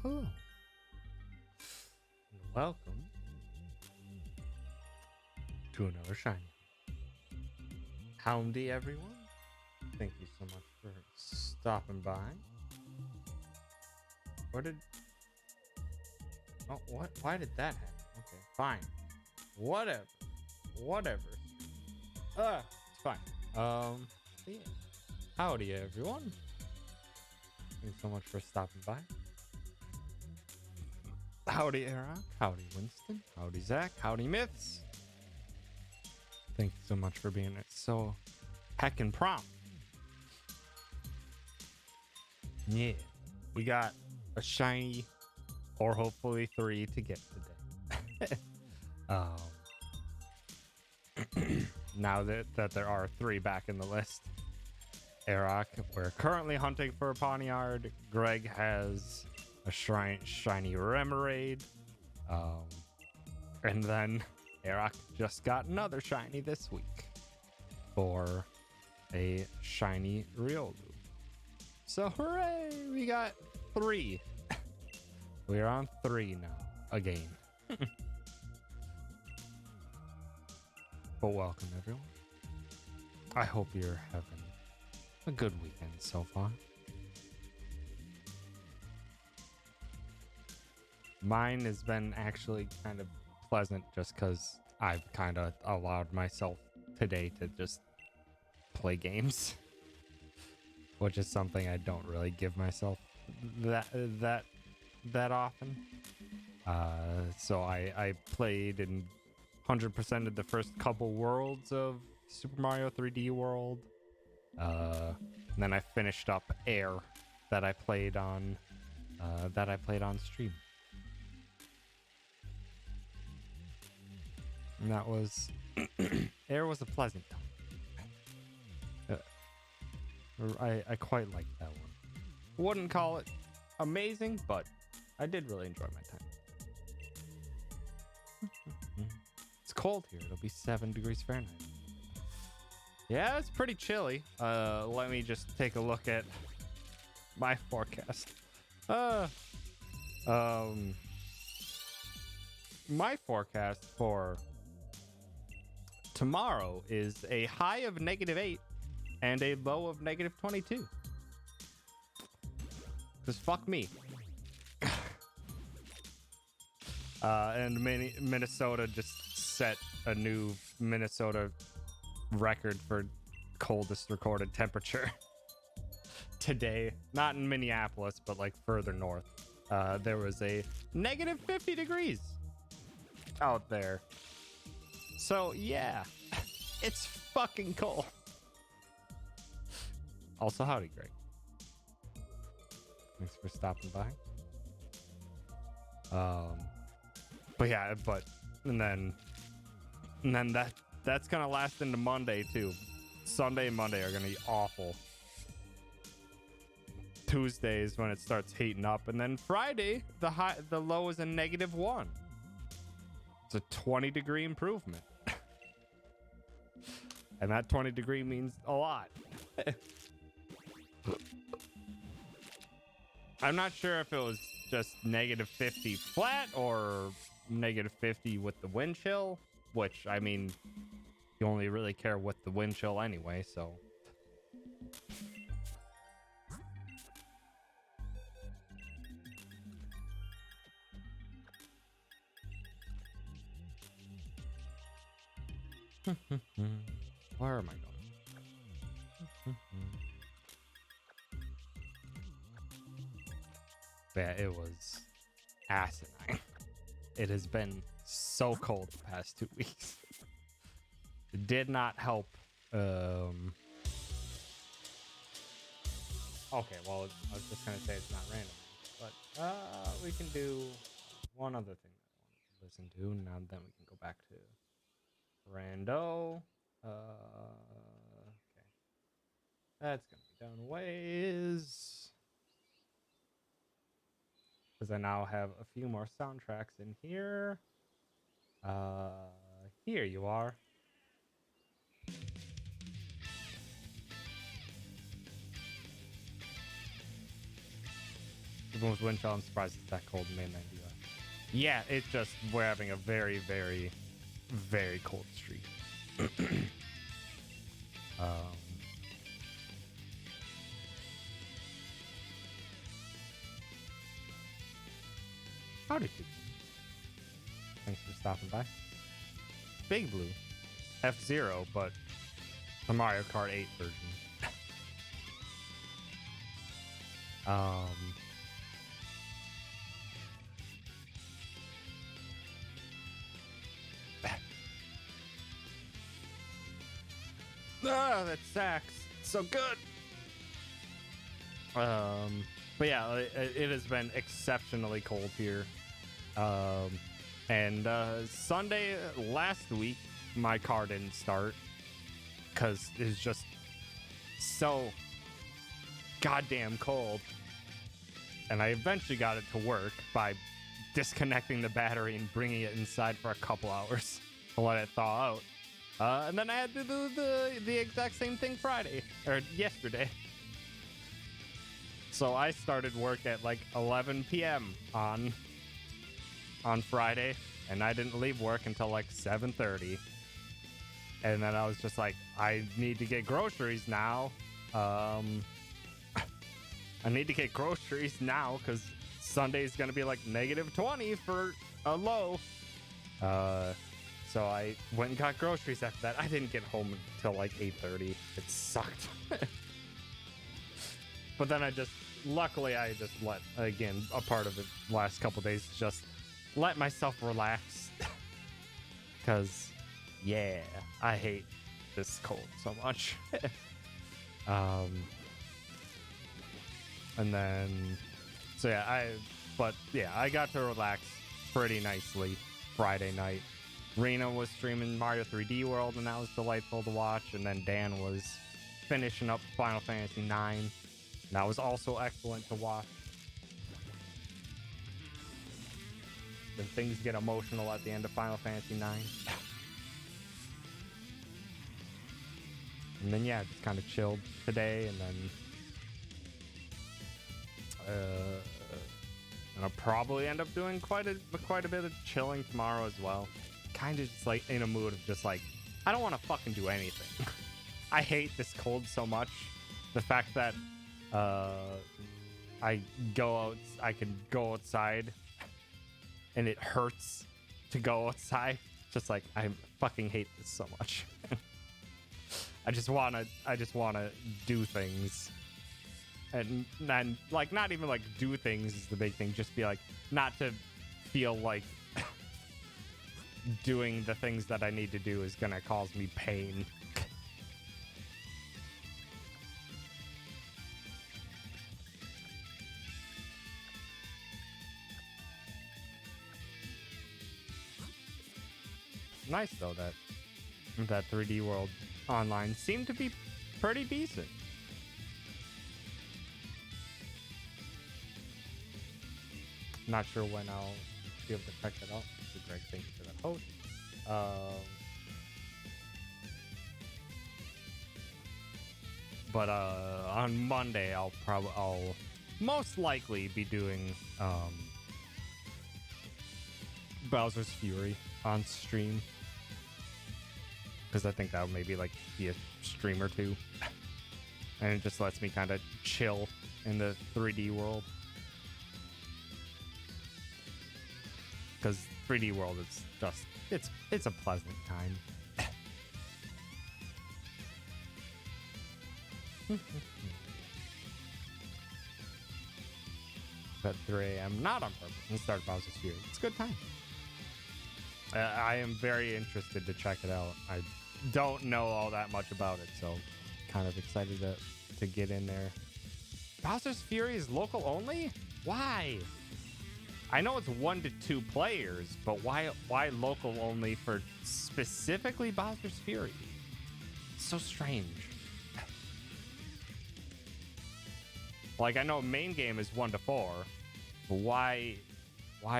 Hello. And welcome to another shiny. Howdy, everyone. Thank you so much for stopping by. Where did... Oh, what? Why did that happen? Okay, fine. Whatever. It's fine. Yeah. Howdy, everyone. Thanks so much for stopping by. Howdy, Eric. Howdy, Winston. Howdy, Zach. Howdy, Myths. Thank you so much for being so heckin' prompt. Yeah, we got a shiny, or hopefully 3 to get today. Now that there are 3 back in the list. Eric, we're currently hunting for a Pawniard. Greg has a shiny Remoraid. And then Eric just got another shiny this week for a shiny Riolu. So hooray, we got 3. We're on 3 now, again. But welcome, everyone. I hope you're having a good weekend so far. Mine has been actually kind of pleasant just because I've kind of allowed myself today to just play games, which is something I don't really give myself that often. So I played and 100%ed the first couple worlds of Super Mario 3D World. And then I finished up Air that I played on stream. And that was Air was a pleasant time. I quite liked that one. Wouldn't call it amazing, but I did really enjoy my time. It's cold here. It'll be 7 degrees Fahrenheit. Yeah, it's pretty chilly. Let me just take a look at my forecast. My forecast for tomorrow is a high of -8 and a low of -22. Because fuck me. And Minnesota just set a new Minnesota record for coldest recorded temperature today. Not in Minneapolis, but like further north. There was a -50 degrees out there. So yeah, it's fucking cold. Also, howdy, Greg. Thanks for stopping by. But yeah, and then that's gonna last into Monday too. Sunday and Monday are gonna be awful. Tuesdays when it starts heating up, and then Friday the low is a -1. It's a 20-degree improvement. And that 20-degree means a lot. I'm not sure if it was just -50 flat or -50 with the wind chill, which, I mean, you only really care with the wind chill anyway, so. Where am I going? Yeah, it was asinine. It has been so cold the past 2 weeks. It did not help. Okay, well, I was just gonna say it's not random, but we can do one other thing that I wanted to listen to. Now then we can go back to rando. Okay, that's gonna be done ways. Because I now have a few more soundtracks in here. Here you are. Most wind chill. I'm surprised it's that cold in mainland US. Yeah, it's just we're having a very, very, very cold streak. Howdy, people. Thanks for stopping by. Big Blue. F-Zero, but the Mario Kart 8 version. That sax. So good. But yeah, it has been exceptionally cold here. And Sunday last week, my car didn't start because it's just so goddamn cold. And I eventually got it to work by disconnecting the battery and bringing it inside for a couple hours to let it thaw out. And then I had to do the exact same thing Friday, or yesterday. So I started work at like 11 p.m. on Friday, and I didn't leave work until like 7:30. And then I was just like, I need to get groceries now. I need to get groceries now because Sunday's gonna be like -20 for a low. So I went and got groceries after that. I didn't get home until like 8:30. It sucked. But then luckily I just let, again, a part of the last couple days, just let myself relax. Because, yeah, I hate this cold so much. And then, so yeah, I got to relax pretty nicely Friday night. Rena was streaming Mario 3D World, and that was delightful to watch. And then Dan was finishing up Final Fantasy IX. That was also excellent to watch. Then things get emotional at the end of Final Fantasy IX. And then, yeah, just kind of chilled today, and then and I'll probably end up doing quite a bit of chilling tomorrow as well. Kind of just like in a mood of just like, I don't want to fucking do anything. I hate this cold so much. The fact that I can go outside and it hurts to go outside. Just like, I fucking hate this so much. I just wanna do things. And like, not even like do things is the big thing. Just be like, not to feel like doing the things that I need to do is gonna cause me pain. Nice though that 3D World Online seemed to be pretty decent. Not sure when I'll be able to check that out. So Greg, thank you for that host. But on Monday I'll most likely be doing Bowser's Fury on stream, because I think that would maybe like be a stream or two, and it just lets me kind of chill in the 3D world. Because 3D World is just, it's a pleasant time. At 3 a.m. not on purpose, and start Bowser's Fury. It's a good time. I am very interested to check it out. I don't know all that much about it, so kind of excited to get in there. Bowser's Fury is local only? Why? I know it's 1 to 2 players, but why local only for specifically Bowser's Fury? It's so strange. Like, I know main game is 1 to 4, but why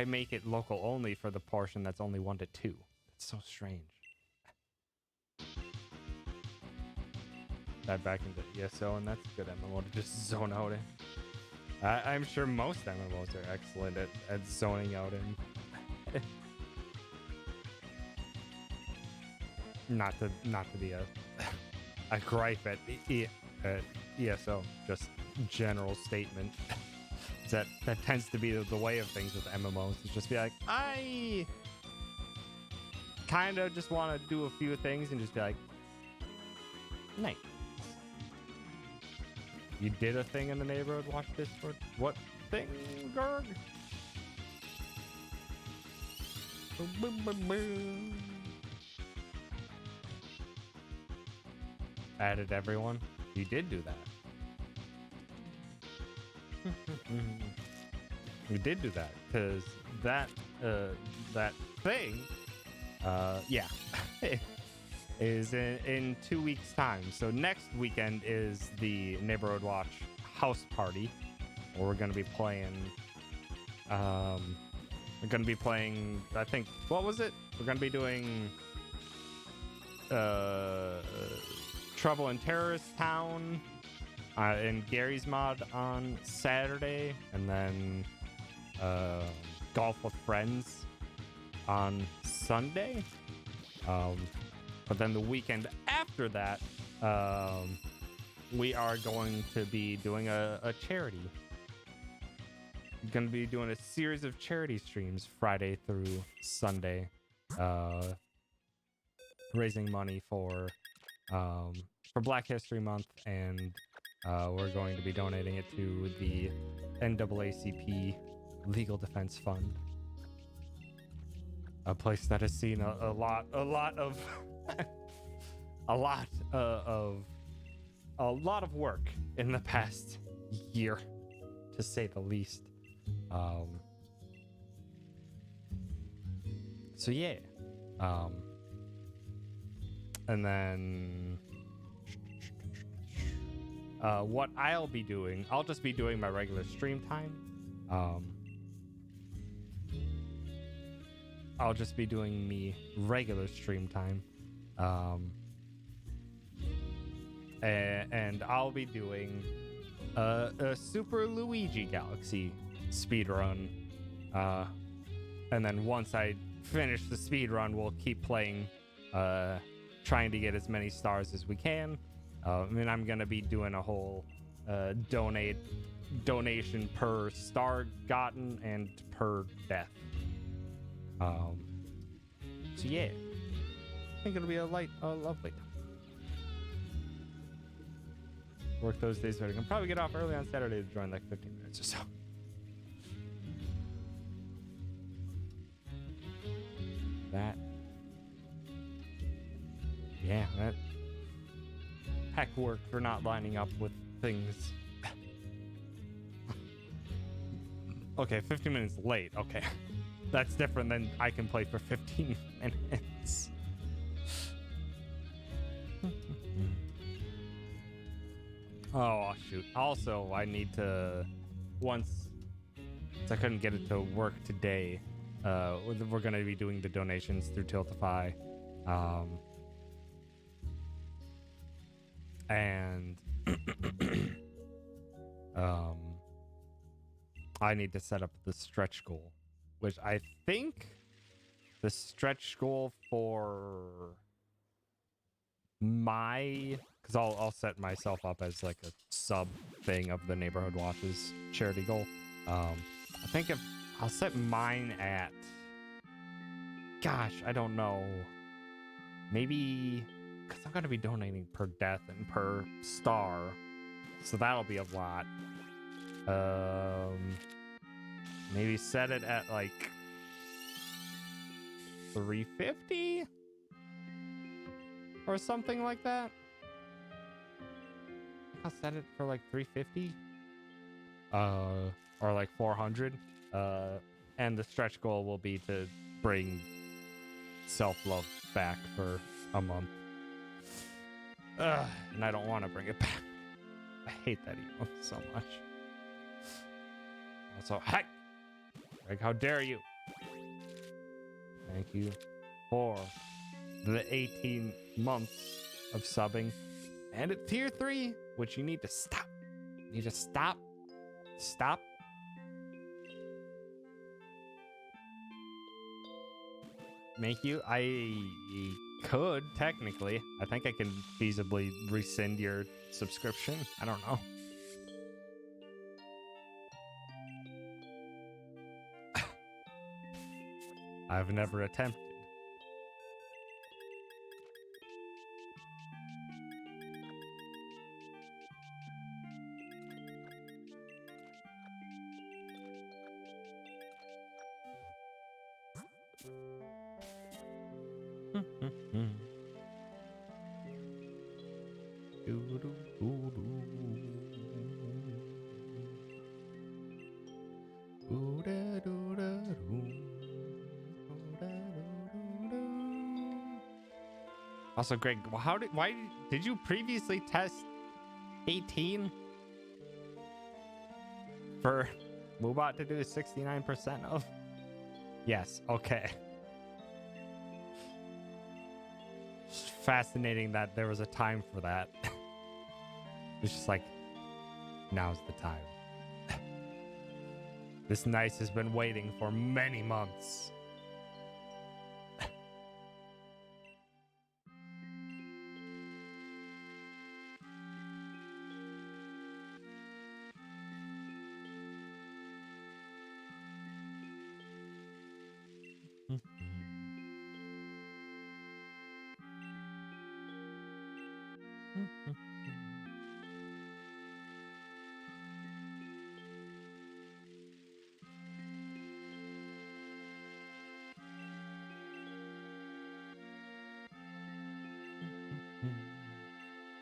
make it local only for the portion that's only 1 to 2? It's so strange. Dive back into ESO, and that's a good MMO to just zone out in. I'm sure most MMOs are excellent at zoning out in. Not to be a a gripe at, at ESO, just general statement. That tends to be the way of things with MMOs. It's just be like, I kind of just want to do a few things and just be like, nice. You did a thing in the neighborhood watch Discord? What thing, Gerg? Added everyone? You did do that. You did do that, because that thing, yeah, is in 2 weeks' time. So next weekend is the Neighborhood Watch house party, where we're gonna be playing. I think, what was it? We're gonna be doing Trouble in Terrorist Town in Gary's mod on Saturday, and then Golf with Friends on Sunday. But then the weekend after that, we are going to be doing a charity. We're going to be doing a series of charity streams Friday through Sunday, raising money for Black History Month, and we're going to be donating it to the NAACP Legal Defense Fund, a place that has seen a lot of a lot of work in the past year, to say the least. So yeah, and then what I'll be doing, I'll just be doing my regular stream time. I'll just be doing me regular stream time. And I'll be doing a Super Luigi Galaxy speedrun. And then once I finish the speedrun, we'll keep playing, trying to get as many stars as we can. And I'm going to be doing a whole donation per star gotten and per death. So yeah, I think it'll be a lovely time. Work those days, but I can probably get off early on Saturday to join, like 15 minutes or so. That heck work for not lining up with things. Okay, 15 minutes late. Okay. That's different than I can play for 15 minutes. Oh, shoot. Also, I need to, once I couldn't get it to work today, we're going to be doing the donations through Tiltify. And I need to set up the stretch goal, which I think the stretch goal for because I'll set myself up as like a sub thing of the Neighborhood Watch's charity goal. I think if I'll set mine at, gosh, I don't know, maybe, because I'm going to be donating per death and per star, so that'll be a lot. Maybe set it at like 350 or something like that. I'll set it for like 350 or like 400. And the stretch goal will be to bring self-love back for a month. And I don't want to bring it back. I hate that emote so much. Also, heck, Greg, how dare you? Thank you for the 18 months of subbing. And at tier 3, which you need to stop. You need to stop Stop. Make you? I could, technically. I think I can feasibly rescind your subscription. I don't know. I've never attempted. Also, Greg, why did you previously test 18 for Moobot to do 69% of? Yes, okay. It's fascinating that there was a time for that. It's just like, now's the time. This nice has been waiting for many months.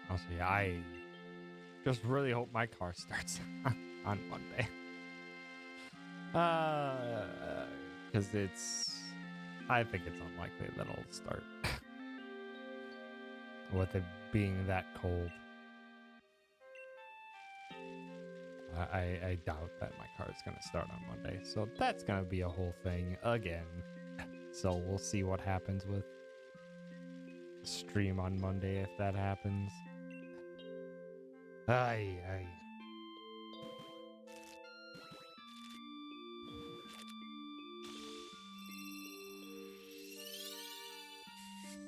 Also, yeah, I just really hope my car starts on Monday. Because I think it's unlikely that it'll start with it being that cold. I doubt that my car is going to start on Monday. So that's going to be a whole thing again. So we'll see what happens with stream on Monday if that happens.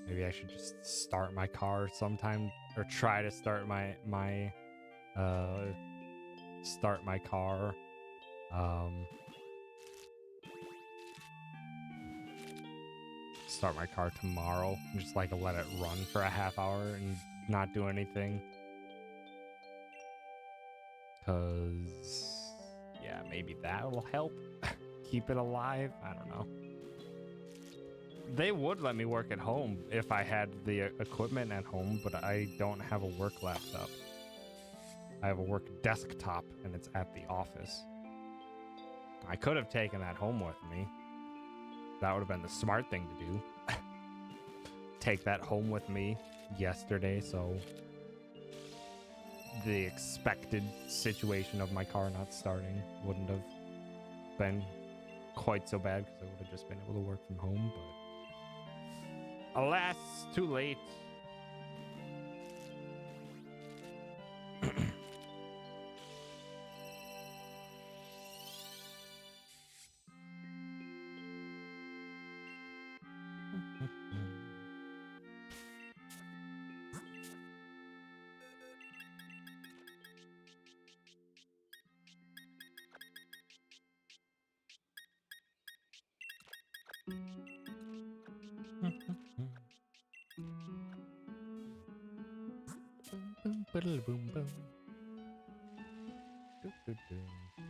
Maybe I should just start my car sometime, or try to start my car. Start my car tomorrow and just like let it run for a half hour and not do anything. Cause yeah, maybe that'll help keep it alive. I don't know. They would let me work at home if I had the equipment at home, but I don't have a work laptop. I have a work desktop and it's at the office. I could have taken that home with me. That would have been the smart thing to do. Take that home with me yesterday, so the expected situation of my car not starting wouldn't have been quite so bad, because I would have just been able to work from home, but alas, too late.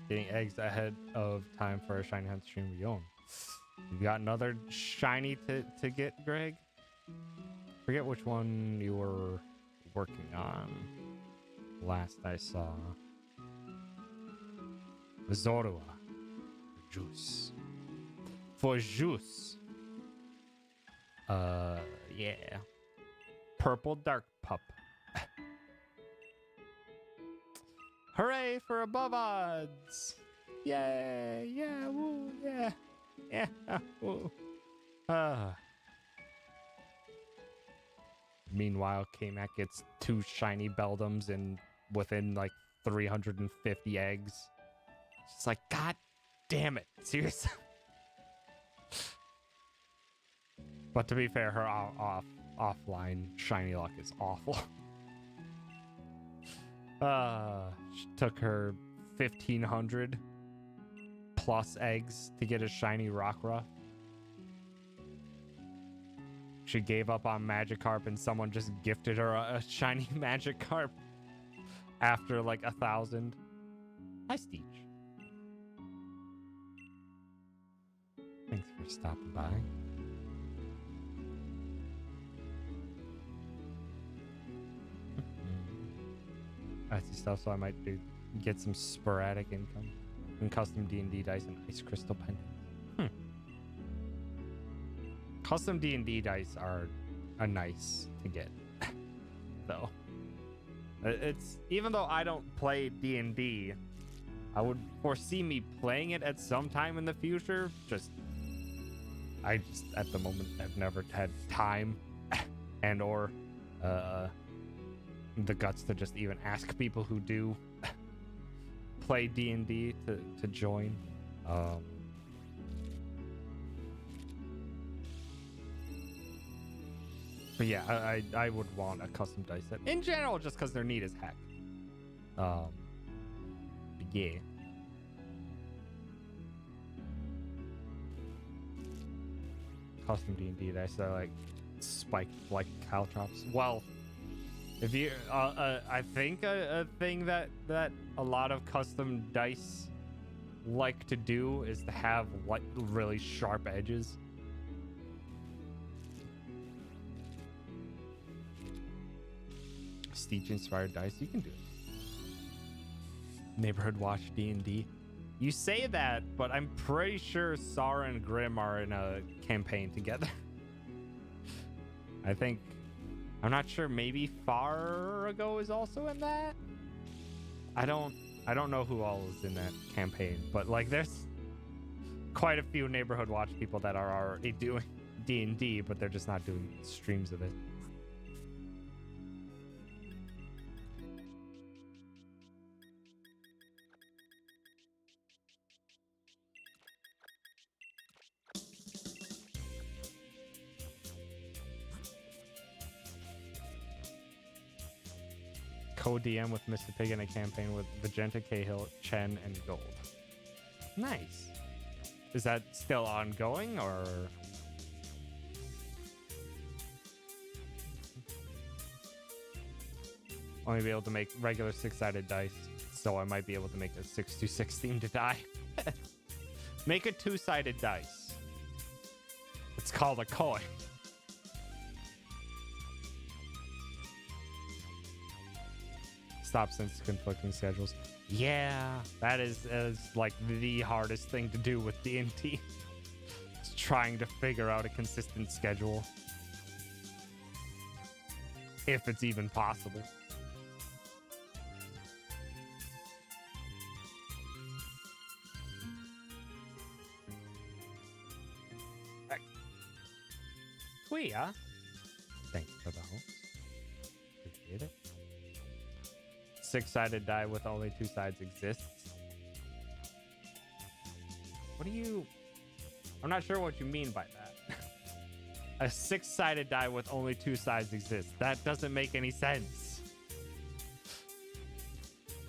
Getting eggs ahead of time for a shiny hunt stream we own. You got another shiny to get, Greg? Forget which one you were working on last I saw. Zorua. Juice. For juice. Yeah. Purple dark pup. Hooray for above odds! Yay! Yeah! Woo! Yeah! Yeah! Woo! Meanwhile, K-Mac gets 2 shiny Beldums and within like 350 eggs. It's like, God damn it. Seriously. But to be fair, her offline shiny luck is awful. She took her 1,500 plus eggs to get a shiny Rockruff. She gave up on Magikarp and someone just gifted her a shiny Magikarp after like 1,000. Hi, Steve. Thanks for stopping by. I see stuff, so I might get some sporadic income and custom D&D dice and ice crystal pendants. Custom D&D dice are nice to get, though. It's even though I don't play D&D, I would foresee me playing it at some time in the future. I just at the moment have never had time and or the guts to just even ask people who do play D&D to join. But yeah, I would want a custom dice set in general, just because they're neat as heck. But yeah. Custom D&D dice are like spiked like caltrops. Well, if you, I think a thing that a lot of custom dice like to do is to have like really sharp edges. Stitch inspired dice, you can do it. Neighborhood Watch D&D. You say that, but I'm pretty sure Sara and Grim are in a campaign together. I'm not sure, maybe Fargo is also in that? I don't know who all is in that campaign, but like there's quite a few Neighborhood Watch people that are already doing D&D, but they're just not doing streams of it. Co-DM with Mr. Pig in a campaign with Vegeta, Cahill, Chen, and Gold. Nice. Is that still ongoing, or? Only be able to make regular 6-sided dice, so I might be able to make a 6-2-6 themed die. Make a 2-sided dice. It's called a coin. Stop since conflicting schedules. Yeah, that is like the hardest thing to do with D&D. It's trying to figure out a consistent schedule, if it's even possible. Tuya, thanks for the host. Appreciate it. 6-sided die with only 2 sides exists. What do you... I'm not sure what you mean by that. A 6-sided die with only 2 sides exists. That doesn't make any sense.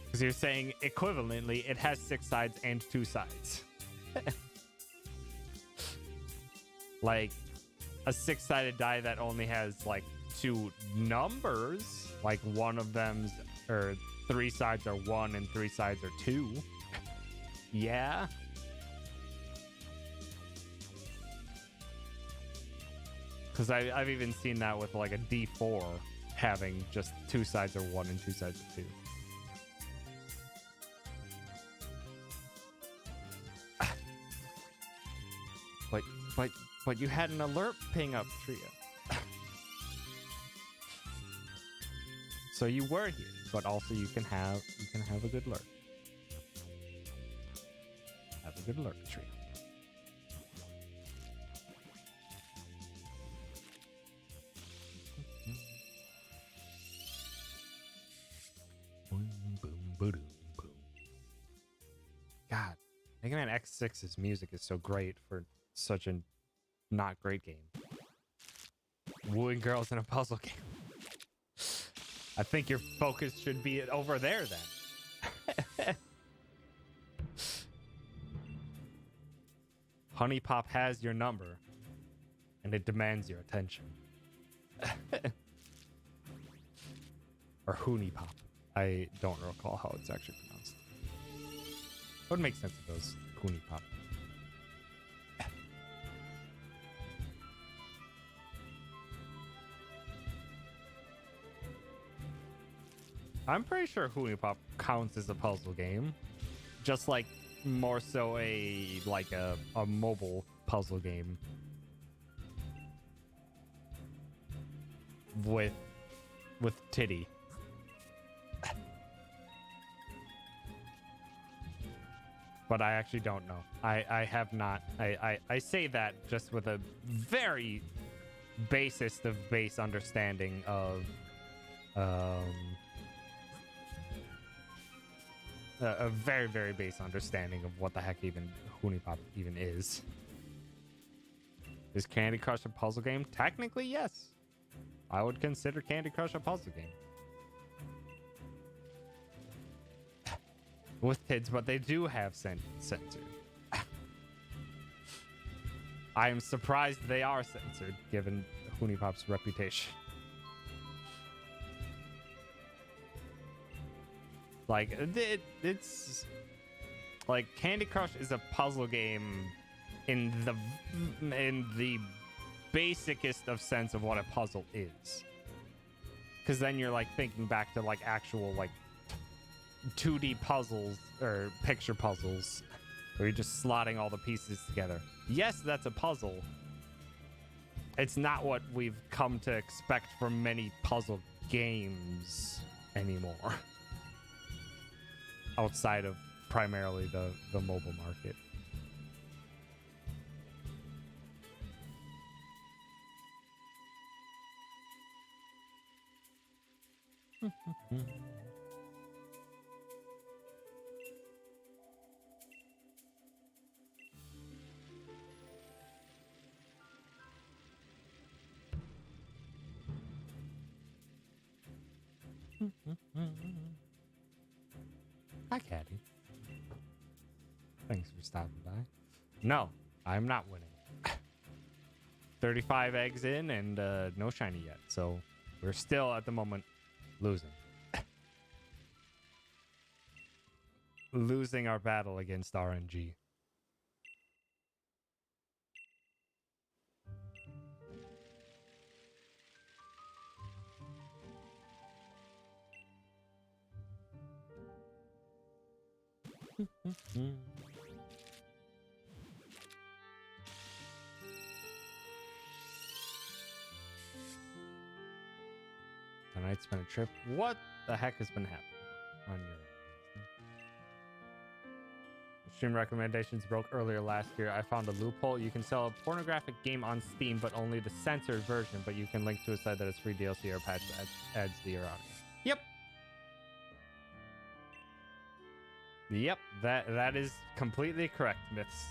Because you're saying equivalently, it has 6 sides and 2 sides. Like, a 6-sided die that only has, like, 2 numbers. Like, one of them's... or 3 sides are 1 and 3 sides are 2. Yeah. Because I've even seen that with like a D4 having just 2 sides are 1 and 2 sides are 2. But you had an alert ping up, Tria. So you were here, but also you can have a good lurk. Have a good lurk, Tria. Boom, boom, boom, boom. God, Mega Man X6's music is so great for such a not great game. Wooing girls in a puzzle game. I think your focus should be over there then. Honey Pop has your number, and it demands your attention. Or Hooney Pop. I don't recall how it's actually pronounced. It would make sense if it was Hooney Pop. I'm pretty sure Hooney Pop counts as a puzzle game. Just like more so a mobile puzzle game. With titty. But I actually don't know. I have not. I say that just with a very basest of base understanding of a very, very base understanding of what the heck even Hooney Pop even is. Is Candy Crush a puzzle game? Technically, yes. I would consider Candy Crush a puzzle game. With kids, but they do have censored. I am surprised they are censored, given Hooney Pop's reputation. Like, it's... Like, Candy Crush is a puzzle game in the basicest of sense of what a puzzle is. Because then you're, like, thinking back to, like, actual, like, 2D puzzles, or picture puzzles, where you're just slotting all the pieces together. Yes, that's a puzzle. It's not what we've come to expect from many puzzle games anymore. Outside of primarily the mobile market. Hi, Caddy. Thanks for stopping by. No, I'm not winning. 35 eggs in and no shiny yet. So we're still at the moment losing. Losing our battle against RNG. Tonight's been a trip. What the heck has been happening on your stream recommendations broke earlier last year? I found a loophole. You can sell a pornographic game on Steam, but only the censored version. But you can link to a site that is free DLC or patch that adds the erotica. Yep. Yep, that is completely correct, Myths.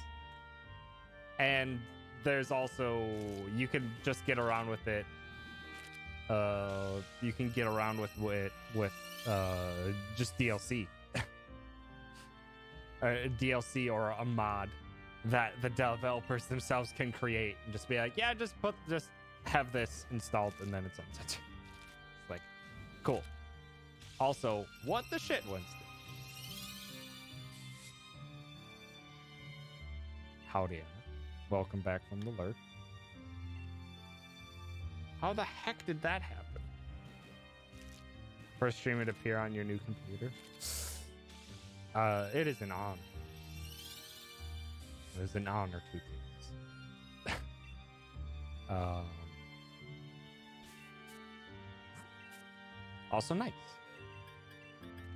And there's also, you can just get around with it. You can get around with just DLC. DLC or a mod that the developers themselves can create and just be like, yeah, just have this installed and then it's uncensored. It's like, cool. Also, what the shit, Winston? Howdy, Anna. Welcome back from the lurk. How the heck did that happen? First stream it appear on your new computer? It is an honor. It is an honor to things. Also nice.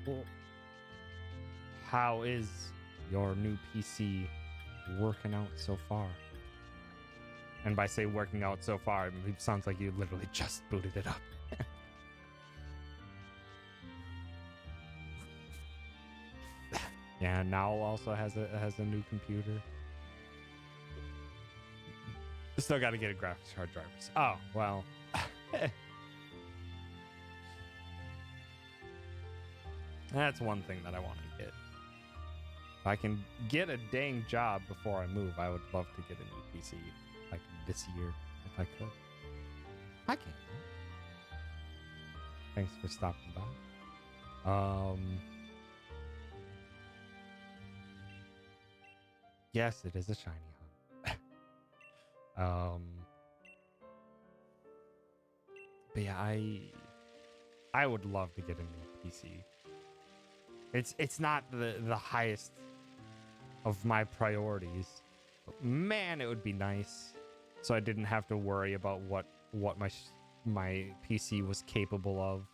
Cool. How is your new PC working out so far? And by say working out so far, it sounds like you literally just booted it up. Yeah, now also has a new computer. Still got to get a graphics card drivers. Oh well. That's one thing that I want to get. If I can get a dang job before I move, I would love to get a new PC like this year if I could. I can. Thanks for stopping by. Yes, it is a shiny hunt. But yeah, I would love to get a new PC. It's not the highest of my priorities, but man, it would be nice. So I didn't have to worry about what my PC was capable of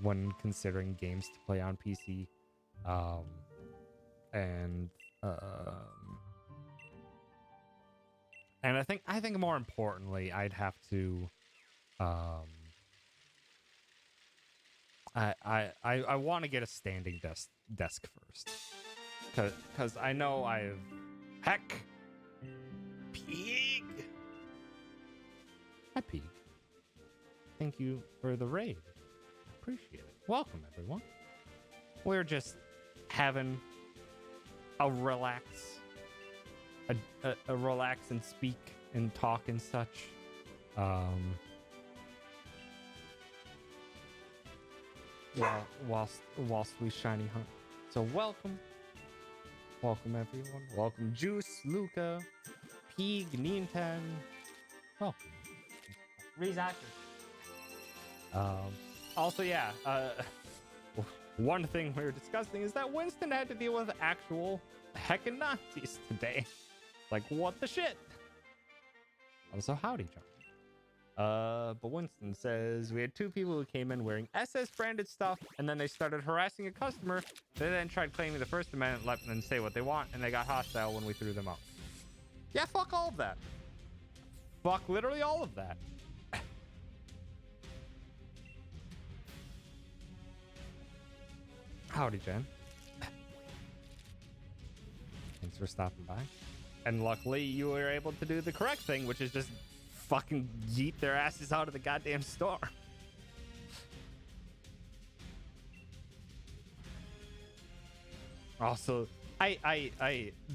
when considering games to play on PC. And I think more importantly, I'd have to I want to get a standing desk first, because I know heck, Pig. Hi, Pig. Thank you for the raid. Appreciate it. Welcome, everyone. We're just having a relax and speak and talk and such. Whilst we shiny hunt. So welcome everyone. Welcome Juice, Luca, Pig, Ninten. Welcome. Rezacker. Also, yeah. One thing we were discussing is that Winston had to deal with actual heckin' Nazis today. Like, what the shit? Also, howdy, John. But Winston says, we had two people who came in wearing SS branded stuff, and then they started harassing a customer. They then tried claiming the First Amendment, let them say what they want, and they got hostile when we threw them out. Yeah, fuck all of that. Fuck literally all of that. Howdy, Jen. Thanks for stopping by. And luckily, you were able to do the correct thing, which is just fucking yeet their asses out of the goddamn store. Also, I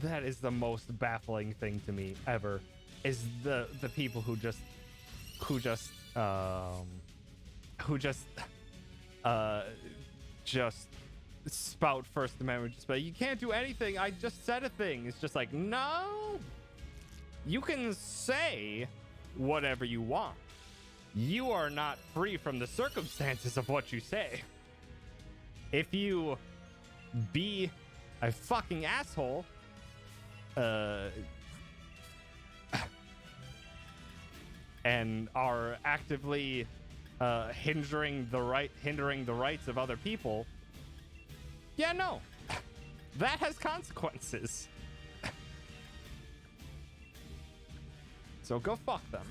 that is the most baffling thing to me ever, is the people who just spout First Amendment, just like, you can't do anything, I just said a thing. It's just like, no, you can say whatever you want. You are not free from the circumstances of what you say. If you be a fucking asshole, and are actively hindering the rights of other people, yeah, no, that has consequences. So go fuck them.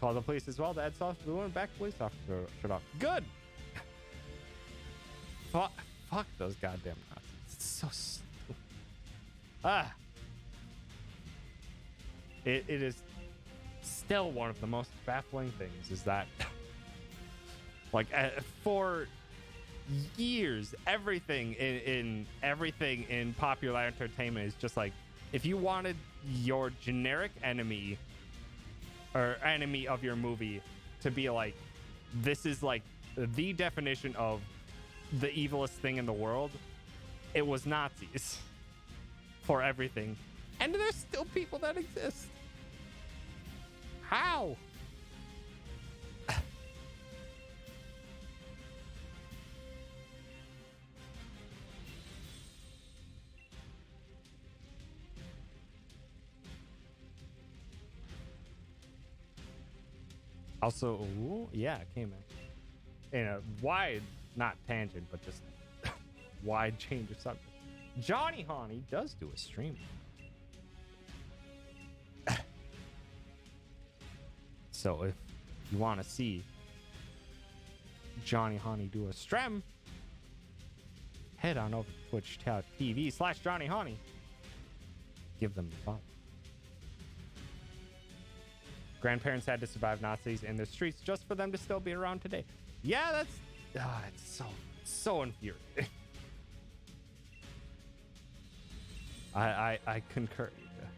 Call the police as well. The head's off. We went back. Police officer shut off. Good. Fuck those goddamn Nazis. It's so stupid. It is still one of the most baffling things is that, like, for years, everything in popular entertainment is just like, if you wanted your generic enemy or enemy of your movie to be like, this is like the definition of the evilest thing in the world, it was Nazis for everything. And there's still people that exist. How? Also, ooh, yeah, it came in a wide, not tangent, but just wide change of subject. Johnny Honey does do a stream. So if you want to see Johnny Honey do a stream, head on over to twitch.tv/JohnnyHoney. Give them the follow. Grandparents had to survive Nazis in the streets just for them to still be around today. Yeah, it's so infuriating. I concur.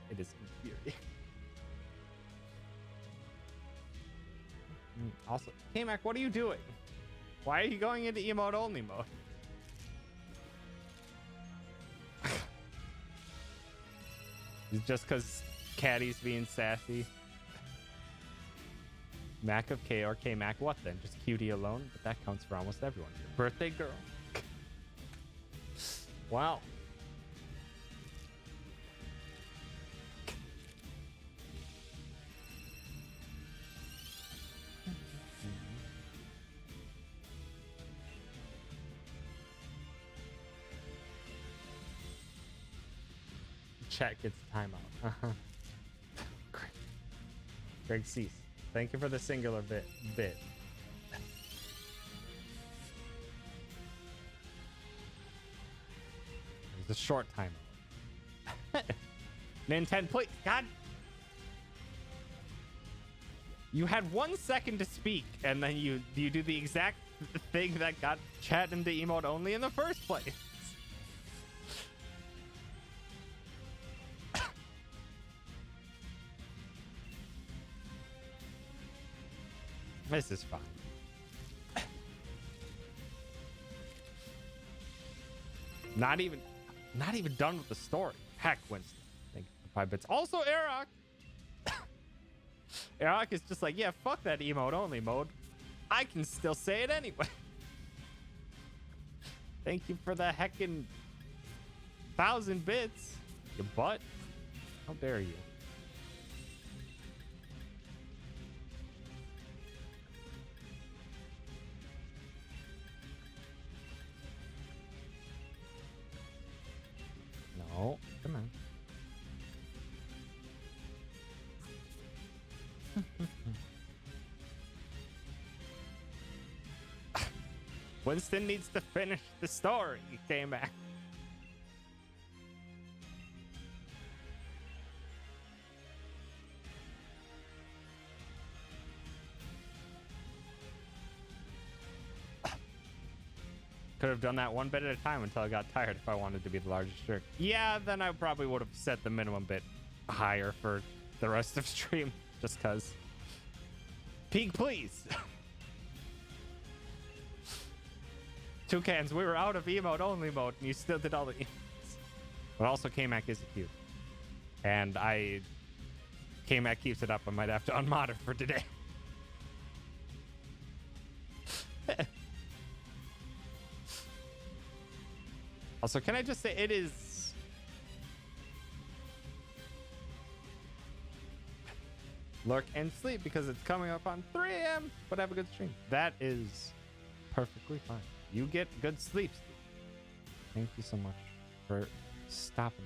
It is infuriating. Also, K-Mac, what are you doing? Why are you going into emote only mode? It's just because Caddy's being sassy. Mac of K or K-Mac, what then? Just cutie alone? But that counts for almost everyone. Your birthday girl. Wow. Chat gets a timeout. Greg Cease. Thank you for the singular bit. It's a short timeout. Nintendo, please. God. You had 1 second to speak, and then you do the exact thing that got chat into emote only in the first place. This is fine. Not even done with the story. Heck, Winston. Thank you for 5 bits. Also, Aerok. Aerok is just like, yeah, fuck that emote only mode. I can still say it anyway. Thank you for the heckin' 1,000 bits. You butt. How dare you? No, come on. Winston needs to finish the story. He came back. Could have done that one bit at a time until I got tired if I wanted to be the largest jerk. Yeah, then I probably would have set the minimum bit higher for the rest of stream. Just cause. Peak, please. Toucans, we were out of emote only mode and you still did all the emotes. But also K-Mac is a cute. And K-Mac keeps it up. I might have to unmod it for today. Also, can I just say it is lurk and sleep because it's coming up on 3 a.m. but have a good stream. That is perfectly fine. You get good sleep, Steve. Thank you so much for stopping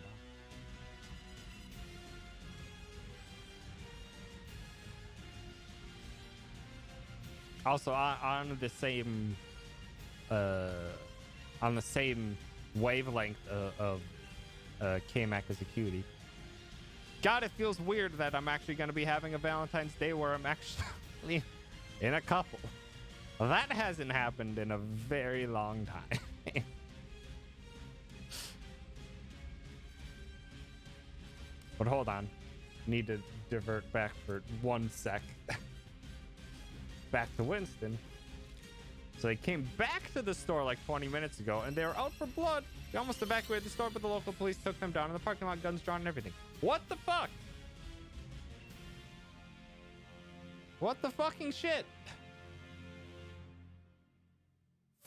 by. Also, on the same wavelength of K-Mac as a cutie. God, it feels weird that I'm actually going to be having a Valentine's Day where I'm actually in a couple. That hasn't happened in a very long time. But hold on. Need to divert back for 1 sec. Back to Winston. So they came back to the store like 20 minutes ago, and they were out for blood. They almost evacuated the store, but the local police took them down in the parking lot, guns drawn and everything. What the fuck? What the fucking shit?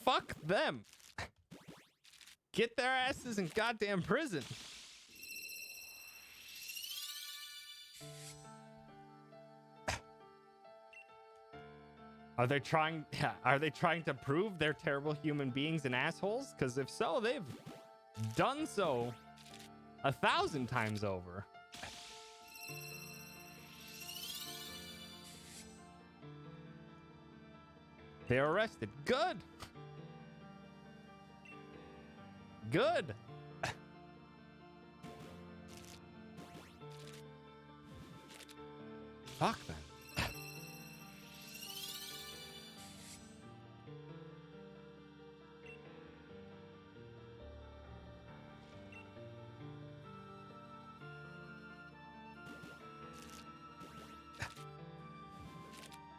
Fuck them. Get their asses in goddamn prison. Are they trying to prove they're terrible human beings and assholes? Because if so, they've done so 1,000 times over. They're arrested. Good. Good. Fuck then.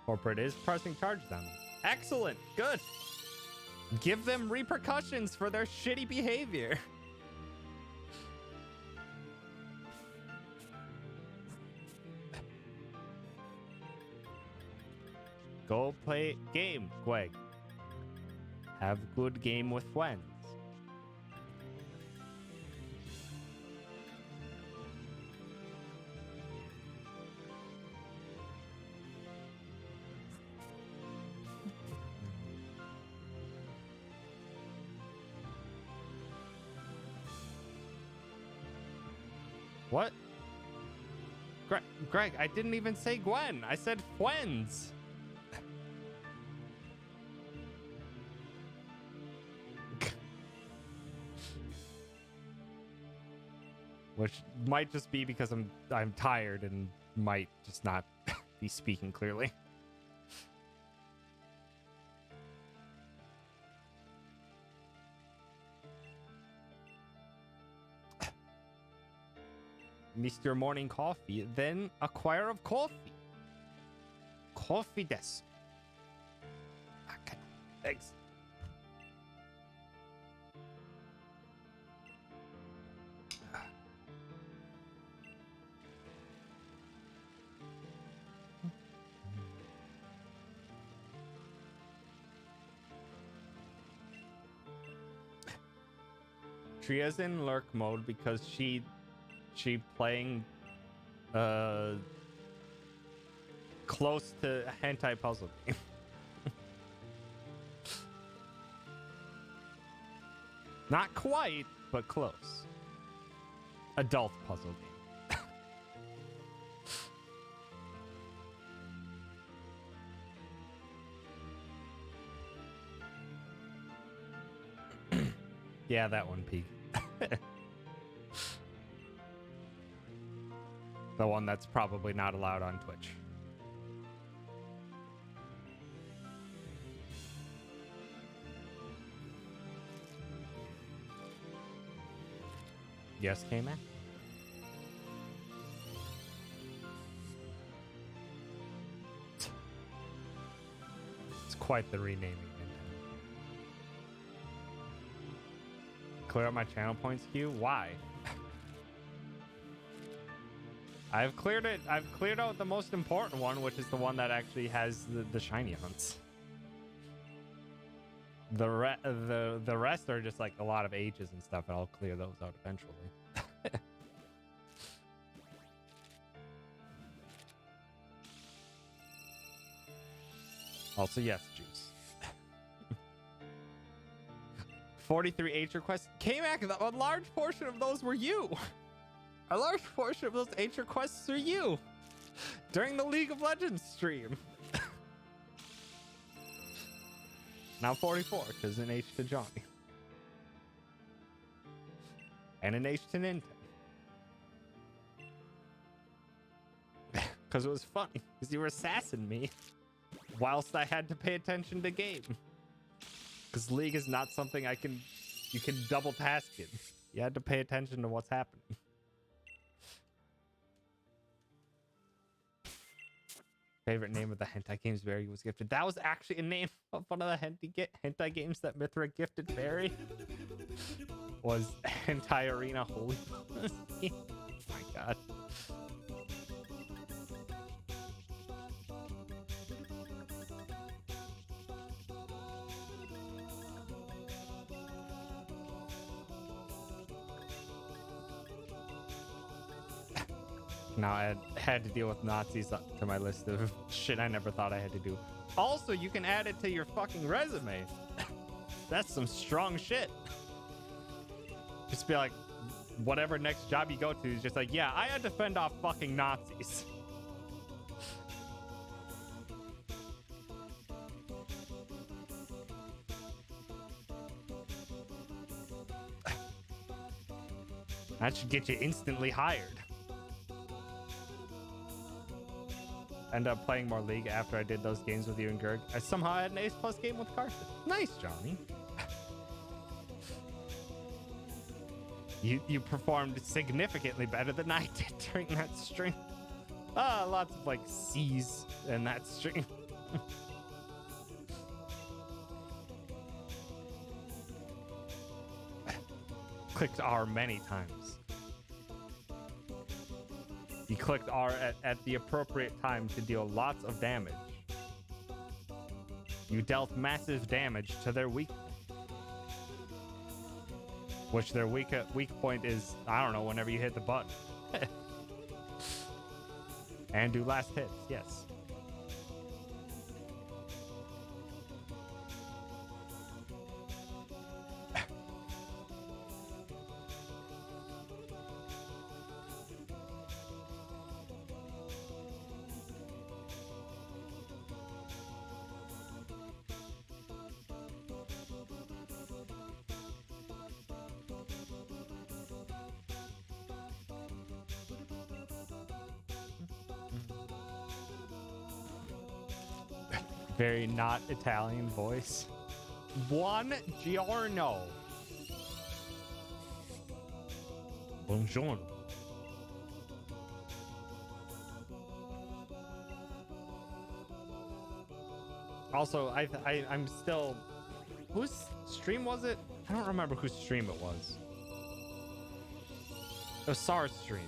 Corporate is pressing charges on them. Excellent. Good. Give them repercussions for their shitty behavior. Go play game, Greg. Have good game with friends. What? Greg, I didn't even say Gwen. I said friends. Which might just be because I'm tired and might just not be speaking clearly. Missed your morning coffee, then acquire of coffee. Coffee des. Okay, thanks. Tria's in lurk mode because she playing close to a hentai puzzle game. Not quite, but close. Adult puzzle game. Yeah, that one, Pete. The one that's probably not allowed on Twitch. Yes, K-Man? It's quite the renaming. Clear up my channel points queue? Why? I've cleared it. I've cleared out the most important one, which is the one that actually has the shiny hunts. The rest are just like a lot of ages and stuff, and I'll clear those out eventually. Also, yes, juice. 43 H requests. K-Mac, a large portion of those were you. A large portion of those H requests are you during the League of Legends stream. Now 44, because an H to Johnny. And an H to Ninten. Because it was funny. Because you were sassing me whilst I had to pay attention to game. Because League is not something you can double task it. You had to pay attention to what's happening. Favorite name of the hentai games Barry was gifted. That was actually a name of one of the hentai games that Mithra gifted Barry. Was Hentai Arena Holy. Oh my god. Now I had to deal with Nazis to my list of shit I never thought I had to do. Also, you can add it to your fucking resume. That's some strong shit. Just be like, whatever next job you go to is just like, yeah, I had to fend off fucking Nazis. That should get you instantly hired. End up playing more League after I did those games with you and Gerg. I somehow had an Ace Plus game with Carson. Nice, Johnny. You performed significantly better than I did during that stream. Lots of like C's in that stream. Clicked R many times. You clicked R at the appropriate time to deal lots of damage. You dealt massive damage to their weak point. Which their weak point is, I don't know, whenever you hit the button. And do last hits, yes. Very not Italian voice. Buongiorno. Buongiorno. Also, I'm still... Whose stream was it? I don't remember whose stream it was. It was SAR's stream.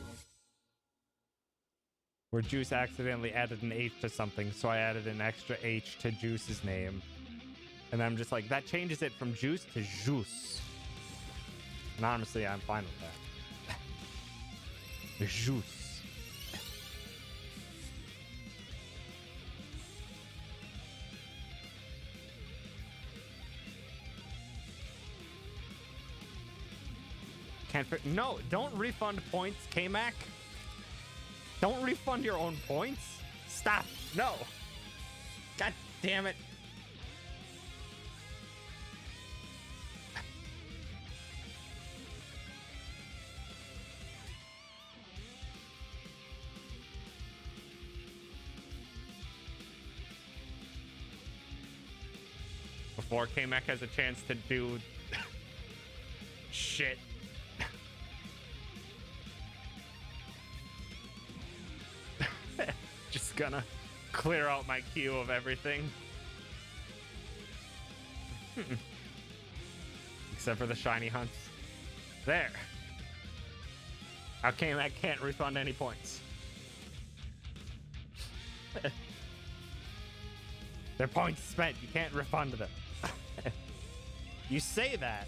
Where Juice accidentally added an H to something, so I added an extra H to Juice's name. And I'm just like, that changes it from Juice to Juice. And honestly, I'm fine with that. Juice. No, don't refund points, K-Mac. Don't refund your own points. Stop. No. God damn it. Before K-Mac has a chance to do shit. Just gonna clear out my queue of everything. Except for the shiny hunts. There. Okay, I can't refund any points. They're points spent. You can't refund them. You say that.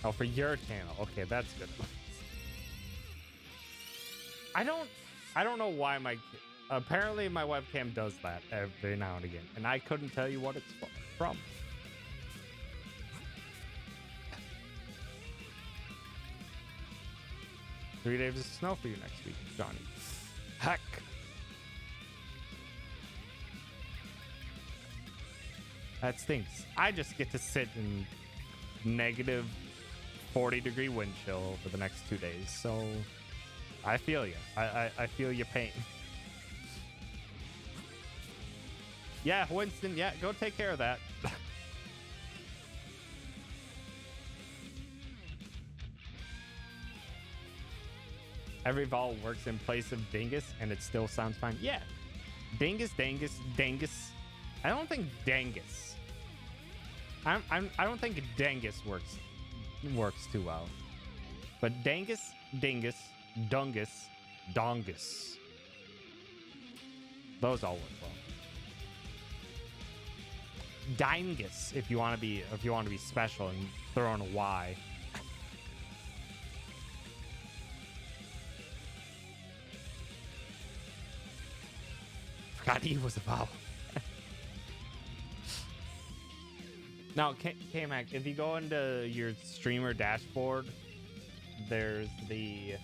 Oh, for your channel. Okay, that's good. I don't know why apparently my webcam does that every now and again, and I couldn't tell you what it's from. Three days of snow for you next week, Johnny. Heck. That stinks. I just get to sit in negative 40-degree wind chill over the next 2 days, so I feel you. I feel your pain. Yeah, Winston, yeah, go take care of that. Every vowel works in place of dingus, and it still sounds fine. Yeah. Dingus, dangus, dangus. I don't think dangus. I don't think dangus works too well. But dangus, dingus, dungus, dongus. Those all work well. Dingus, if you want to be special and throw in a Y. Forgot E was a vowel. Now, K-Mac, if you go into your streamer dashboard, there's the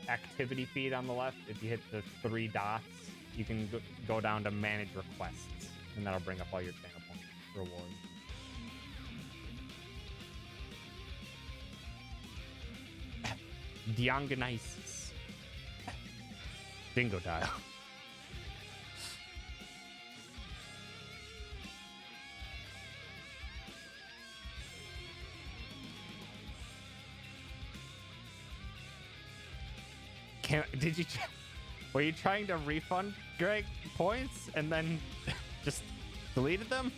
activity feed on the left. If you hit the 3 dots, you can go down to manage requests, and that'll bring up all your channel point rewards. Diongonisis. Dingodile. Did you? Were you trying to refund Greg points and then just deleted them?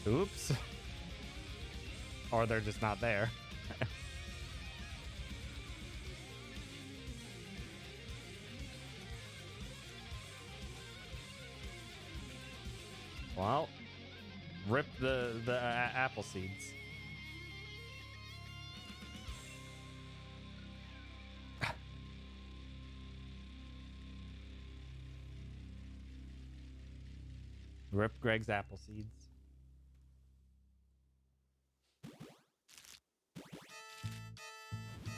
Oops. Or they're just not there. Well, rip the apple seeds. Rip Greg's apple seeds.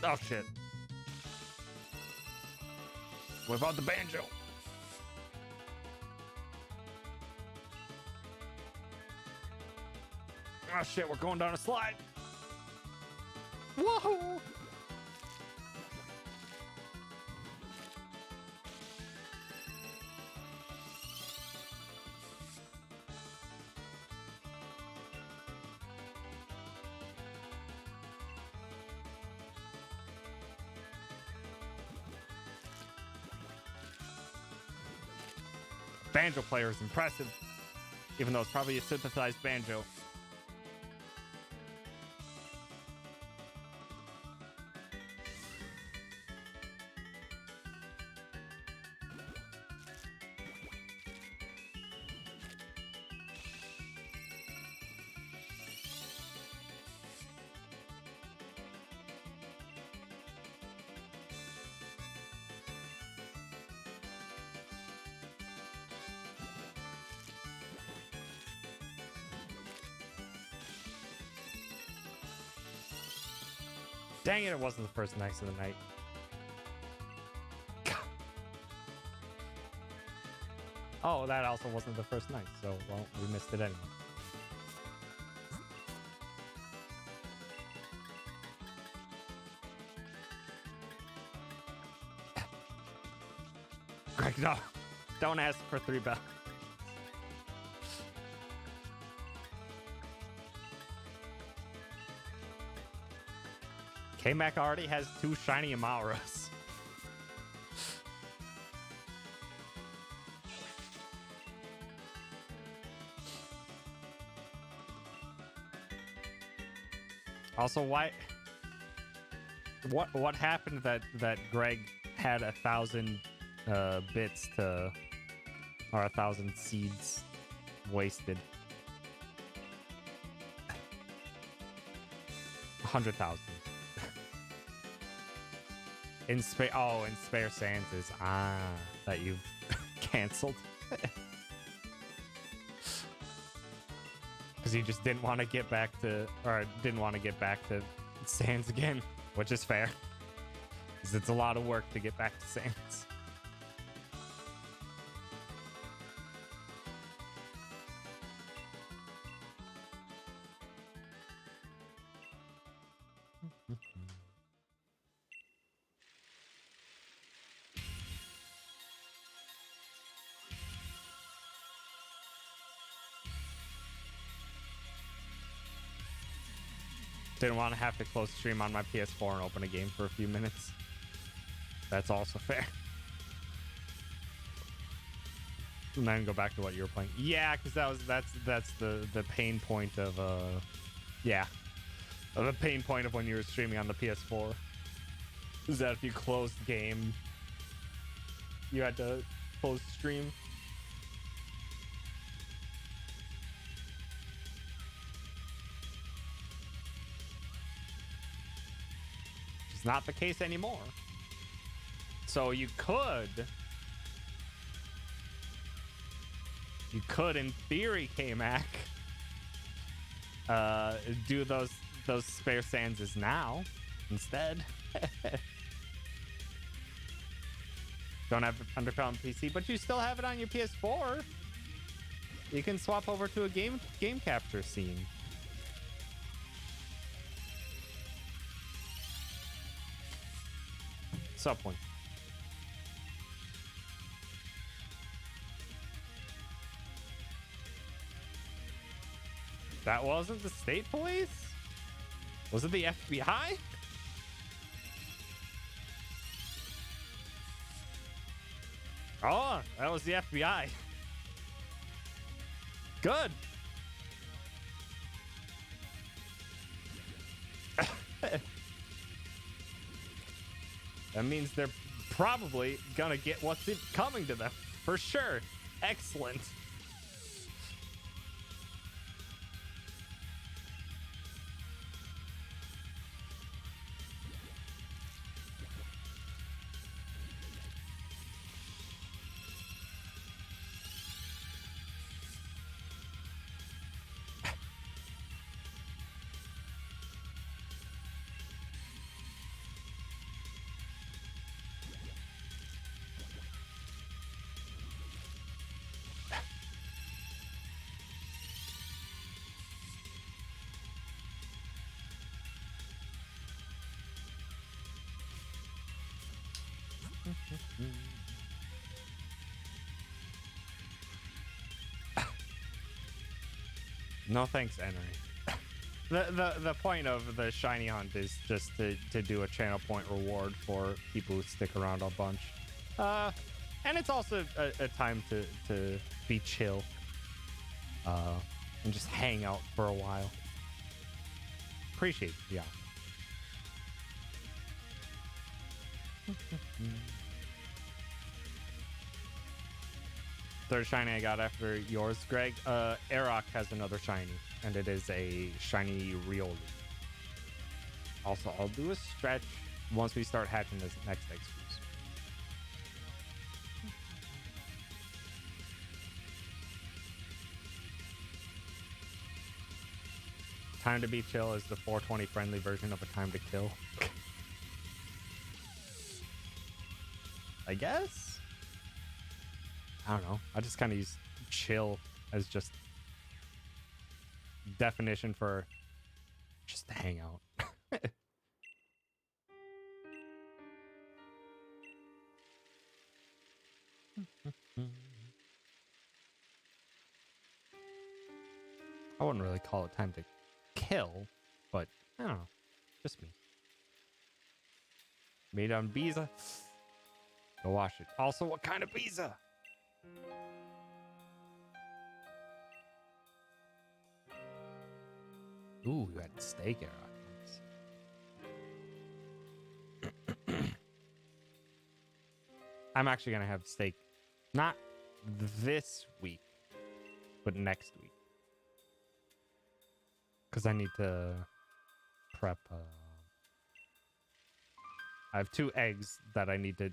Oh shit. Without the banjo. Oh shit, we're going down a slide. Whoa! Banjo player is impressive, even though it's probably a synthesized banjo. Dang it, it wasn't the first next of the night. Oh, that also wasn't the first night, so, well, we missed it anyway. Greg, no. Don't ask for 3 bells. K-Mac already has 2 shiny Amauras. Also, why? What happened that Greg had 1,000 bits to, or 1,000 seeds wasted? 100,000. In Spare Sands is that you've canceled. Because you just didn't want to get back to Sands again, which is fair. Because it's a lot of work to get back to Sands. Didn't want to have to close stream on my PS4 and open a game for a few minutes. That's also fair. And then go back to what you were playing. Yeah, because that's the pain point of the pain point of when you were streaming on the PS4. Is that if you closed the game, you had to close the stream. Not the case anymore. So you could in theory, K-Mac, do those Spare Sands now instead. Don't have Underground on PC, but you still have it on your PS4. You can swap over to a game capture scene. What's up, one? That wasn't the state police? Was it the FBI? Oh, that was the FBI. Good. That means they're probably gonna get what's coming to them. For sure. Excellent. No thanks, Henry. The point of the shiny hunt is just to do a channel point reward for people who stick around a bunch. And it's also a time to be chill. And just hang out for a while. Appreciate it, yeah. Third shiny I got after yours, Greg. Aroc has another shiny, and it is a shiny Riolu. Also, I'll do a stretch once we start hatching this next excuse. Time to be chill is the 420 friendly version of a time to kill. I guess? I don't know. I just kind of use chill as just definition for just to hang out. I wouldn't really call it time to kill, but I don't know. Just me. Made on Biza. Go wash it. Also, what kind of Biza? Ooh, you had steak arrow. I'm actually gonna have steak, not this week, but next week, because I need to prep. I have 2 eggs that I need to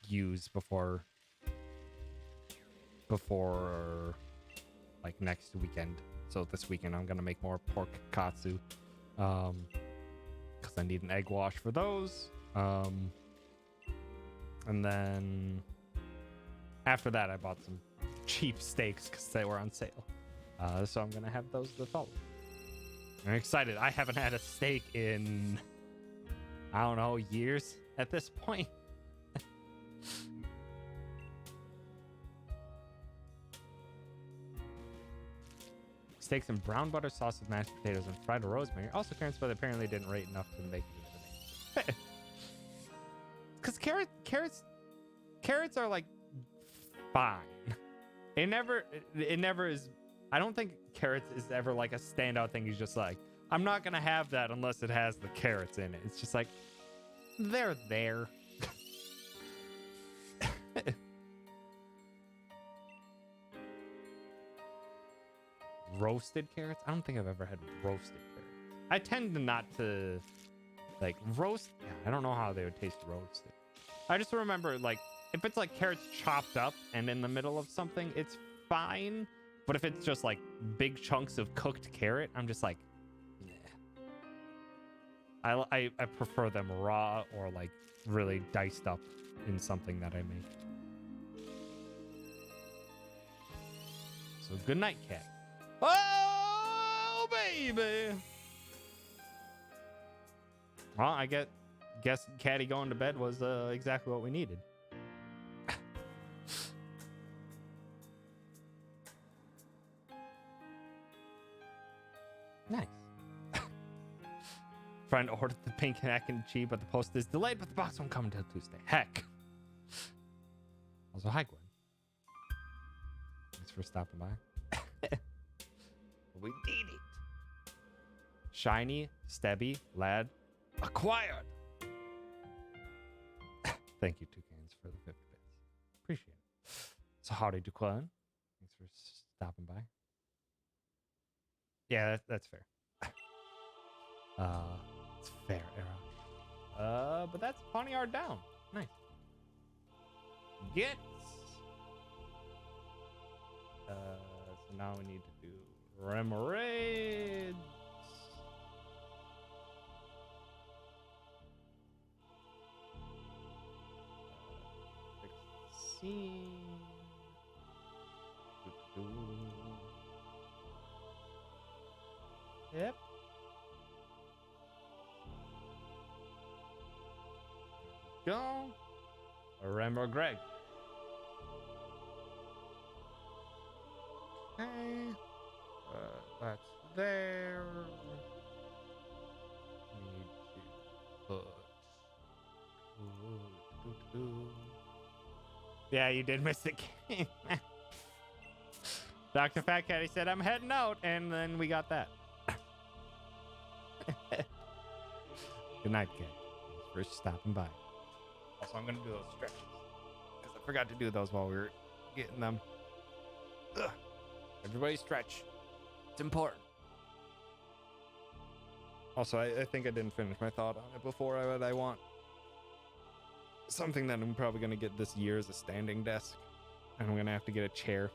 use before like next weekend. So this weekend I'm gonna make more pork katsu, because I need an egg wash for those. And then after that I bought some cheap steaks because they were on sale. So I'm gonna have those the following. I'm excited. I haven't had a steak in, I don't know, years at this point. Steaks and brown butter sauce with mashed potatoes and fried rosemary. Also carrots, but apparently didn't rate enough to make it into the name. Because carrots are like fine. It never is. I don't think carrots is ever like a standout thing. He's just like, I'm not gonna have that unless it has the carrots in it. It's just like, they're there. Roasted carrots? I don't think I've ever had roasted carrots. I tend to not to like roast. Yeah, I don't know how they would taste roasted. I just remember like if it's like carrots chopped up and in the middle of something, it's fine. But if it's just like big chunks of cooked carrot, I'm just like, nah. I prefer them raw or like really diced up in something that I make. So good night, cat. Oh, baby. Well, I get guess Caddy going to bed was exactly what we needed. Nice. Friend ordered the pink mac and cheese, but the post is delayed, but the box won't come until Tuesday. Heck. Also, hi, Gwen. Thanks for stopping by. We did it. Shiny, Stebby, Lad, acquired. Thank you, Toucans, for the 50 bits. Appreciate it. So, howdy, Duquan. Thanks for stopping by. Yeah, that's fair. It's fair, Era. But that's Ponyard down. Nice. Get. So now we need to do Remoraid. Yep. Go. Remember Greg. Okay. That's there. Need to put. Yeah, you did miss the game. Dr. Fat Cat, he said, I'm heading out, and then we got that. Good night, Cat. Thanks for stopping by. Also, I'm going to do those stretches, because I forgot to do those while we were getting them. Ugh. Everybody stretch. It's important. Also, I think I didn't finish my thought on it before, but I want something that I'm probably going to get this year is a standing desk. And I'm going to have to get a chair.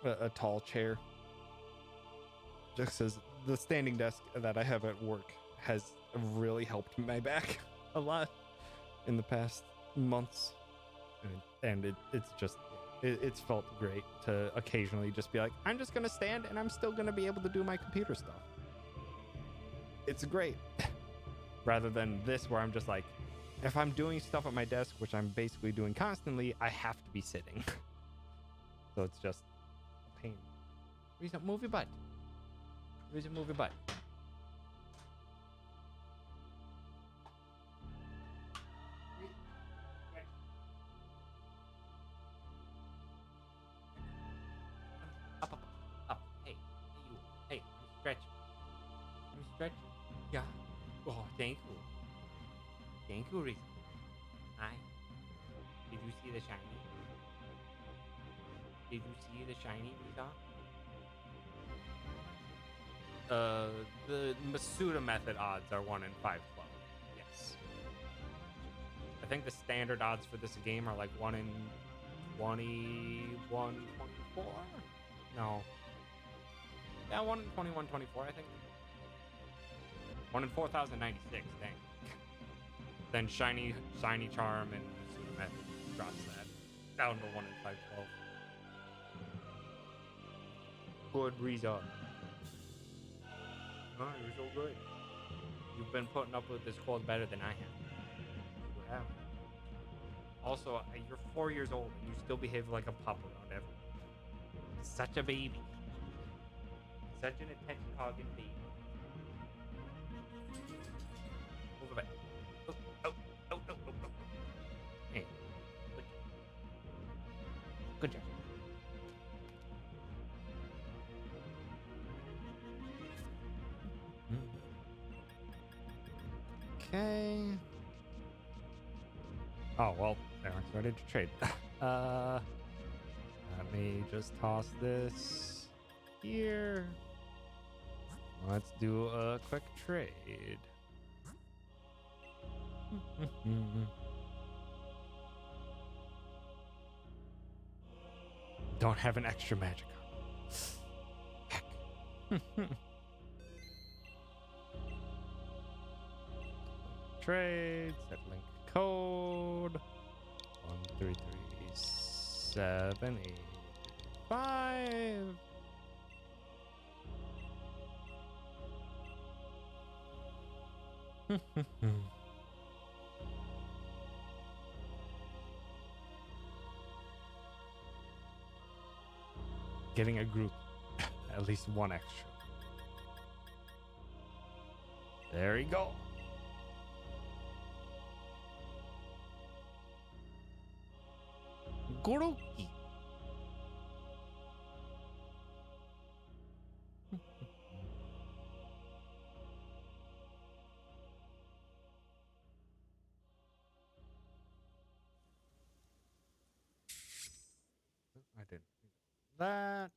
A tall chair. Just as the standing desk that I have at work has really helped my back a lot in the past months. And it's felt great to occasionally just be like, I'm just going to stand and I'm still going to be able to do my computer stuff. It's great. Rather than this where I'm just like, if I'm doing stuff at my desk, which I'm basically doing constantly, I have to be sitting. So it's just a pain. Move your butt. Move your butt. Up. Hey, you. Hey, I'm stretching. Yeah. Oh, thank you. Thank you, Risa. Hi. Did you see the shiny? Did you see the shiny, Risa? The Masuda method odds are 1 in 512. Yes. I think the standard odds for this game are like 1 in 21, 24? No. Yeah, 1 in 21, 24, I think. 1 in 4,096, dang. Then Shiny Charm and Masuda method drops that down to 1 in 512. Good result. Oh, you're so good. You've been putting up with this cold better than I have. You have. Also, you're 4 years old and you still behave like a pup around everyone. Such a baby. Such an attention-hogging baby. Move it back. Oh. Hey. Good job. Okay. Oh, well, Aaron's ready to trade. Let me just toss this here. Let's do a quick trade. Don't have an extra magic. Heck. Trade, set link code 133785. getting a group, at least one extra. There you go. Goroki. I didn't. That.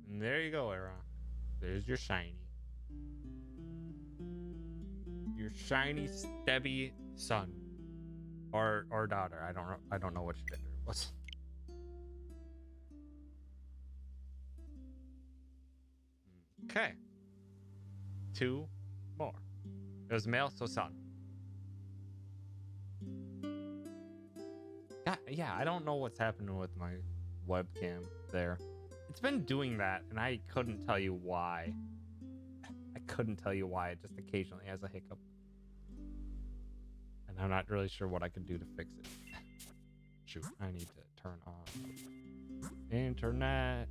And there you go, Era. There's your shiny. Your shiny, stubby son. Or daughter. I don't know which gender it was. Okay. 2 more. It was male, so son. Yeah, I don't know what's happening with my webcam there. It's been doing that, and I couldn't tell you why. I couldn't tell you why. It just occasionally has a hiccup. And I'm not really sure what I can do to fix it. Shoot, I need to turn on internet.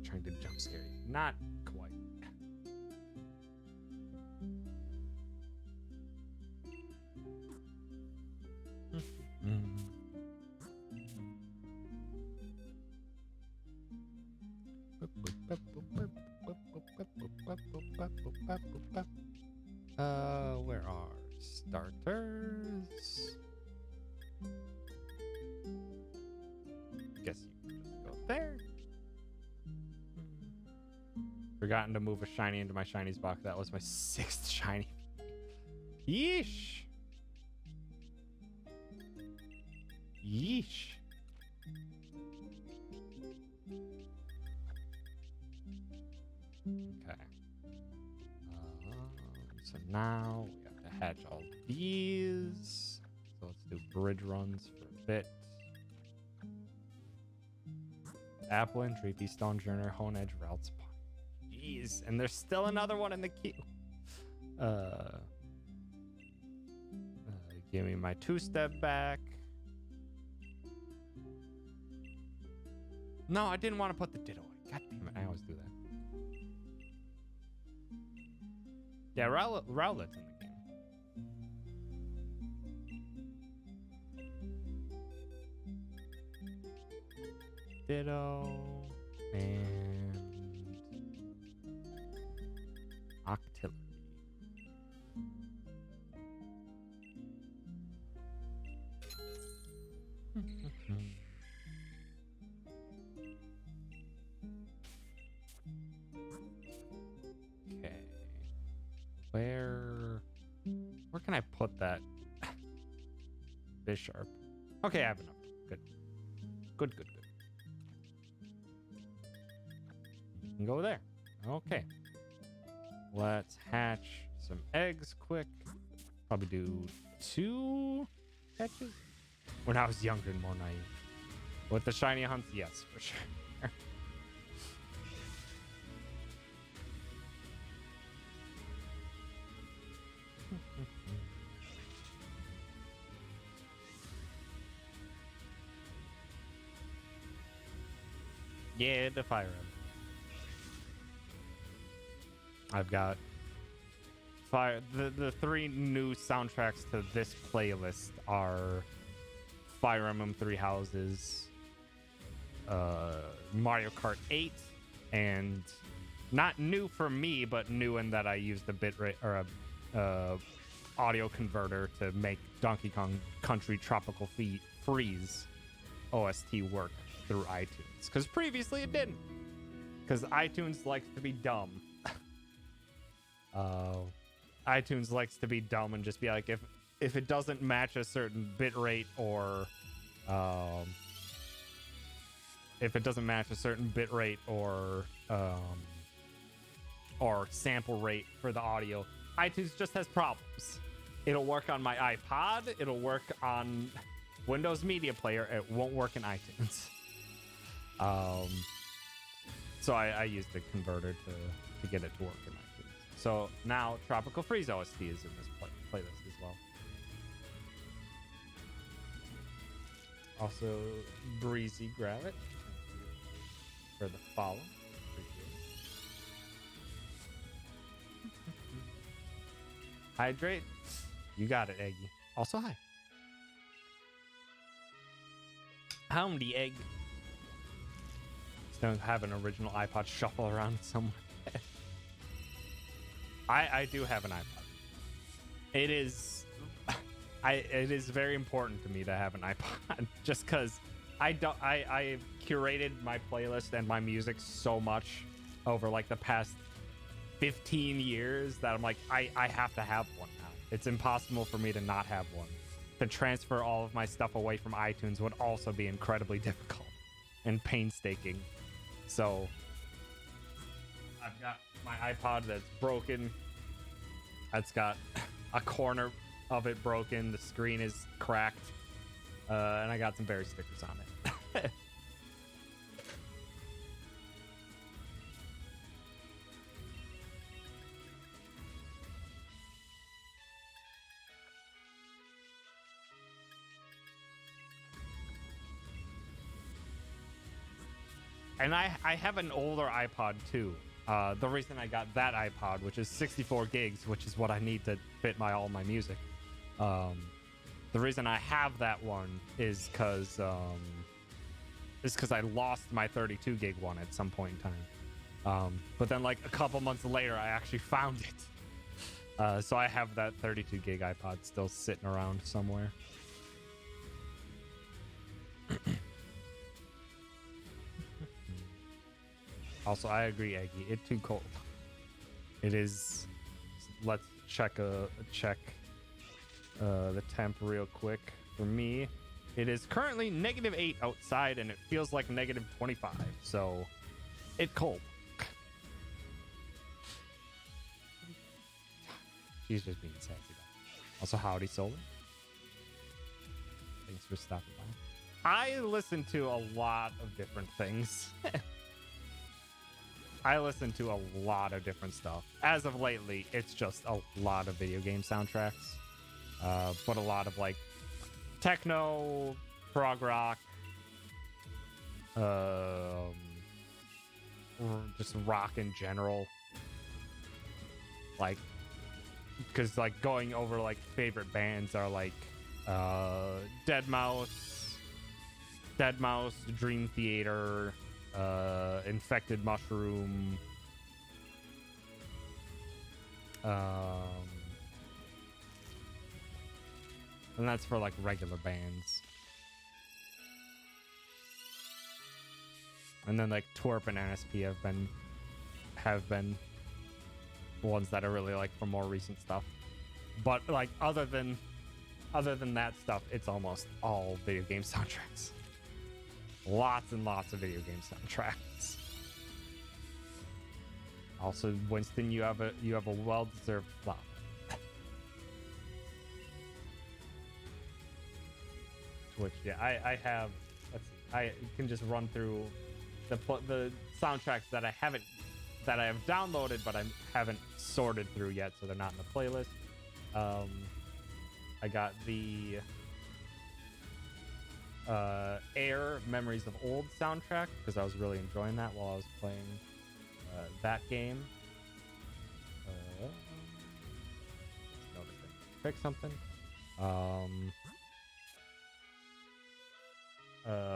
Trying to jump scare you. Not quite. Where are starters? Guess you can just go there. Forgotten to move a shiny into my shinies box. That was my 6th shiny. Yeesh. Yeesh. Okay. So now we have to hatch all these. So let's do bridge runs for a bit. Applin, Dreepy, Stonejourner, Hone Edge, Routes. Jeez, and there's still another one in the queue. Give me my 2-step back. No, I didn't want to put the Ditto in. God damn it, I always do that. Yeah, Rowlet's in the game. Ditto and Octillery. Okay. Where can I put that? Bisharp. Okay, I have enough. Good. Good. You can go there. Okay. Let's hatch some eggs quick. Probably do 2 hatches. When I was younger and more naive. With the shiny hunts, yes, for sure. Yeah, the Fire Emblem. I've got the 3 new soundtracks to this playlist are Fire Emblem 3 Houses, Mario Kart 8, and not new for me, but new in that I used a bitrate or a audio converter to make Donkey Kong Country Tropical Freeze OST work through iTunes, because previously it didn't, because iTunes likes to be dumb. iTunes likes to be dumb and just be like, if it doesn't match a certain bit rate or sample rate for the audio, iTunes just has problems. It'll work on my iPod, it'll work on Windows Media Player, it won't work in iTunes. So I used the converter to get it to work in iTunes. So now Tropical Freeze OST is in this playlist as well. Also, Breezy Gravit for the follow. Hydrate. You got it, Eggy. Also, hi. Howdy, Egg. Don't have an original iPod shuffle around somewhere. I do have an iPod. It is very important to me to have an iPod just because I curated my playlist and my music so much over like the past 15 years that I'm like I have to have one now. It's impossible for me to not have one. To transfer all of my stuff away from iTunes would also be incredibly difficult and painstaking. So I've got my iPod that's broken. That's got a corner of it broken. The screen is cracked. And I got some berry stickers on it. And I have an older iPod too. The reason I got that iPod, which is 64 gigs, which is what I need to fit all my music. The reason I have that one is because I lost my 32 gig one at some point in time. But then like a couple months later, I actually found it. So I have that 32 gig iPod still sitting around somewhere. Also, I agree, Eggy. It's too cold. It is. Let's check the temp real quick. For me, it is currently -8 outside, and it feels like -25. So, it's cold. She's just being sassy. Also, howdy, Solar. Thanks for stopping by. I listen to a lot of different things. I listen to a lot of different stuff. As of lately, it's just a lot of video game soundtracks. But a lot of like techno, prog rock, just rock in general. Like, because like going over like favorite bands are like Deadmau5, Dream Theater, Infected Mushroom, and that's for like regular bands. And then like Twerp and NSP have been ones that I really like for more recent stuff. But like other than that stuff, it's almost all video game soundtracks. Lots and lots of video game soundtracks. Also, Winston, you have a well-deserved flop. Twitch, yeah, I have. I can just run through the soundtracks that I have downloaded, but I haven't sorted through yet, so they're not in the playlist. I got the Air Memories of Old soundtrack because I was really enjoying that while I was playing that game. Pick something.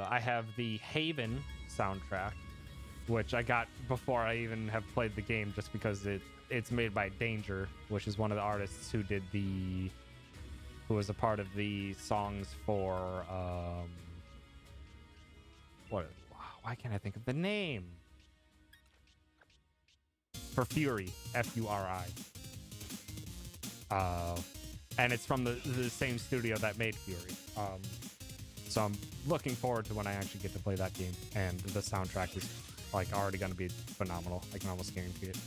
I have the Haven soundtrack, which I got before I even have played the game, just because it's made by Danger, which is one of the artists who was a part of the songs for why can't I think of the name? For Fury, F-U-R-I. And it's from the same studio that made Fury. So I'm looking forward to when I actually get to play that game, and the soundtrack is like already going to be phenomenal. I can almost guarantee it.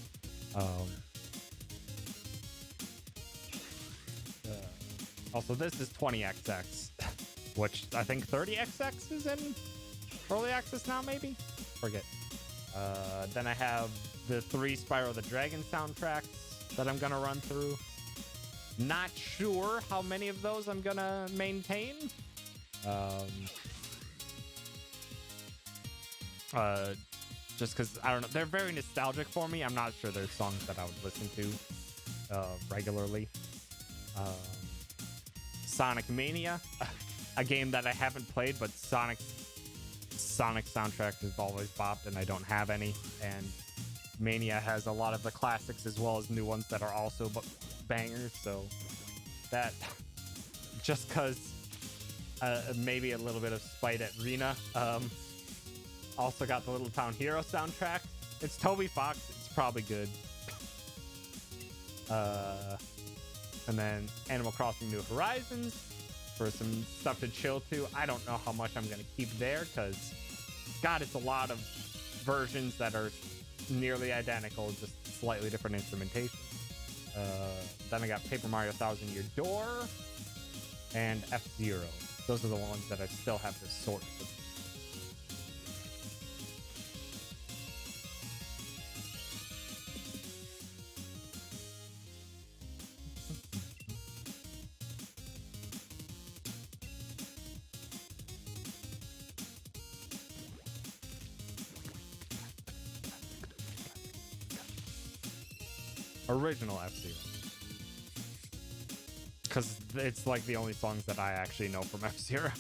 Also, this is 20XX, which I think 30XX is in early access now, maybe? Forget. Then I have the 3 Spyro the Dragon soundtracks that I'm gonna run through. Not sure how many of those I'm gonna maintain. Just because, I don't know, they're very nostalgic for me. I'm not sure they're songs that I would listen to regularly. Sonic Mania, a game that I haven't played, but Sonic soundtrack has always bopped, and I don't have any. And Mania has a lot of the classics as well as new ones that are also bangers. So that, just because maybe a little bit of spite at Rena. Also got the Little Town Hero soundtrack. It's Toby Fox. It's probably good. And then Animal Crossing New Horizons for some stuff to chill to. I don't know how much I'm going to keep there because, God, it's a lot of versions that are nearly identical, just slightly different instrumentation. Then I got Paper Mario Thousand Year Door and F-Zero. Those are the ones that I still have to sort through. Original F-Zero. Because it's like the only songs that I actually know from F-Zero.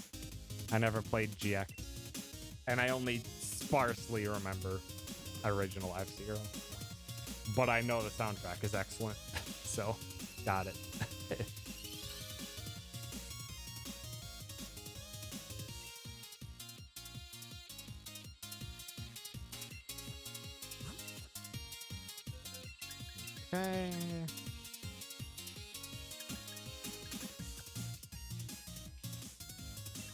I never played GX. And I only sparsely remember original F-Zero. But I know the soundtrack is excellent. So, got it. Okay.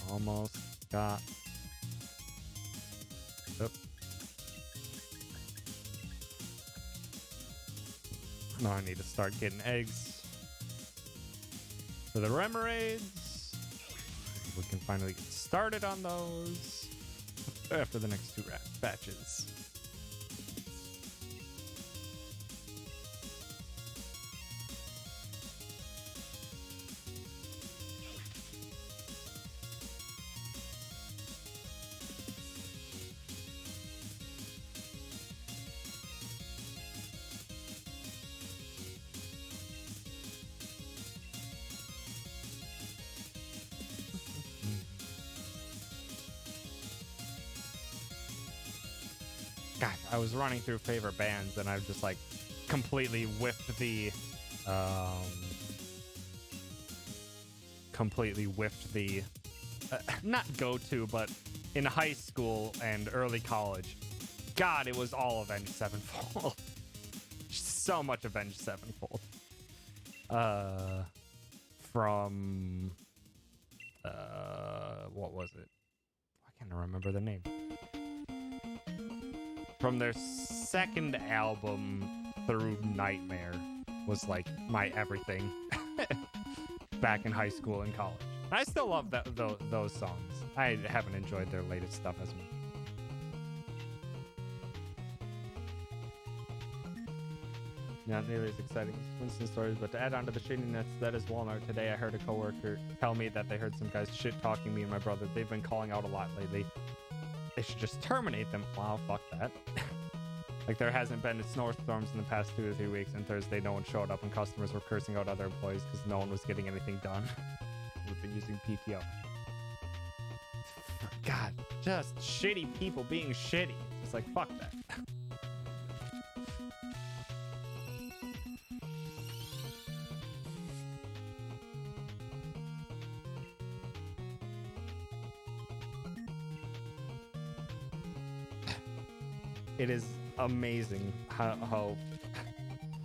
Almost got. Oop. Now I need to start getting eggs for the Remoraid's. We can finally get started on those after the next 2 batches. God, I was running through favorite bands and I just like completely whiffed the not go-to, but in high school and early college, God, it was all Avenged Sevenfold. So much Avenged Sevenfold. From what was it? I can't remember the name. From their second album through Nightmare was like my everything back in high school and college. I still love those songs. I haven't enjoyed their latest stuff as much. Not nearly as exciting as Winston stories, but to add on to the shadiness that is Walmart, today I heard a coworker tell me that they heard some guys shit-talking me and my brother. They've been calling out a lot lately. They should just terminate them. Wow, fuck that. Like, there hasn't been snowstorms in the past 2 to 3 weeks, and Thursday no one showed up and customers were cursing out other employees because no one was getting anything done. We've been using PTO. God, just shitty people being shitty. It's just like, fuck that. It is amazing how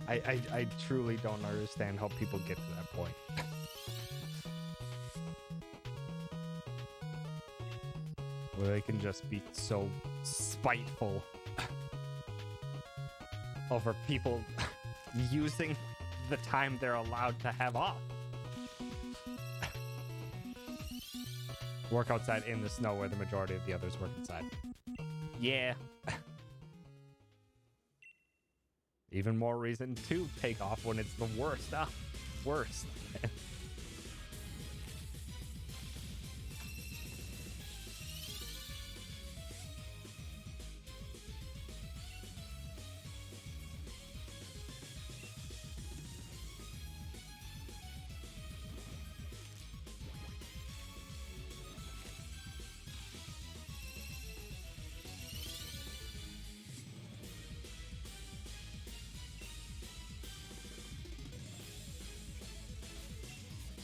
I truly don't understand how people get to that point. Where they can just be so spiteful over people using the time they're allowed to have off. Work outside in the snow where the majority of the others work inside. Yeah. Even more reason to take off when it's the worst. Ah, worst.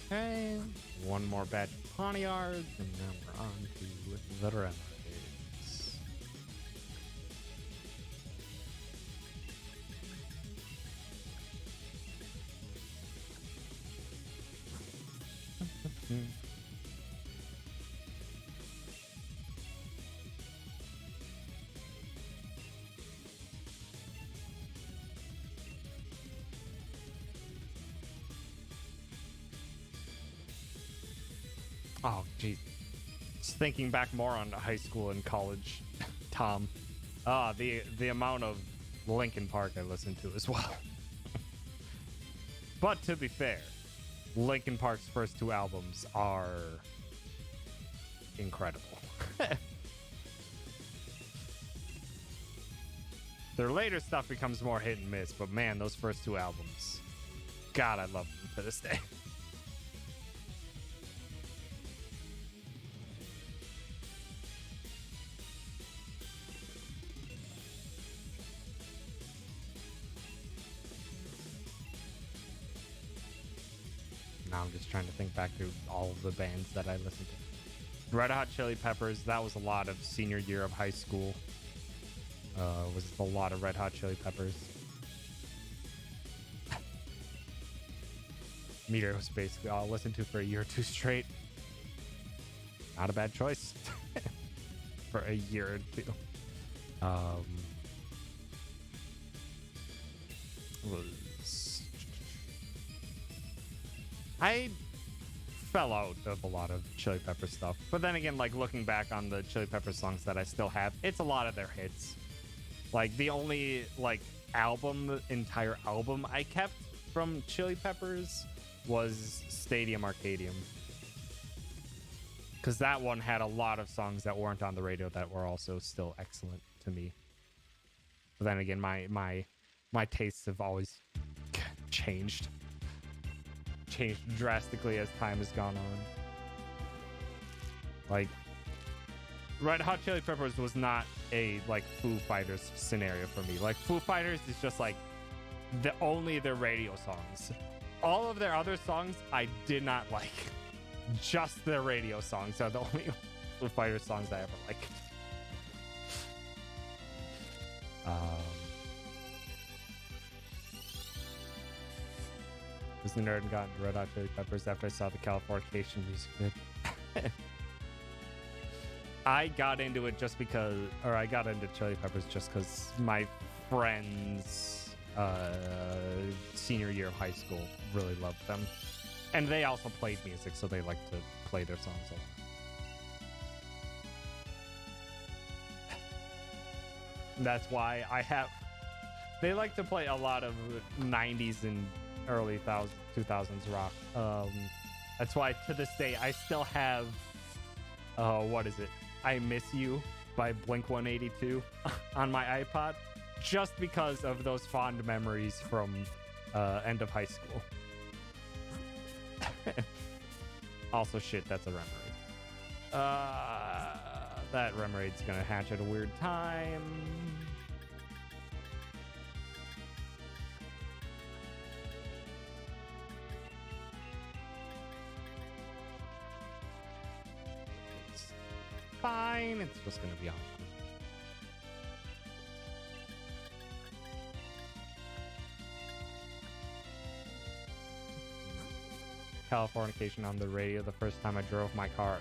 Okay, one more batch of Poniards, and now we're on to the Remedies. Oh, geez. Just thinking back more on high school and college, Tom. The amount of Linkin Park I listened to as well. But to be fair, Linkin Park's first two albums are incredible. Their later stuff becomes more hit and miss, but man, those first two albums, God, I love them to this day. Now I'm just trying to think back through all of the bands that I listened to. Red Hot Chili Peppers, that was a lot of senior year of high school. Was a lot of Red Hot Chili Peppers. Meteor was basically all I listened to for a year or two straight. Not a bad choice. For a year or two. I fell out of a lot of Chili Pepper stuff. But then again, like looking back on the Chili Pepper songs that I still have, it's a lot of their hits. Like the only like entire album I kept from Chili Peppers was Stadium Arcadium. Because that one had a lot of songs that weren't on the radio that were also still excellent to me. But then again, my tastes have always changed drastically as time has gone on. Like, Red Hot Chili Peppers was not a like Foo Fighters scenario for me. Like Foo Fighters is just like only their radio songs. All of their other songs I did not like. Just their radio songs are the only Foo Fighters songs I ever liked. Was the nerd and got into Red Hot Chili Peppers after I saw the Californication music vid. I got into it just because, or I got into Chili Peppers just because my friends' senior year of high school really loved them. And they also played music, so they like to play their songs a lot. That's why they like to play a lot of 90s and early 2000s rock. That's why to this day I still have what is it? I Miss You by Blink-182 on my iPod, just because of those fond memories from end of high school. Also, shit, that's a Remoraid. That Remoraid's gonna hatch at a weird time. It's fine. It's just gonna be awkward. Californication on the radio the first time I drove my car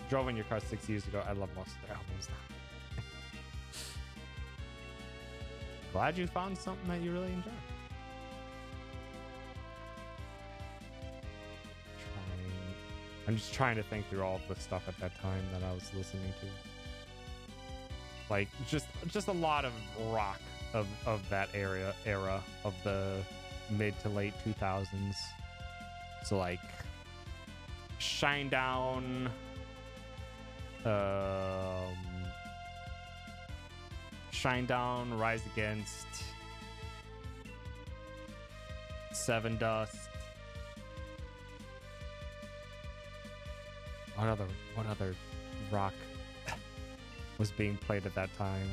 drove in your car 6 years ago. I love most of their albums now. Glad you found something that you really enjoy. I'm just trying to think through all of the stuff at that time that I was listening to. Like just a lot of rock of that era of the mid to late 2000s. So like Shinedown, Shinedown, Rise Against, Seven Dust. What other rock was being played at that time?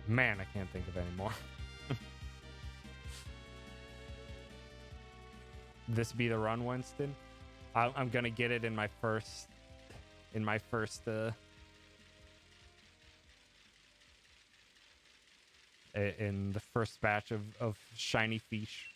Man, I can't think of any more. This be the run, Winston? I'm gonna get it in my first in the first batch of shiny fish.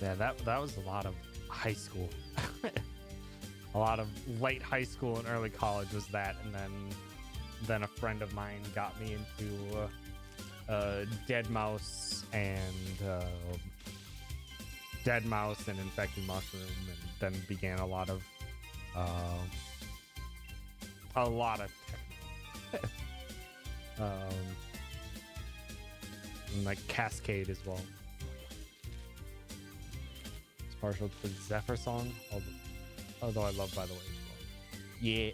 Yeah, that was a lot of high school. A lot of late high school and early college was that, and then a friend of mine got me into Dead Mouse and Infected Mushroom, and then began a lot of techno. And like Cascade as well. Partial to the Zephyr song, although I love By the Way as well. Yeah,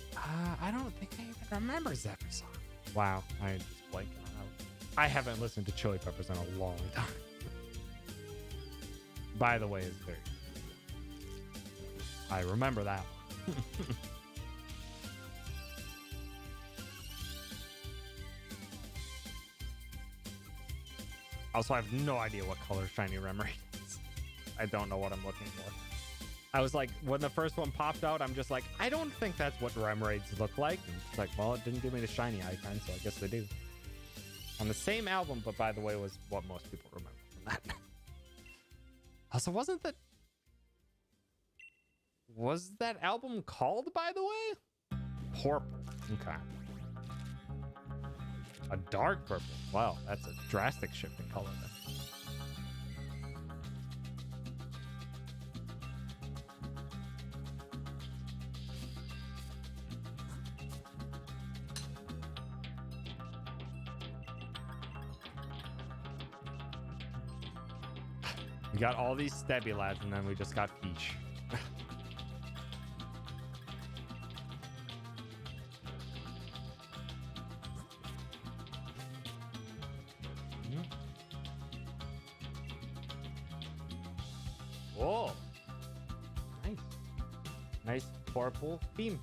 I don't think I even remember Zephyr song. Wow, I just blanking on out. I haven't listened to Chili Peppers in a long time. By the Way is very good. I remember that one. Also, I have no idea what color Shiny Remoraid is. I don't know what I'm looking for. I was like, when the first one popped out, I'm just like, I don't think that's what Remoraids look like. And it's like, well, it didn't give me the shiny icon, so I guess they do. On the same album, but By the Way was what most people remember from that. Also, was that album called By the Way? Purple. Okay. A dark purple. Wow, that's a drastic shift in color then. We got all these Stebby lads, and then we just got Fish. Oh, nice. Nice purple theme.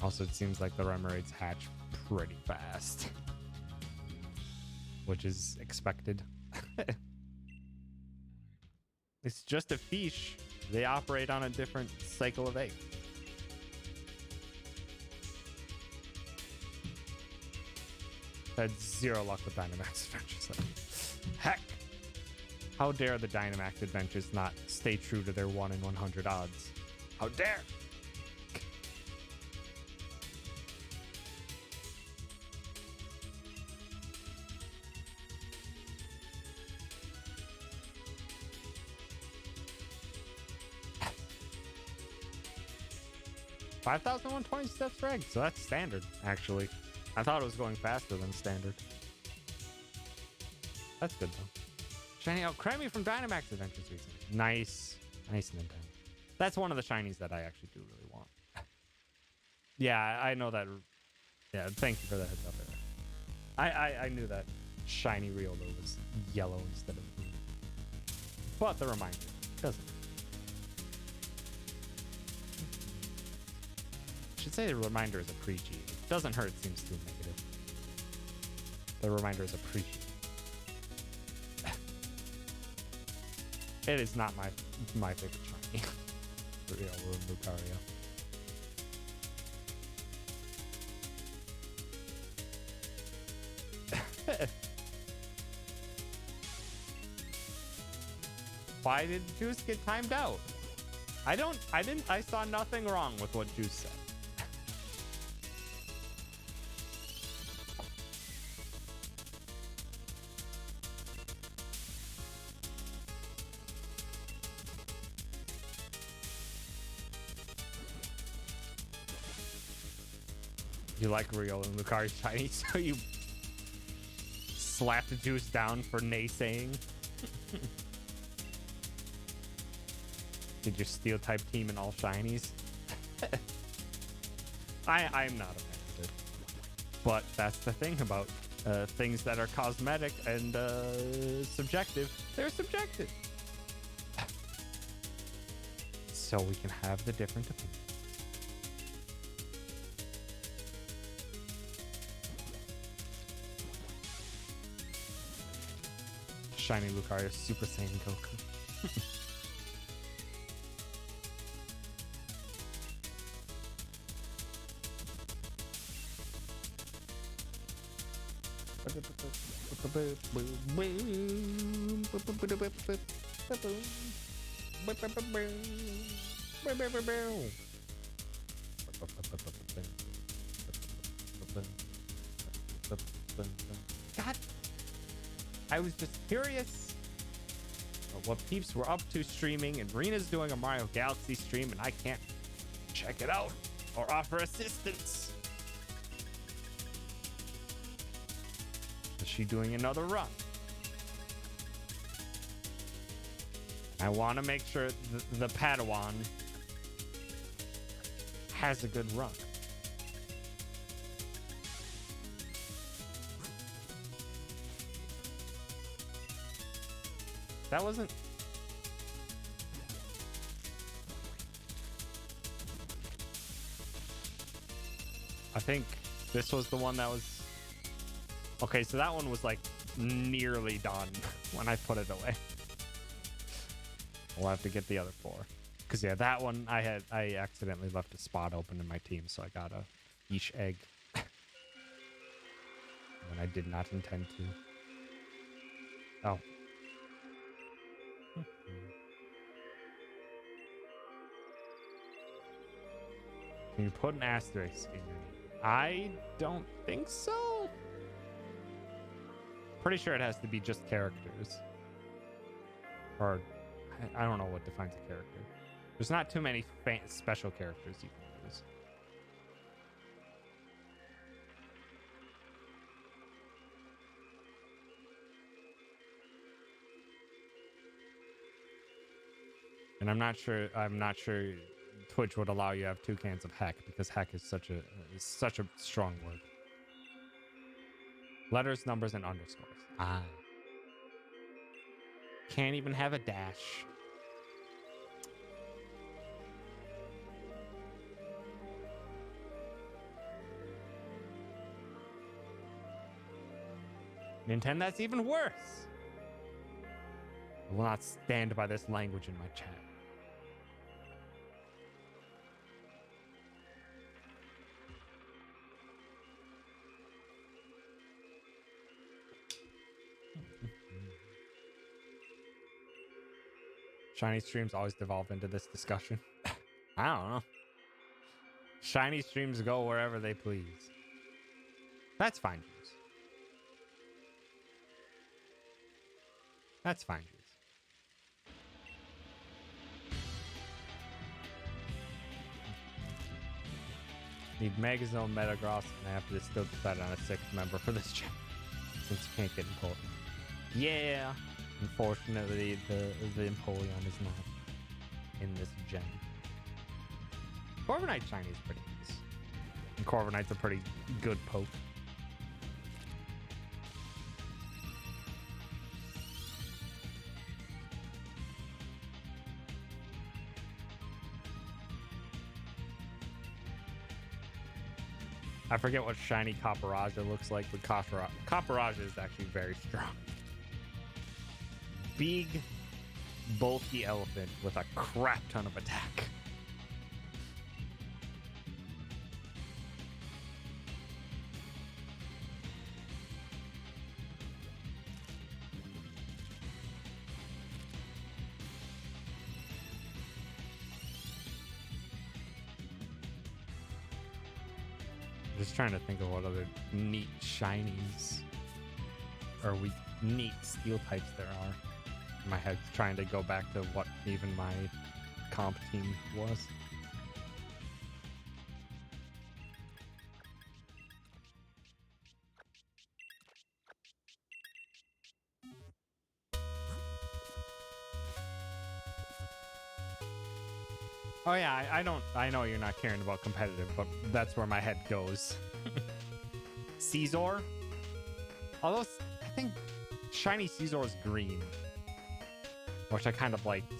Also, it seems like the Remoraids hatch pretty fast, which is expected. It's just a fish. They operate on a different cycle of eggs. Had zero luck with Dynamax Adventures. Heck! How dare the Dynamax Adventures not stay true to their 1 in 100 odds? How dare! 5,120 steps per egg, so that's standard, actually. I thought it was going faster than standard. That's good, though. Shiny out Kremmy from Dynamax Adventures recently. Nice. Nice, Nintendo. That's one of the shinies that I actually do really want. Yeah, I know that. Yeah, thank you for the heads up there. I knew that shiny Riolo was yellow instead of blue. But the reminder doesn't. I should say the reminder is a pre-G. It doesn't hurt, seems too negative. The reminder is appreciated. It is not my favorite shiny. Real Lucario. Why did Juice get timed out? I saw nothing wrong with what Juice said. You like Rio and Lucario shiny, so you slap the Juice down for naysaying. Did your steel type team in all shinies? I'm not offended. But that's the thing about things that are cosmetic and subjective. They're subjective. So we can have the different opinions. Shiny Lucario Super Saiyan Goku. God, I was just curious what peeps were up to streaming, and Rena's doing a Mario Galaxy stream, and I can't check it out or offer assistance. Is she doing another run? I want to make sure the Padawan has a good run. That wasn't... I think this was the one that was... Okay, so that one was like nearly done when I put it away. We'll have to get the other 4. Because yeah, that one I accidentally left a spot open in my team, so I got a each egg. When I did not intend to. Oh. Can you put an asterisk in your name? I don't think so. Pretty sure it has to be just characters. Or, I don't know what defines a character. There's not too many special characters you can use. And I'm not sure Twitch would allow you to have 2 cans of heck, because heck is such a strong word. Letters, numbers, and underscores. Ah. Can't even have a dash. Nintendo, that's even worse. I will not stand by this language in my chat. Shiny streams always devolve into this discussion. I don't know. Shiny streams go wherever they please. That's fine, Juice. That's fine, Juice. Need Megazone, Metagross, and after this still decide on a 6th member for this gen. Since you can't get important. Yeah. Unfortunately, the Empoleon is not in this gen. Corviknight shiny is pretty nice. And Corviknight's a pretty good poke. I forget what shiny Copperajah looks like, but Copperajah is actually very strong. Big bulky elephant with a crap ton of attack. Just trying to think of what other neat shinies or neat steel types there are. My head's trying to go back to what even my comp team was. Oh yeah, I know you're not caring about competitive, but that's where my head goes. Caesar? Although I think shiny Caesar is green, which I kind of liked.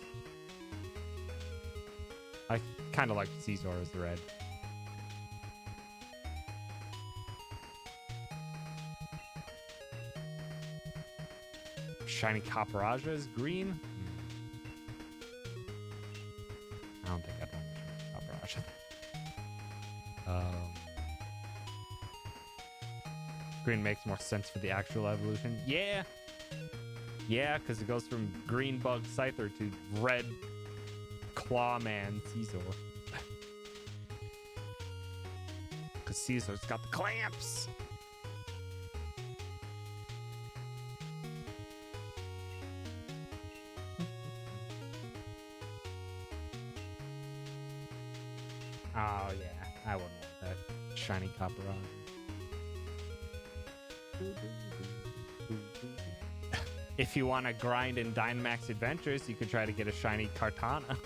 I kind of like Caesar as red. Shiny Caparajah is green. I don't think I'd want Shiny Caparajah. Green makes more sense for the actual evolution. Yeah. Yeah, because it goes from green bug Scyther to red clawman Caesar. Because Caesar's got the clamps. Oh yeah, I wouldn't want that shiny Caparajah. If you want to grind in Dynamax Adventures, you could try to get a shiny Kartana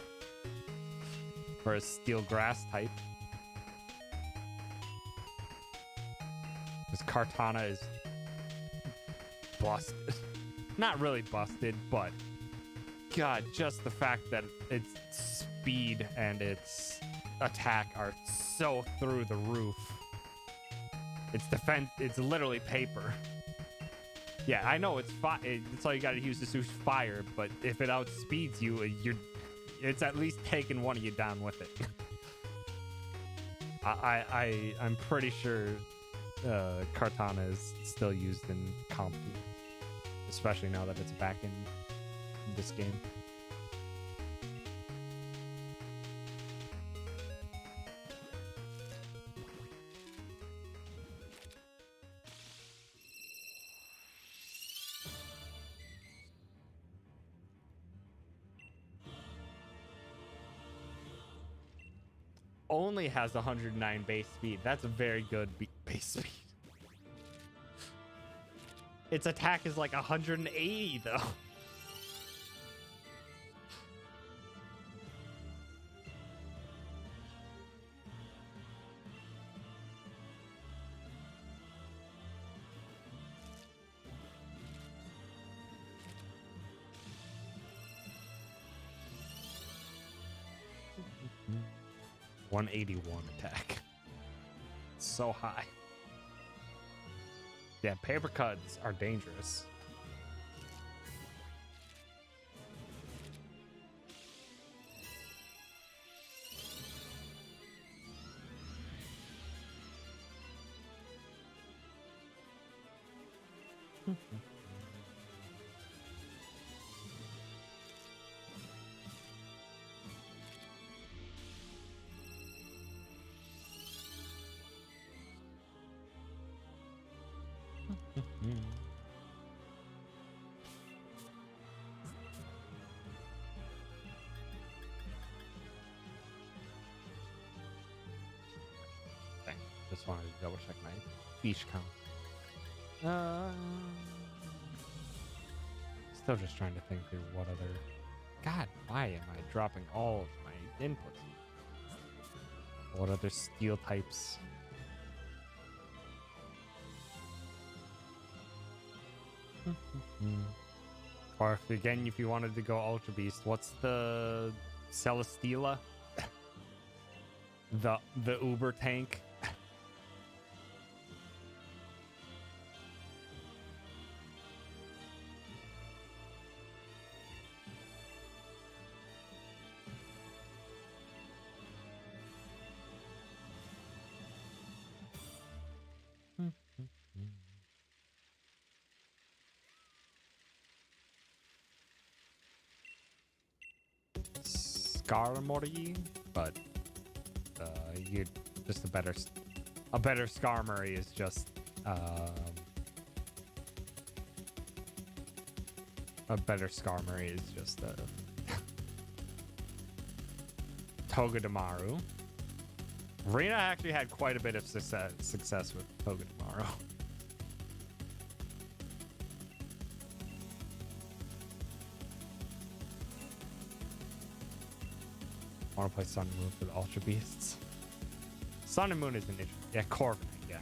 for a steel grass type. Because Kartana is busted. Not really busted, but God, just the fact that its speed and its attack are so through the roof. Its defense, it's literally paper. Yeah, I know it's it's all you gotta use to use fire, but if it outspeeds you, it's at least taking one of you down with it. I'm pretty sure Kartana is still used in comp teams, especially now that it's back in this game. Only has 109 base speed. That's a very good base speed. Its attack is like 180 though. .181 attack. So high. Yeah, paper cuts are dangerous. Just wanted to double check my fish count. Still just trying to think through what other. God, why am I dropping all of my inputs? What other steel types? Or if you wanted to go Ultra Beast, what's the Celesteela? the Uber tank. Skarmory, but you just a better Skarmory is just a better Skarmory is just Togedemaru. Rena actually had quite a bit of success with Togedemaru. I want to play Sun and Moon for the Ultra Beasts. Sun and Moon is an interesting. Yeah, Corviknight, yeah.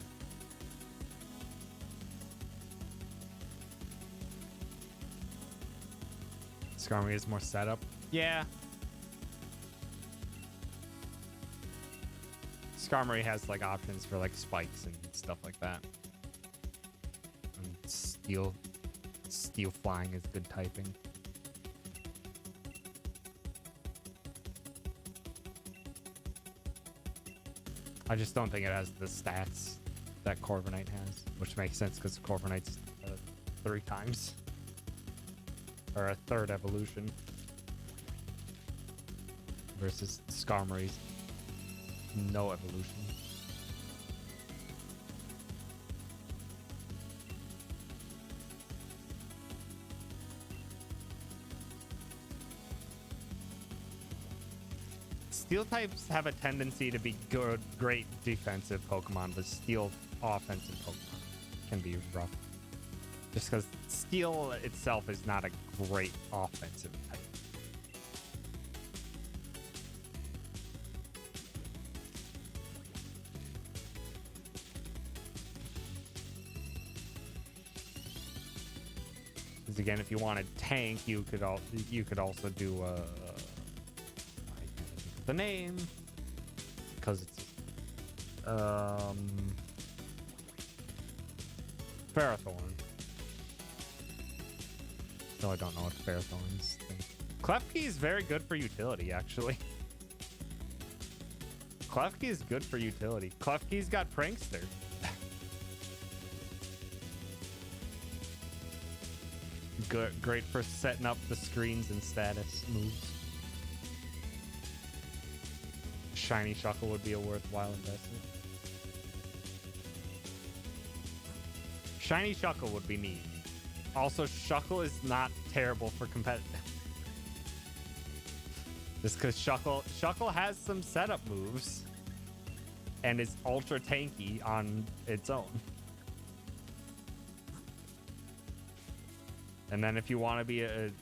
Skarmory is more setup. Yeah. Skarmory has like options for like spikes and stuff like that. And steel flying is good typing. I just don't think it has the stats that Corviknight has, which makes sense because Corviknight's 3 times. Or a 3rd evolution. Versus Skarmory's no evolution. Steel types have a tendency to be great defensive Pokemon, but steel offensive Pokemon can be rough. Just because steel itself is not a great offensive type. Because again, if you wanted tank, you could also do the name, because it's Ferrothorn. No, I don't know what Ferrothorn's thing. Klefki is very good for utility, actually. Klefki is good for utility. Klefki's got Prankster. Good, great for setting up the screens and status moves. Shiny Shuckle would be a worthwhile investment. Shiny Shuckle would be neat. Also, Shuckle is not terrible for competitive. Just because Shuckle has some setup moves and is ultra tanky on its own. And then if you want to be if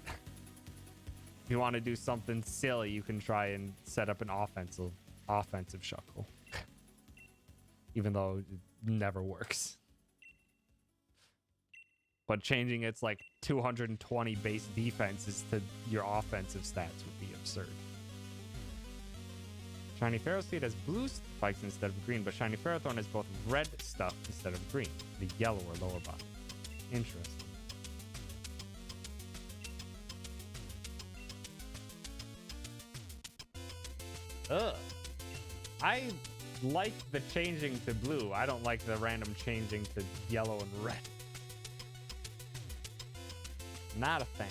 you want to do something silly, you can try and set up an offensive Shuckle. Even though it never works. But changing its like 220 base defenses to your offensive stats would be absurd. Shiny Ferroseed has blue spikes instead of green, but Shiny Ferrothorn has both red stuff instead of green. The yellow or lower body. Interesting. Ugh. I like the changing to blue. I don't like the random changing to yellow and red. Not a fan.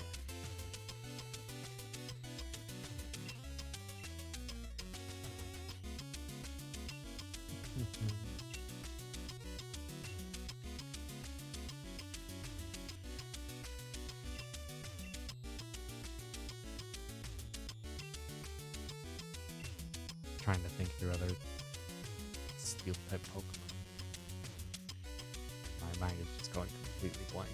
Trying to think through other steel type Pokemon. My mind is just going completely blank.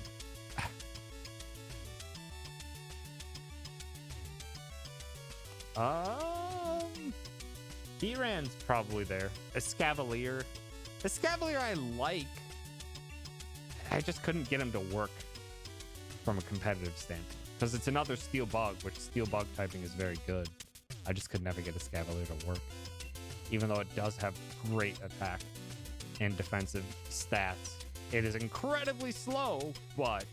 Heran's probably there. Escavalier I like. I just couldn't get him to work from a competitive standpoint. Because it's another steel bug, which steel bug typing is very good. I just could never get Escavalier to work. Even though it does have great attack and defensive stats. It is incredibly slow, but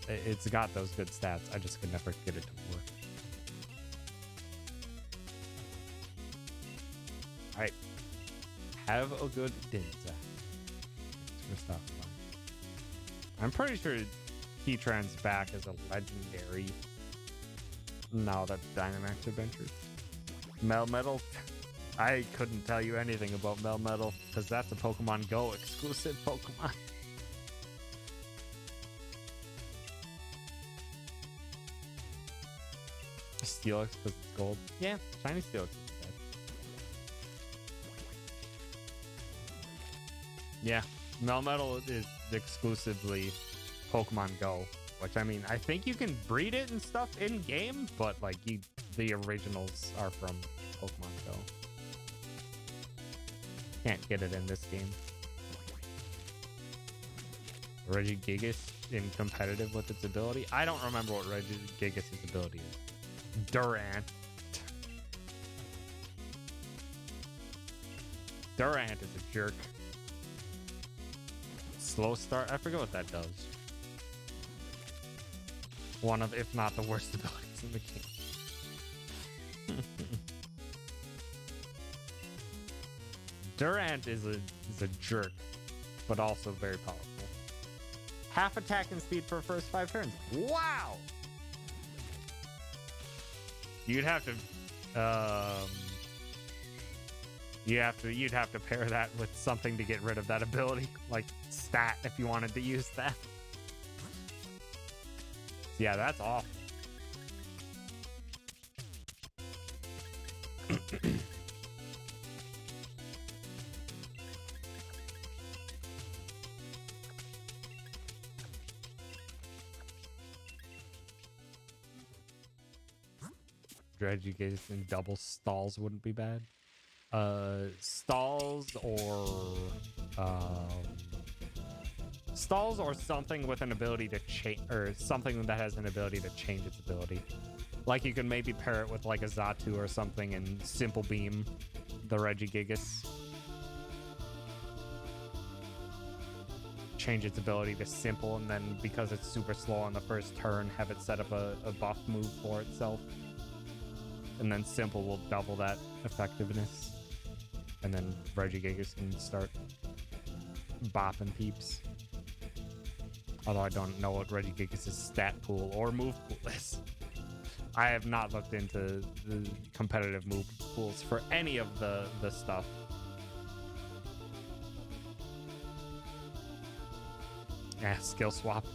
it's got those good stats. I just could never get it to work. Alright. Have a good day, Zach. Oh, I'm pretty sure Heatran's back as a legendary. Now that Dynamax Adventures. Melmetal. I couldn't tell you anything about Melmetal because that's a Pokemon Go exclusive Pokemon. Steelix because it's gold. Yeah, shiny Steelix is dead. Yeah, Melmetal is exclusively Pokemon Go, which I mean, I think you can breed it and stuff in game, but like the originals are from Pokemon Go. Can't get it in this game. Regigigas in competitive with its ability. I don't remember what Regigigas' ability is. Durant. Durant is a jerk. Slow start. I forget what that does. One of, if not the worst abilities in the game. Durant is a jerk, but also very powerful. Half attack and speed for first 5 turns. Wow! You'd have to pair that with something to get rid of that ability, like stat if you wanted to use that. Yeah, that's awful. Regigigas and double stalls wouldn't be bad. Stalls or something with an ability to change, or something that has an ability to change its ability. Like you can maybe pair it with like a Xatu or something and Simple Beam the Regigigas. Change its ability to Simple, and then because it's super slow on the first turn, have it set up a buff move for itself. And then Simple will double that effectiveness. And then Regigigas can start bopping peeps. Although I don't know what Regigigas' stat pool or move pool is. I have not looked into the competitive move pools for any of the stuff. Yeah, skill swap.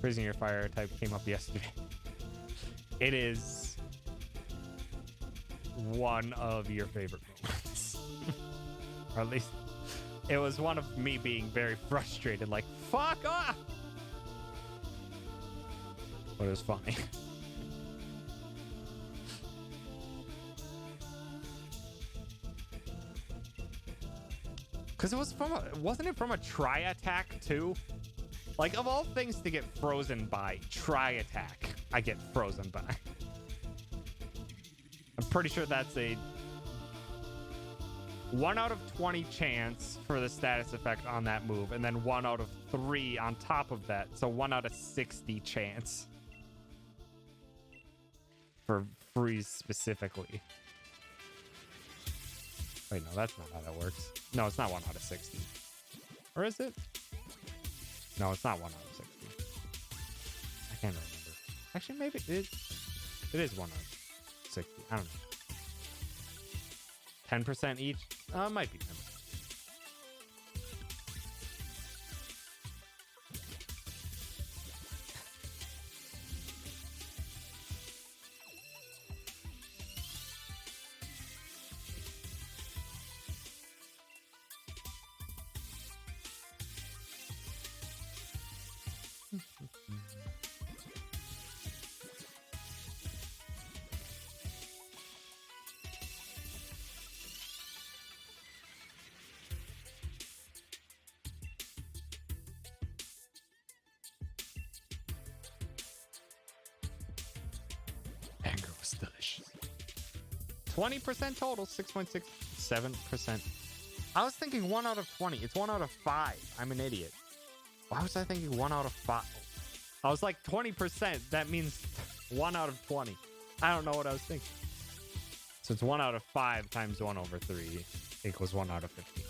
Freezing Your Fire type came up yesterday. It is one of your favorite moments. Or at least it was one of me being very frustrated, like, fuck off! But it was funny. Because it was wasn't it from a Tri-Attack too? Like, of all things to get frozen by, Tri-Attack, I get frozen by. I'm pretty sure that's a 1 out of 20 chance for the status effect on that move, and then 1 out of 3 on top of that, so 1 out of 60 chance for freeze specifically. Wait, no, that's not how that works. No, it's not 1 out of 60. Or is it? No, it's not 1 out of 60. I can't remember. Actually, maybe it is 1 out of 60. I don't know. 10% each? It might be 10%. Anger was delicious. 20% total, 6.67%. I was thinking 1 out of 20. It's 1 out of 5. I'm an idiot. Why was I thinking 1 out of 5? I was like 20%. That means 1 out of 20. I don't know what I was thinking. So it's 1 out of 5 times 1 over 3 equals 1 out of 15.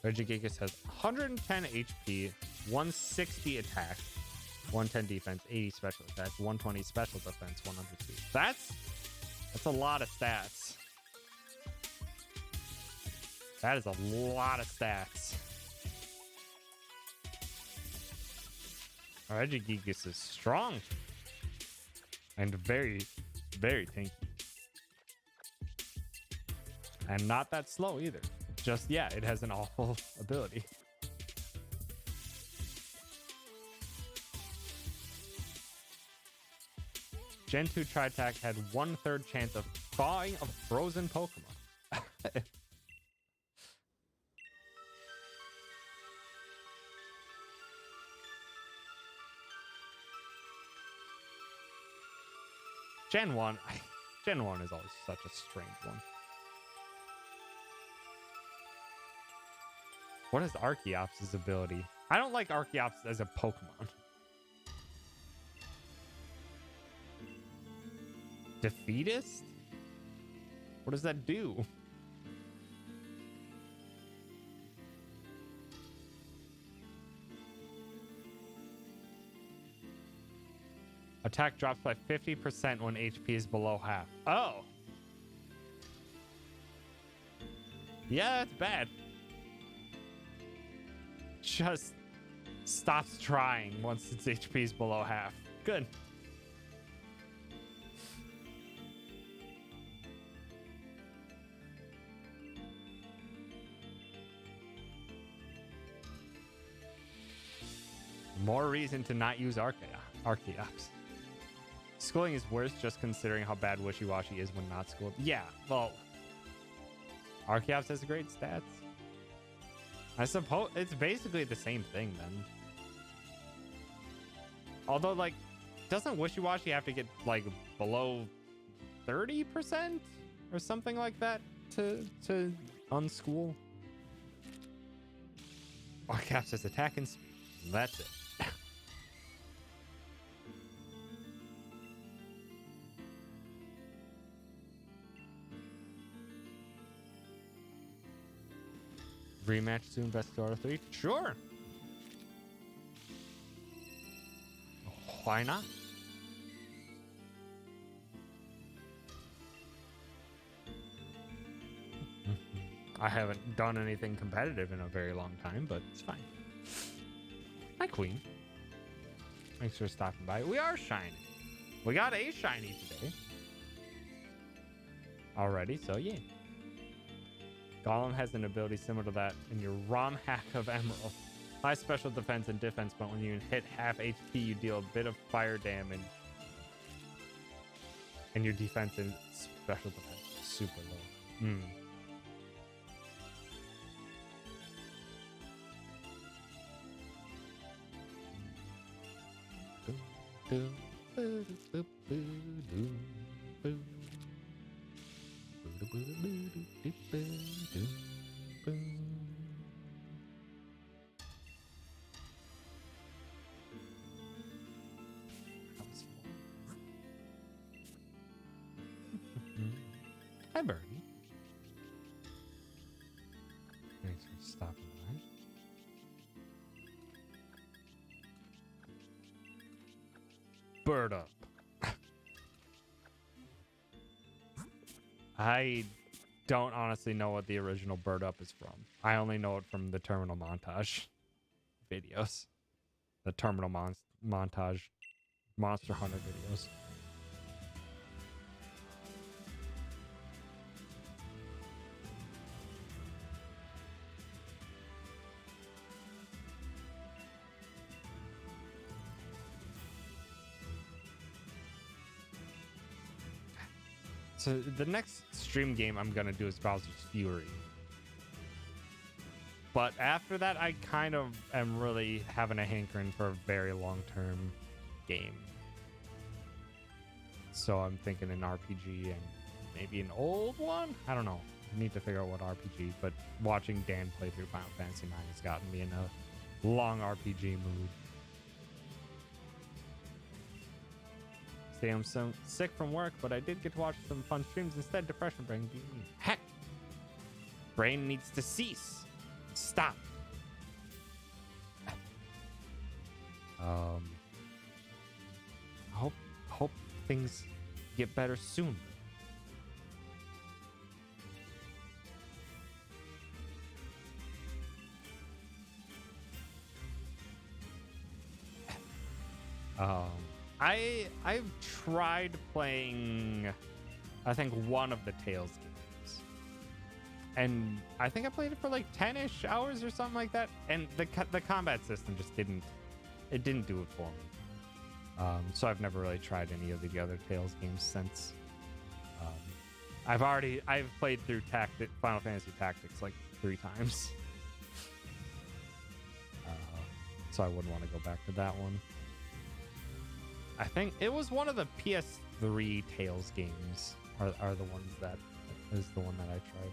Regigigas has 110 HP, 160 attack, 110 defense, 80 special attack, 120 special defense, 100 speed. That's a lot of stats. That is a lot of stats. Regigigas is strong and very, very tanky. And not that slow either. Just, yeah, it has an awful ability. Gen 2 Tri-Attack had 1/3 chance of thawing a frozen Pokemon. Gen 1 is always such a strange one. What is Archeops' ability? I don't like Archeops as a Pokemon. Defeatist? What does that do? Attack drops by 50% when HP is below half. Oh. Yeah, that's bad. Just stops trying once its HP is below half. Good. More reason to not use Archeops. Schooling is worse just considering how bad Wishy-Washy is when not schooled. Yeah, well, Archeops has great stats. I suppose it's basically the same thing then. Although, like, doesn't Wishy-Washy have to get, like, below 30% or something like that to unschool? Archeops has attack and speed. That's it. Rematch soon, best Star 3? Sure. Why not? I haven't done anything competitive in a very long time, but it's fine. Hi, Queen. Thanks for stopping by. We are shiny. We got a shiny today. Already, so yeah. Golem has an ability similar to that in your ROM hack of Emerald. High special defense and defense, but when you hit half HP, you deal a bit of fire damage. And your defense and special defense is super low. Hi, Birdie. Thanks for stopping by. Bird up. I don't honestly know what the original Bird Up is from. I only know it from the Terminal Montage videos. The Terminal Montage Monster Hunter videos. So the next stream game I'm gonna do is Bowser's Fury. But after that, I kind of am really having a hankering for a very long-term game. So I'm thinking an RPG and maybe an old one? I don't know. I need to figure out what RPG, but watching Dan play through Final Fantasy IX has gotten me in a long RPG mood. I'm so sick from work, but I did get to watch some fun streams instead. Depression brain beat me. Heck, brain needs to cease. Stop. Hope things get better soon. I've tried playing, I think, one of the Tales games, and I think I played it for like 10-ish hours or something like that, and the combat system just didn't do it for me. So I've never really tried any of the other Tales games since. I've played through Final Fantasy Tactics like 3 times, so I wouldn't want to go back to that one. I think it was one of the PS3 Tales games are the ones that is the one that I tried.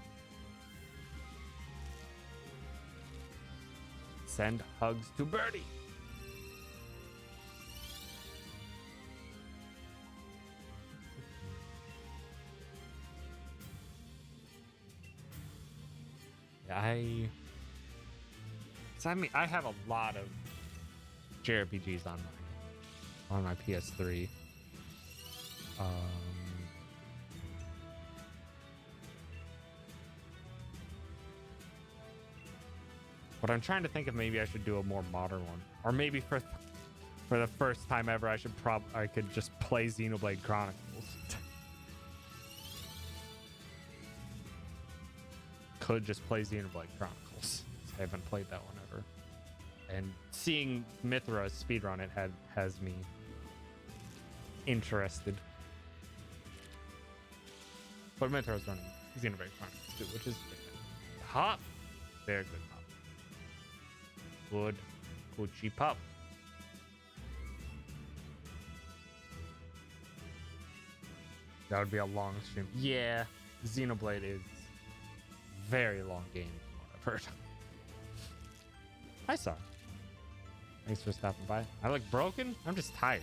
Send hugs to Birdie. I mean, I have a lot of JRPGs on my PS3. But I'm trying to think if maybe I should do a more modern one, or maybe for the first time ever, I could just play Xenoblade Chronicles. Could just play Xenoblade Chronicles. I haven't played that one ever, and seeing Mithra speedrun it has me interested. But Mithra's running Xenoblade Chronicles too, which is hop. Very good hop. Good coochie pop. That would be a long stream. Yeah, Xenoblade is very long game from what I've heard. Hi, Sar. Thanks for stopping by. I look broken? I'm just tired.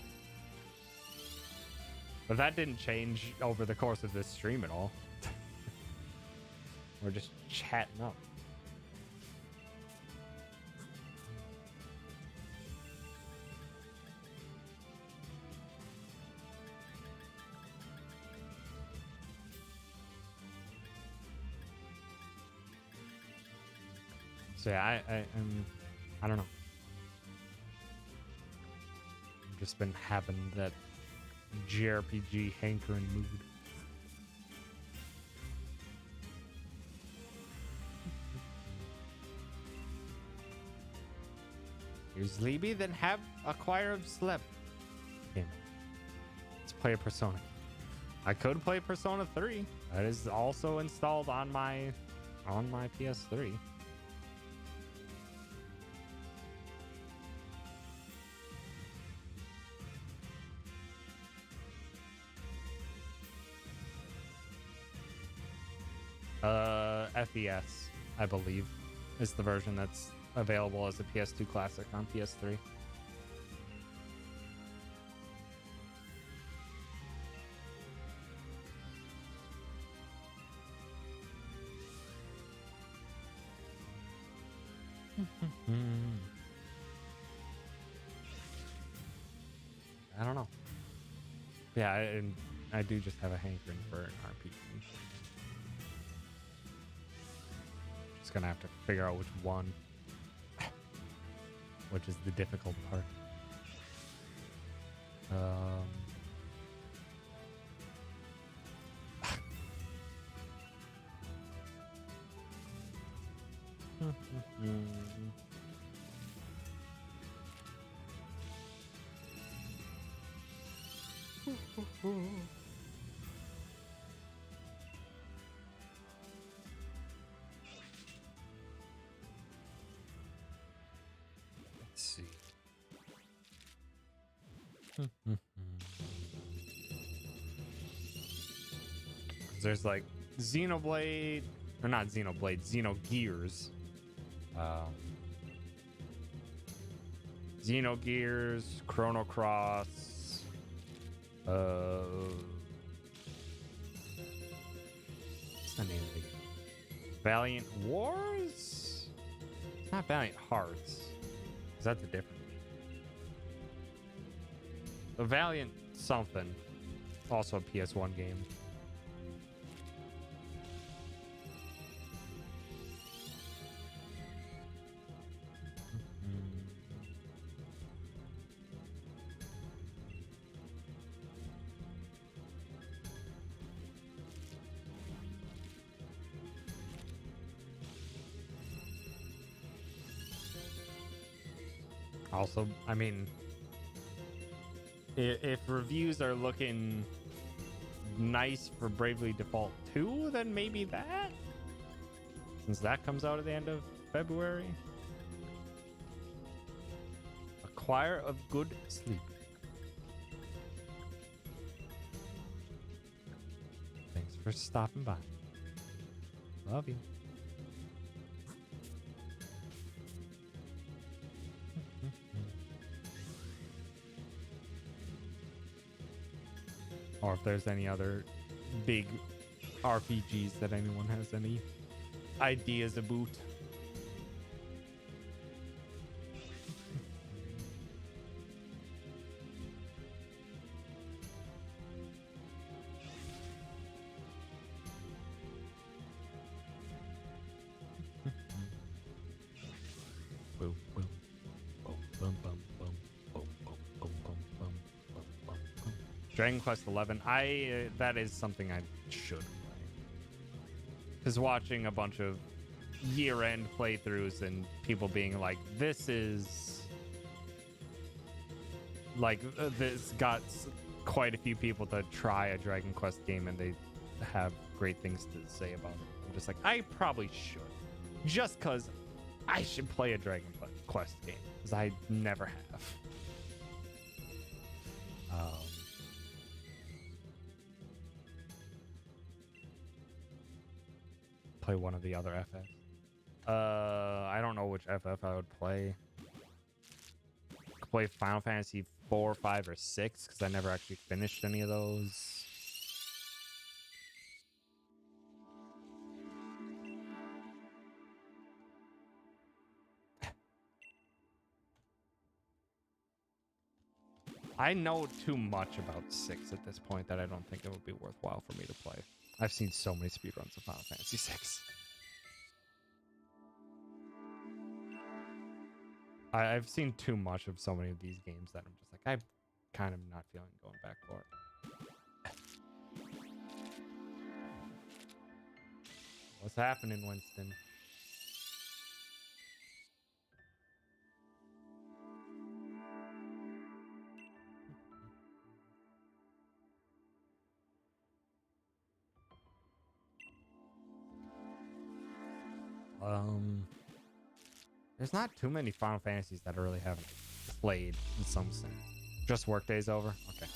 But that didn't change over the course of this stream at all. We're just chatting up. So yeah, I don't know. I've just been having that JRPG hankering mood. Here's Sleepy, then have a choir of slip. Damn. Let's play a Persona. I could play Persona 3. That is also installed on my PS3. FES, I believe, is the version that's available as a PS2 classic on PS3. I don't know. Yeah, I do just have a hankering for an RPG. Just gonna have to figure out which one, which is the difficult part. Let's see. There's like Xenoblade Or not Xenoblade, Xenogears. Xenogears, Chrono Cross. What's the name of the game? Valiant Wars? It's not Valiant Hearts. Because that's a different game. The Valiant something. Also a PS1 game. Also, I mean, if reviews are looking nice for Bravely Default 2, then maybe that? Since that comes out at the end of February. Acquire of good sleep. Thanks for stopping by. Love you. Or if there's any other big RPGs that anyone has any ideas about. Dragon Quest 11. That is something I should play. Because watching a bunch of year-end playthroughs and people being like, this is like this got quite a few people to try a Dragon Quest game and they have great things to say about it. I'm just like, I probably should, just because I should play a Dragon Quest game, because I never have. Play one of the other FFs. I don't know which FF I would play. Could play Final Fantasy 4, 5, or 6 because I never actually finished any of those. I know too much about 6 at this point that I don't think it would be worthwhile for me to play. I've seen so many speedruns of Final Fantasy 6. I've seen too much of so many of these games that I'm just like, I'm kind of not feeling going back for it. What's happening, Winston? There's not too many Final Fantasies that I really haven't played in some sense. Just Workday's over? Okay.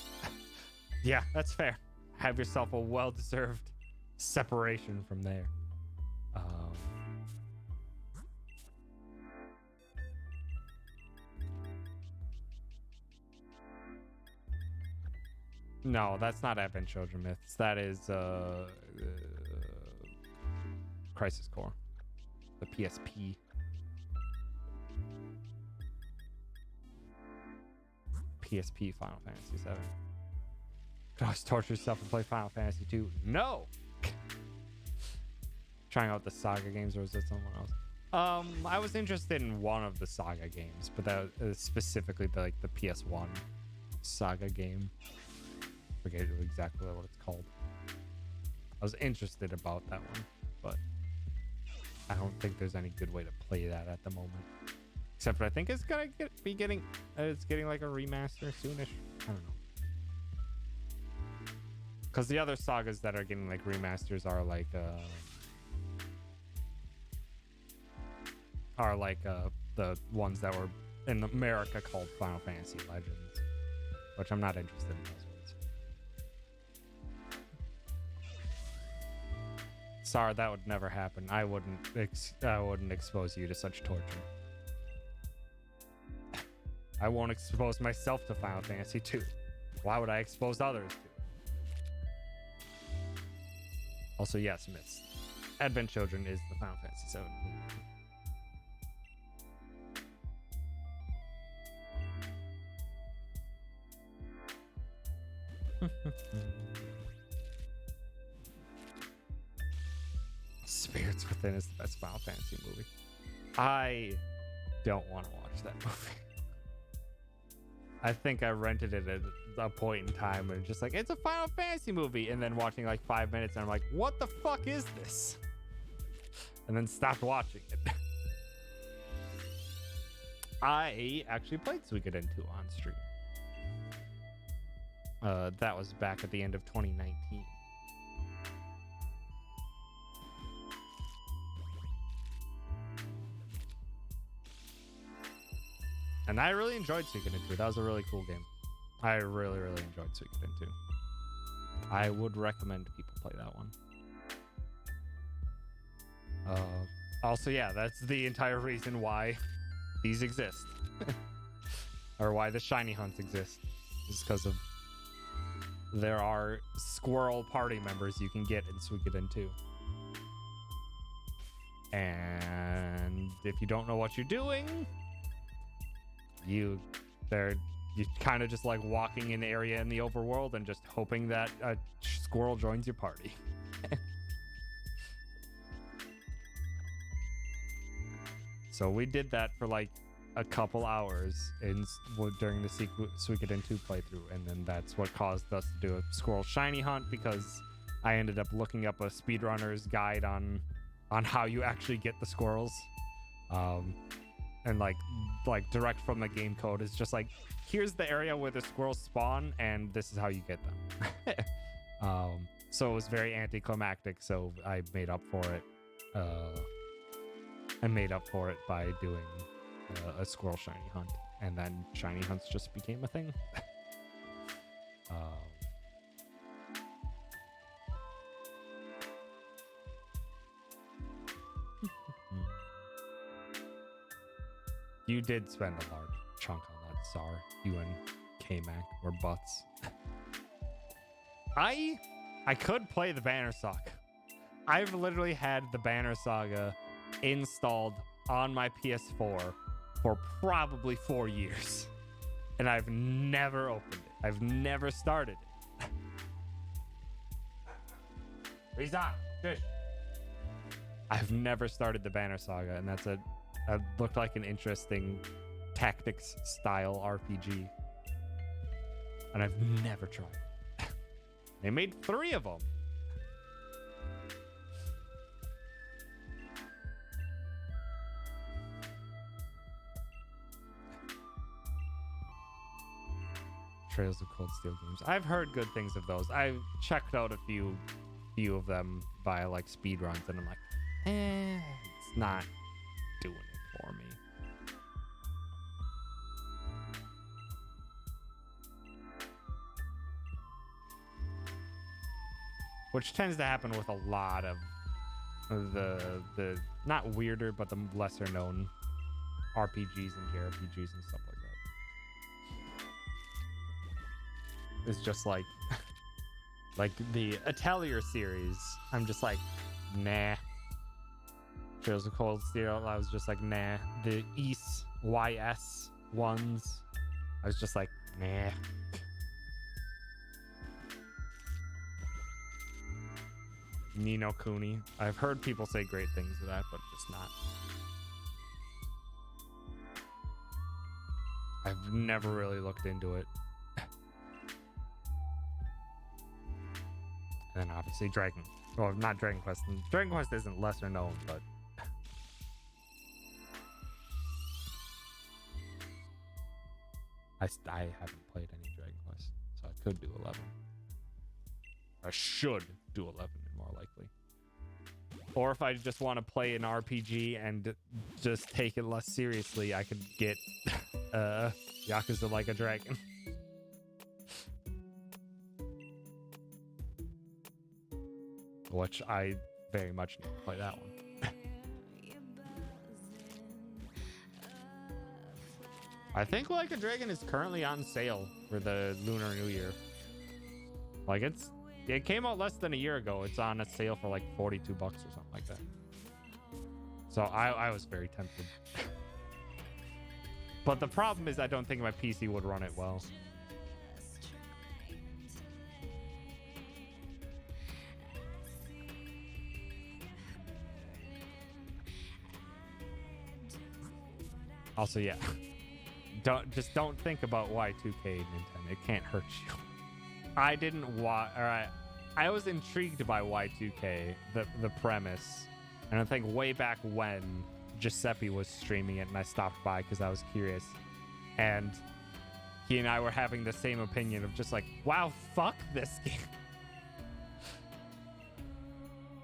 Yeah, that's fair. Have yourself a well-deserved separation from there. No, that's not Advent Children Myths. That is Crisis Core. The PSP. PSP Final Fantasy 7. Gosh, torture yourself and play Final Fantasy 2. No! Trying out the Saga games, or was it someone else? I was interested in one of the Saga games, but that was specifically the PS1 Saga game. I forget exactly what it's called. I was interested about that one, but I don't think there's any good way to play that at the moment. Except for I think it's gonna be getting like a remaster soonish. I don't know. Because the other sagas that are getting like remasters are like the ones that were in America called Final Fantasy Legends, which I'm not interested in those ones. Sorry, that would never happen. I wouldn't expose you to such torture. I won't expose myself to Final Fantasy 2. Why would I expose others to it? Also, yes, Miss. Advent Children is the Final Fantasy 7 movie. Spirits Within is the best Final Fantasy movie. I don't want to watch that movie. I think I rented it at a point in time and just like, it's a Final Fantasy movie. And then watching like 5 minutes and I'm like, what the fuck is this? And then stopped watching it. I actually played Suikoden 2 on stream. That was back at the end of 2019. And I really enjoyed Suikoden 2. That was a really cool game. I really, really enjoyed Suikoden 2. I would recommend people play that one. Also, yeah, that's the entire reason why these exist. Or why the shiny hunts exist. Just because of there are squirrel party members you can get in Suikoden 2. And if you don't know what you're doing, you kind of just like walking an area in the overworld and just hoping that a squirrel joins your party. So we did that for like a couple hours during the Suikoden 2 playthrough, and then that's what caused us to do a squirrel shiny hunt, because I ended up looking up a speedrunner's guide on how you actually get the squirrels. And like direct from the game code is just like, here's the area where the squirrels spawn and this is how you get them. So it was very anticlimactic, so I made up for it. I made up for it by doing a squirrel shiny hunt, and then shiny hunts just became a thing. You did spend a large chunk on that, Tsar. You and K-Mac were butts. I could play the Banner Saga. I've literally had the Banner Saga installed on my PS4 for probably 4 years. And I've never opened it. I've never started it. Rizan, fish. I've never started the Banner Saga, and that's looked like an interesting tactics style RPG. And I've never tried it. They made 3 of them. Trails of Cold Steel games. I've heard good things of those. I've checked out a few of them via like speed runs, and I'm like, it's not doing it for me. Which tends to happen with a lot of the not weirder, but the lesser known RPGs and JRPGs and stuff like that. It's just like like the Atelier series. I'm just like, nah. Trails of Cold Steel, I was just like, nah. The YS ones, I was just like, nah. Ni no Kuni. I've heard people say great things of that, but just not. I've never really looked into it. And then obviously Dragon. Well, not Dragon Quest. Dragon Quest isn't lesser known, but I haven't played any Dragon Quest, so I could do 11. I should do 11, more likely. Or if I just want to play an RPG and just take it less seriously, I could get Yakuza Like a Dragon. Which I very much need to play that one. I think Like a Dragon is currently on sale for the Lunar New Year. Like it came out less than a year ago. It's on a sale for like $42 or something like that. So I was very tempted. But the problem is I don't think my PC would run it well. Also, yeah. Don't think about Y2K, Nintendo. It can't hurt you. I didn't watch. All right, I was intrigued by Y2K, the premise, and I think way back when Giuseppe was streaming it, and I stopped by because I was curious, and he and I were having the same opinion of just like, wow, fuck this game.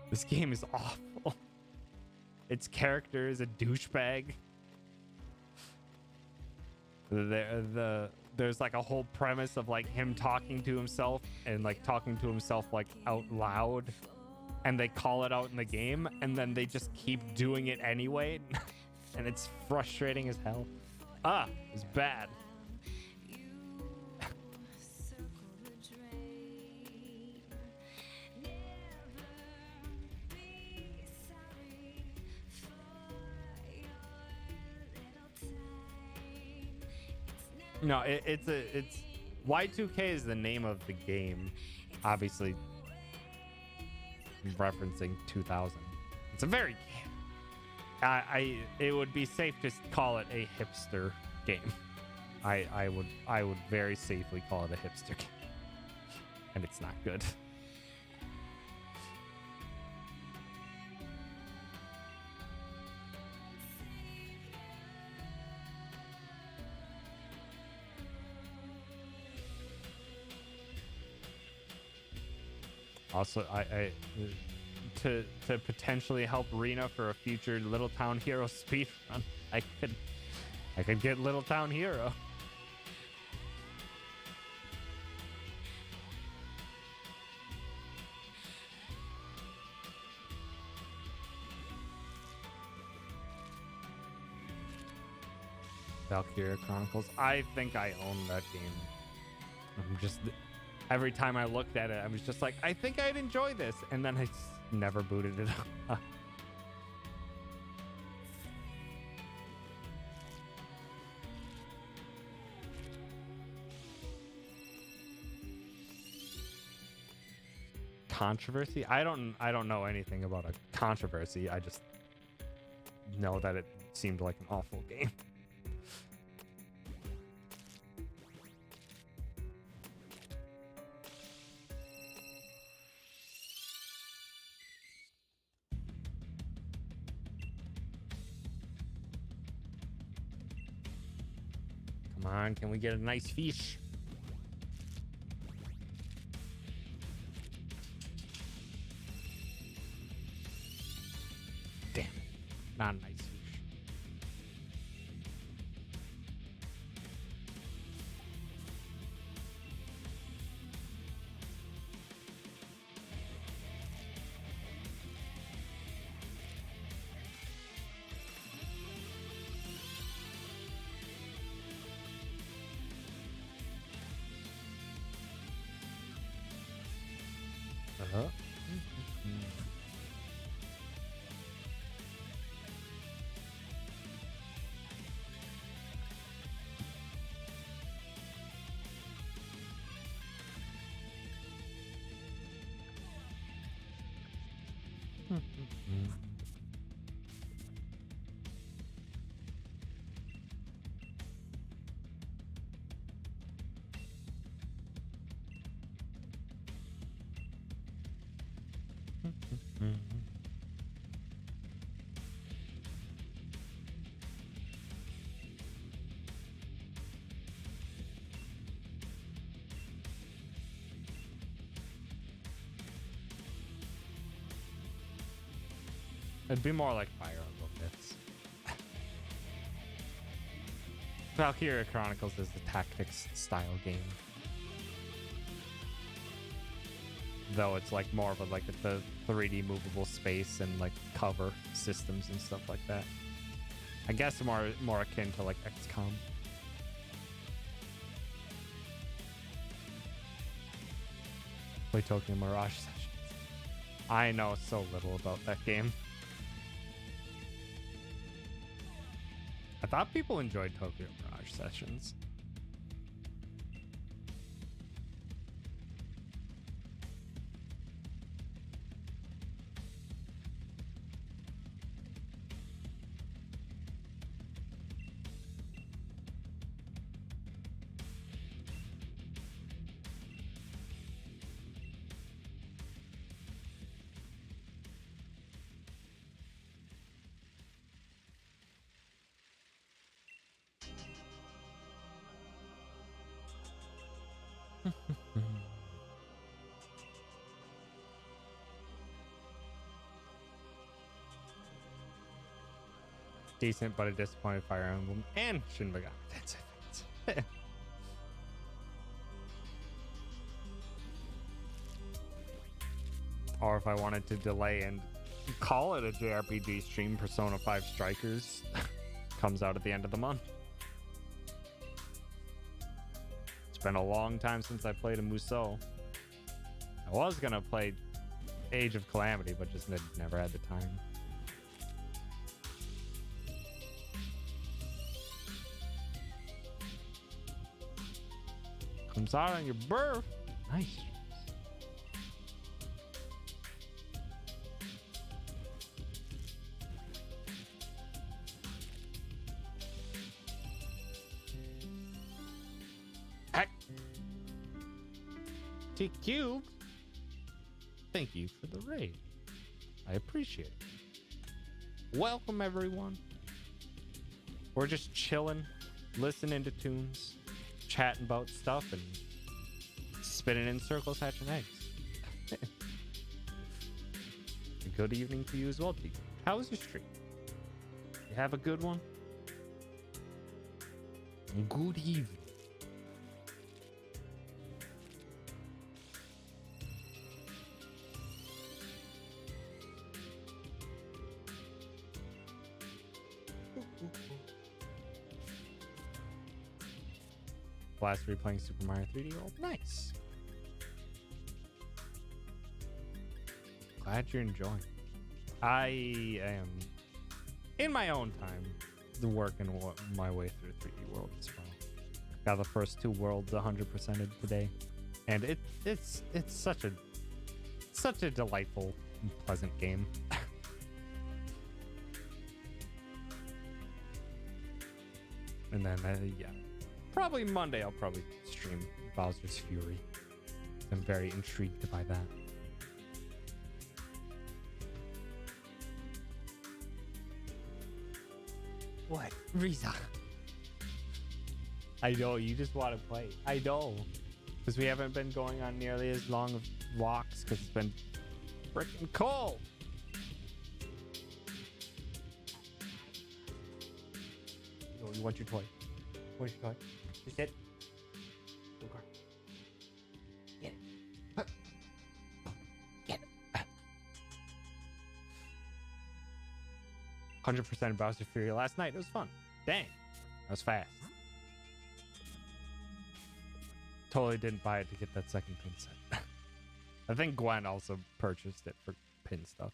This game is awful. Its character is a douchebag. There's like a whole premise of like him talking to himself and like talking to himself like out loud, and they call it out in the game and then they just keep doing it anyway. And it's frustrating as hell. It's bad. No, it's Y2K is the name of the game, obviously referencing 2000. It's a very it would be safe to call it a hipster game. I would very safely call it a hipster game, and it's not good. Also, I to potentially help Rena for a future Little Town Hero speedrun, I could get Little Town Hero. Valkyria Chronicles. I think I own that game. I'm just every time I looked at it, I was just like, I think I'd enjoy this, and then I never booted it up. Controversy? I don't know anything about a controversy. I just know that it seemed like an awful game. Come on, can we get a nice fish? Damn it. Not a nice fish. Uh-huh. It'd be more like Fire Emblem Myths. Valkyria Chronicles is the tactics style game. though it's like more of a like the 3D movable space and like cover systems and stuff like that. I guess more akin to like XCOM. Play Tokyo Mirage Sessions. I know so little about that game. I thought people enjoyed Tokyo Mirage Sessions. Decent but a disappointed Fire Emblem and Shin Megami Tensei. Or if I wanted to delay and call it a JRPG stream, Persona 5 Strikers comes out at the end of the month. It's been a long time since I played a Musou. I was gonna play Age of Calamity, but just never had the time. Comes out on your birth. Nice. Heck. T-Cube. Thank you for the raid. I appreciate it. Welcome, everyone. We're just chilling, listening to tunes, chatting about stuff, and spinning in circles, hatching eggs. Good evening to you as well, T. How was your stream? You have a good one? Good evening. Last replaying Super Mario 3D World. Nice. Glad you're enjoying. I am in my own time working my way through 3D World as well. Got the first 2 worlds 100%ed today, and it's such a delightful and pleasant game. And then yeah. Probably Monday I'll probably stream Bowser's Fury. I'm very intrigued by that. What? Riza? I know, you just want to play. I know. Because we haven't been going on nearly as long of walks because it's been freaking cold. Oh, you want your toy? Where's your toy? Just sit. Go, girl. Get it. Get it. 100% Bowser Fury last night. It was fun. Dang. That was fast. Totally didn't buy it to get that second pin set. I think Gwen also purchased it for pin stuff.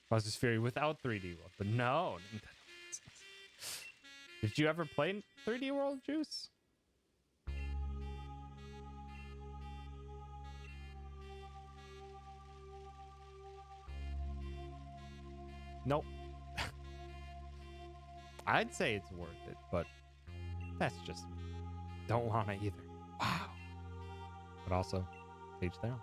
Bowser's Fury without 3D World, but no. Did you ever play 3D World, Juice? Nope. I'd say it's worth it, but that's just me. Don't want to either. Wow. But also, to each their own.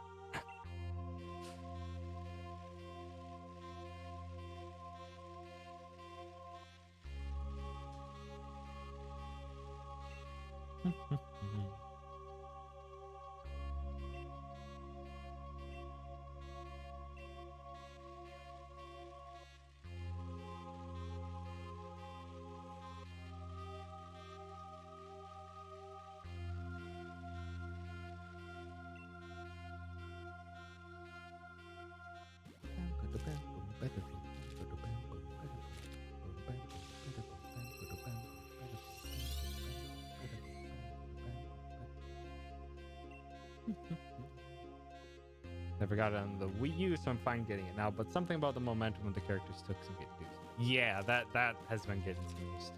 Never got it on the Wii U, so I'm fine getting it now. But something about the momentum of the characters took some getting used to. Yeah, that has been getting some used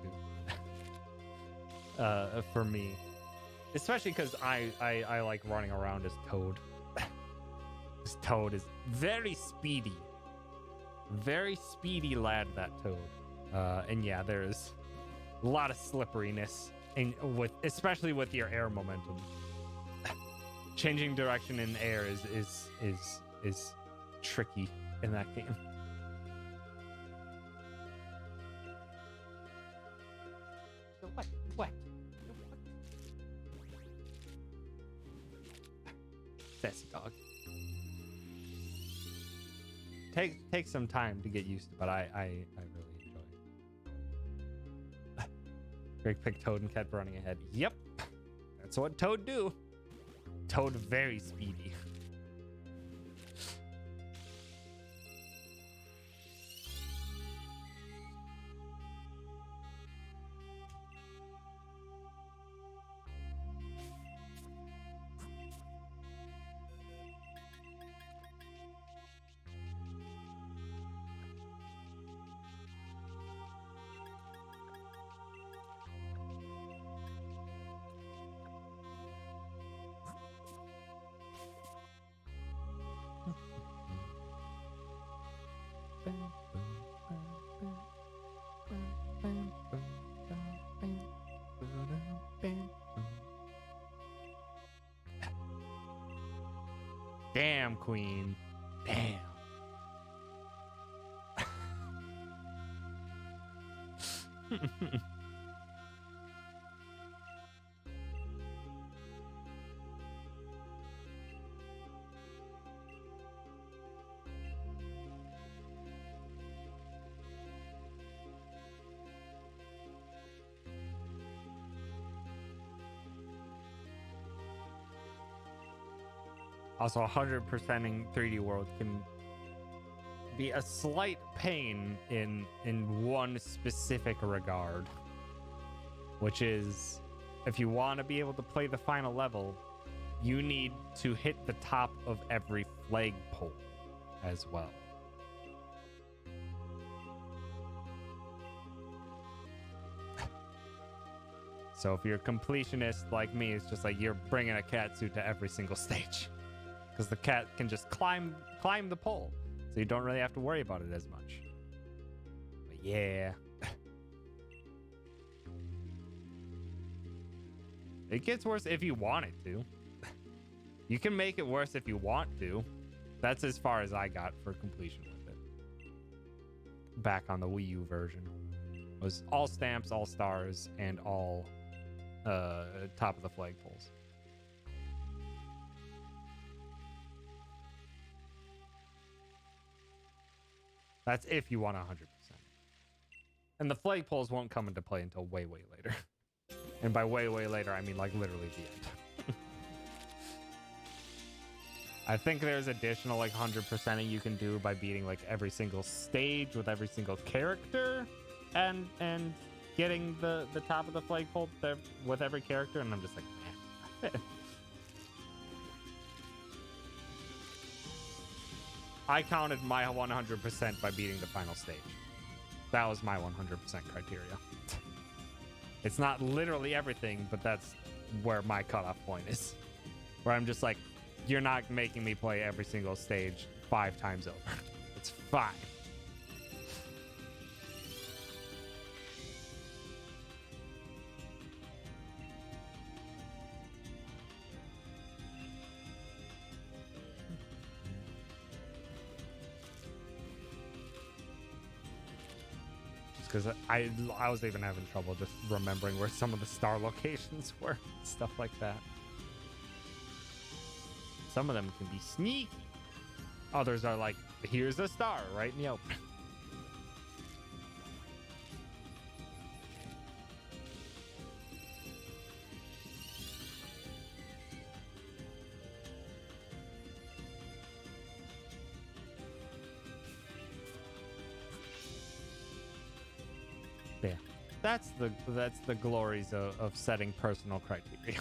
to. For me, especially because I like running around as Toad. This Toad is very speedy lad. That Toad, and yeah, there's a lot of slipperiness especially with your air momentum. Changing direction in air is tricky in that game. What? Sassy dog. Take some time to get used to, but I really enjoy it. Greg picked Toad and kept running ahead. Yep, that's what Toad do. Toad very speedy. Damn, Queen. Damn. Also, 100%ing 3D World can be a slight pain in one specific regard, which is if you want to be able to play the final level, you need to hit the top of every flagpole as well. So if you're a completionist like me, it's just like you're bringing a cat suit to every single stage. Because the cat can just climb the pole, so you don't really have to worry about it as much. But yeah. It gets worse if you want it to. You can make it worse if you want to. That's as far as I got for completion with it. Back on the Wii U version. It was all stamps, all stars, and all top of the flagpoles. That's if you want 100%. And the flagpoles won't come into play until way, way later. And by way, way later, I mean like literally the end. I think there's additional like 100%ing you can do by beating like every single stage with every single character and getting the top of the flagpole with every character. And I'm just like, man. I counted my 100% by beating the final stage. That was my 100% criteria. It's not literally everything, but that's where my cutoff point is. Where I'm just like, you're not making me play every single stage 5 times over. It's fine. Because I was even having trouble just remembering where some of the star locations were, stuff like that. Some of them can be sneaky. Others are like, here's a star right in the open. Yeah, that's the glories of setting personal criteria.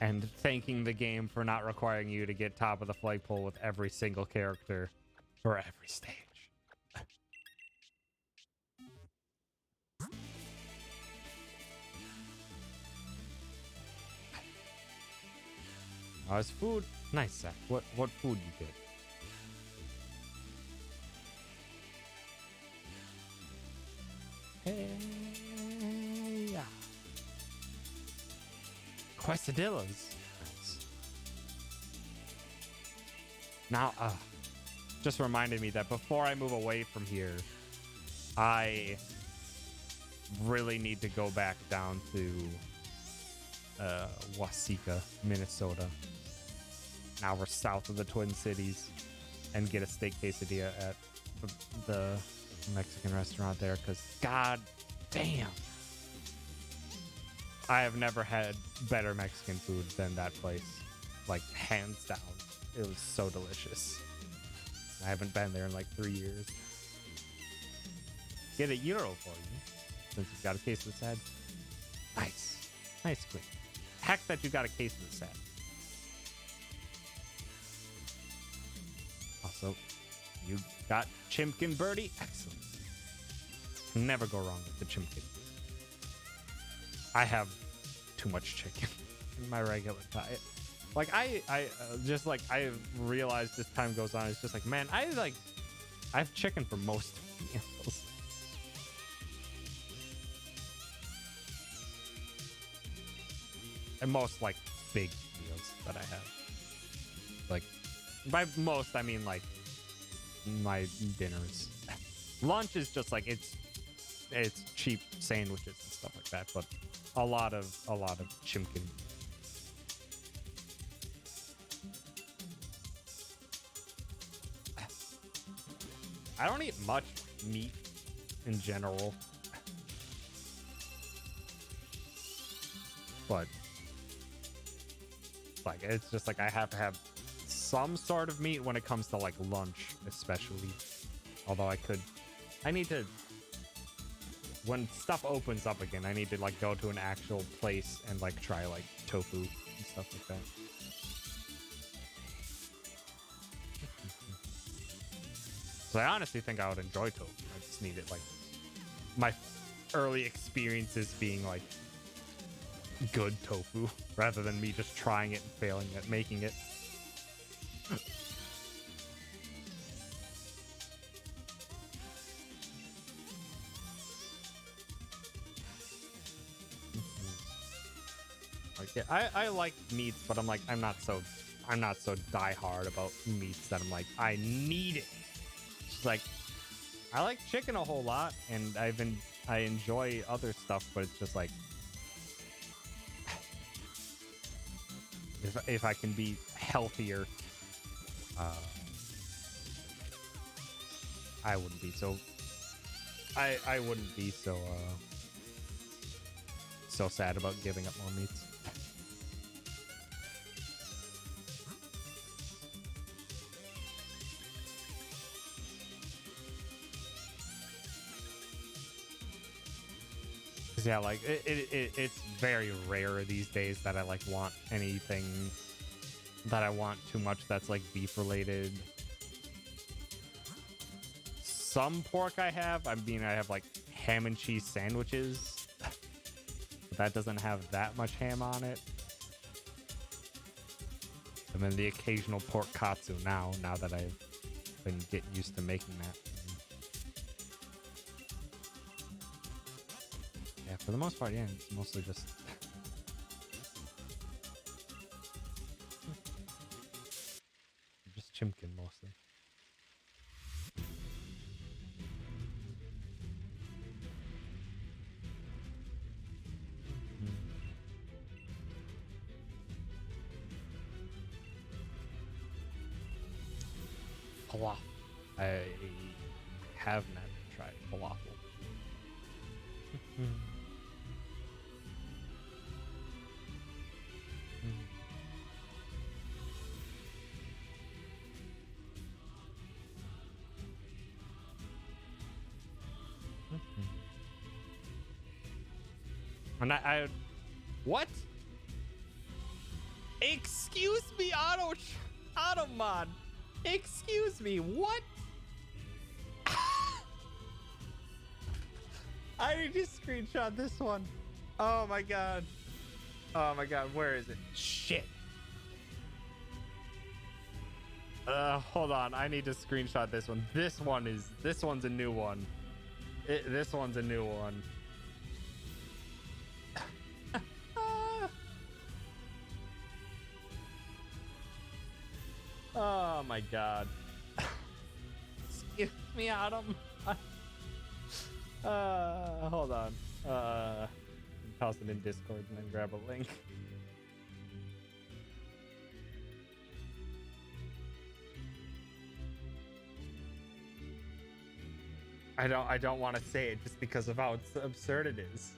and thanking the game for not requiring you to get top of the flagpole with every single character for every stage. Oh, it's food. Nice, Zach. What food you get? Hey, yeah. Quesadillas. Nice. Now, just reminded me that before I move away from here, I really need to go back down to Waseca, Minnesota. Now we're south of the Twin Cities, and get a steak quesadilla at the Mexican restaurant there, because god damn, I have never had better Mexican food than that place. Like, hands down. It was so delicious. I haven't been there in like 3 years. Get a euro for you, since you've got a case of the sad. Nice. Nice, queen. Heck that you got a case of the sad. Also, you got Chimkin Birdie. Excellent. Never go wrong with the Chimkin. I have too much chicken in my regular diet. Like, I just like, I realized as time goes on, it's just like, man, I have chicken for most meals. And most, like, big meals that I have. Like, by most, I mean, like, my dinners. Lunch is just, like, it's cheap sandwiches and stuff like that, but a lot of chimkin. I don't eat much meat in general. But like, it's just like I have to have some sort of meat when it comes to like lunch, especially. Although I need to, when stuff opens up again, I need to like go to an actual place and like try like tofu and stuff like that. So I honestly think I would enjoy tofu. I just need it, like, my early experiences being like good tofu rather than me just trying it and failing at making it. Like, yeah, I like meats, but I'm not so die hard about meats that I'm like, I need it. It's like, I like chicken a whole lot, and I enjoy other stuff, but it's just like, if I can be healthier, I wouldn't be so I wouldn't be so so sad about giving up more meats. Yeah, like it's very rare these days that I like want anything that I want too much that's like beef related. Some pork I have. I mean, I have like ham and cheese sandwiches, but that doesn't have that much ham on it. And then the occasional pork katsu now that I've been getting used to making that. Yeah, for the most part, yeah, it's mostly just chimkin mostly. Falafel. I have never tried falafel. And I what? Excuse me, Automod. Excuse me, what? I need to screenshot this one. Oh my god. Oh my god, where is it? Shit. Hold on. I need to screenshot this one. This one's a new one. This one's a new one. Oh my god. Excuse me, Autumn. Hold on. Toss it in Discord and then grab a link. I don't want to say it just because of how absurd it is.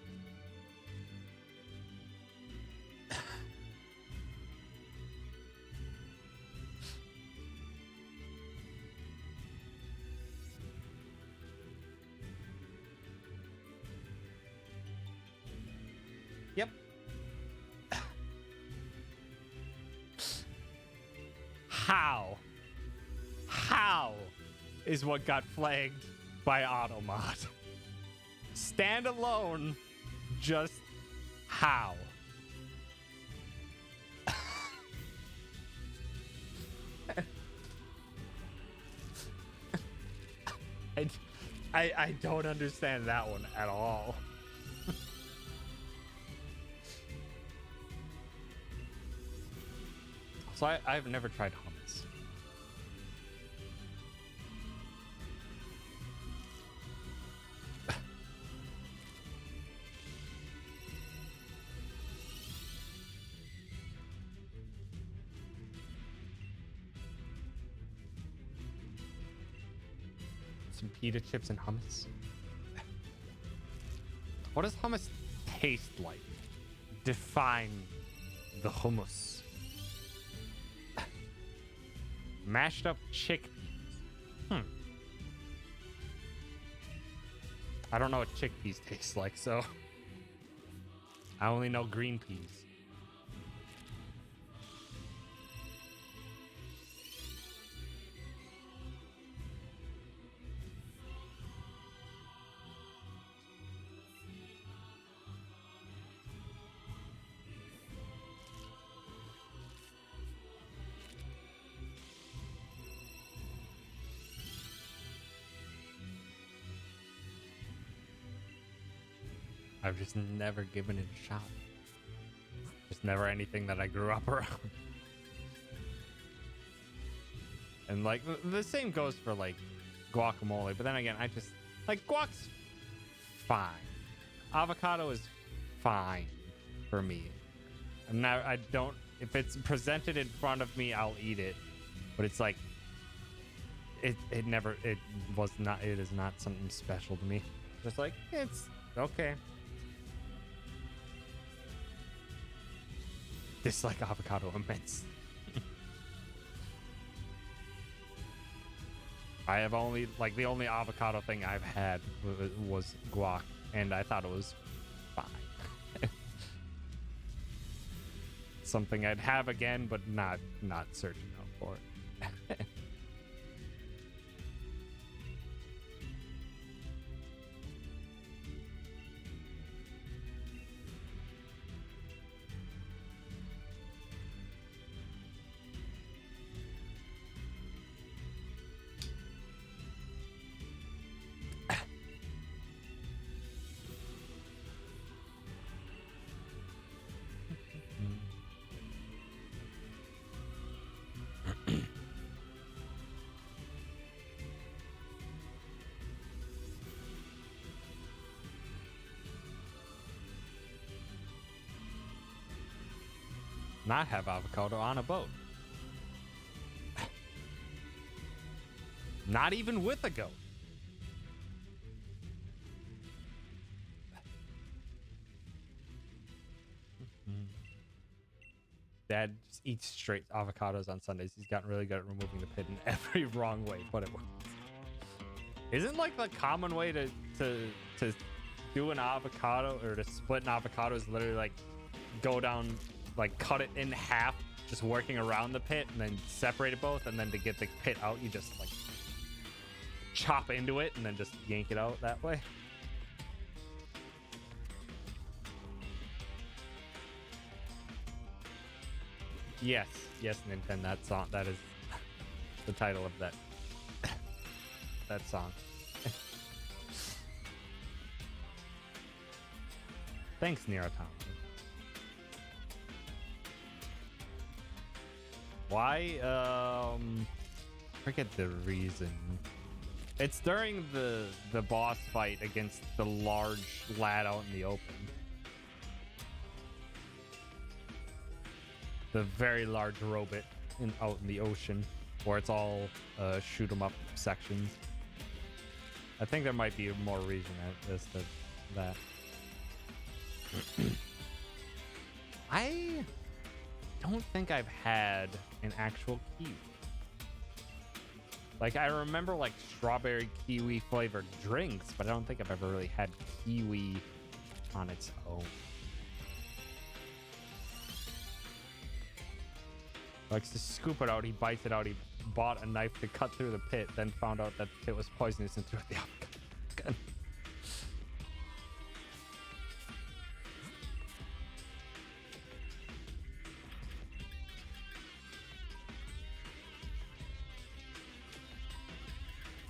Yep. How is what got flagged by Automod? Stand alone, just how? I don't understand that one at all. So I've never tried hummus. Some pita chips and hummus. What does hummus taste like? Define the hummus. Mashed up chickpeas. I don't know what chickpeas taste like, so I only know green peas. I've just never given it a shot. Just never anything that I grew up around. And like the same goes for like guacamole, but then again, I just like guac's fine. Avocado is fine for me. I don't, if it's presented in front of me, I'll eat it. But it's like it is not something special to me. Just like it's okay. Dislike avocado immense. I have only, like, the only avocado thing I've had was guac, and I thought it was fine. Something I'd have again, but not searching out for it. Not have avocado on a boat. Not even with a goat. Dad just eats straight avocados on Sundays. He's gotten really good at removing the pit in every wrong way, but it works. Isn't like the common way to do an avocado or to split an avocado is literally like go down, like cut it in half just working around the pit and then separate it both, and then to get the pit out, you just like chop into it and then just yank it out that way. Yes, yes, Nintendo. That song. That is the title of that that song. Thanks, Nero Tom. Why? Forget the reason. It's during the boss fight against the large lad out in the open. The very large robot out in the ocean, where it's all shoot 'em up sections. I think there might be more reason as to that. I don't think I've had an actual kiwi. Like, I remember like strawberry kiwi flavored drinks, but I don't think I've ever really had kiwi on its own. Likes to scoop it out, he bites it out, he bought a knife to cut through the pit, then found out that the pit was poisonous and threw it the gun.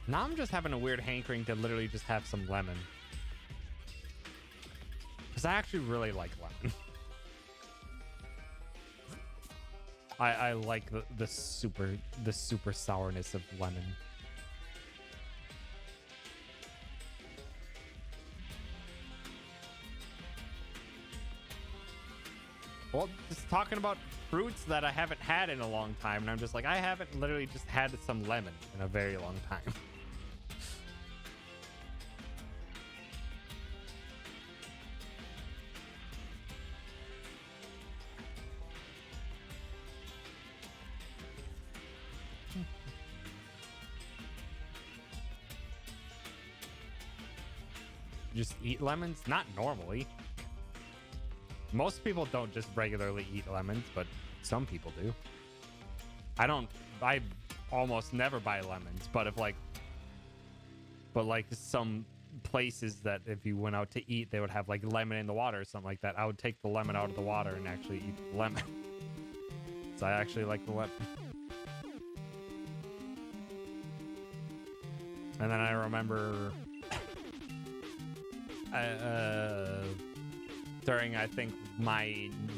Now I'm just having a weird hankering to literally just have some lemon. Because I actually really like lemon. I like the super sourness of lemon. Well, just talking about fruits that I haven't had in a long time, and I'm just like, I haven't literally just had some lemon in a very long time. Just eat lemons? Not normally. Most people don't just regularly eat lemons, but some people do. I almost never buy lemons, but some places that if you went out to eat, they would have like lemon in the water or something like that. I would take the lemon out of the water and actually eat the lemon. So I actually like the lemon. And then I remember during I think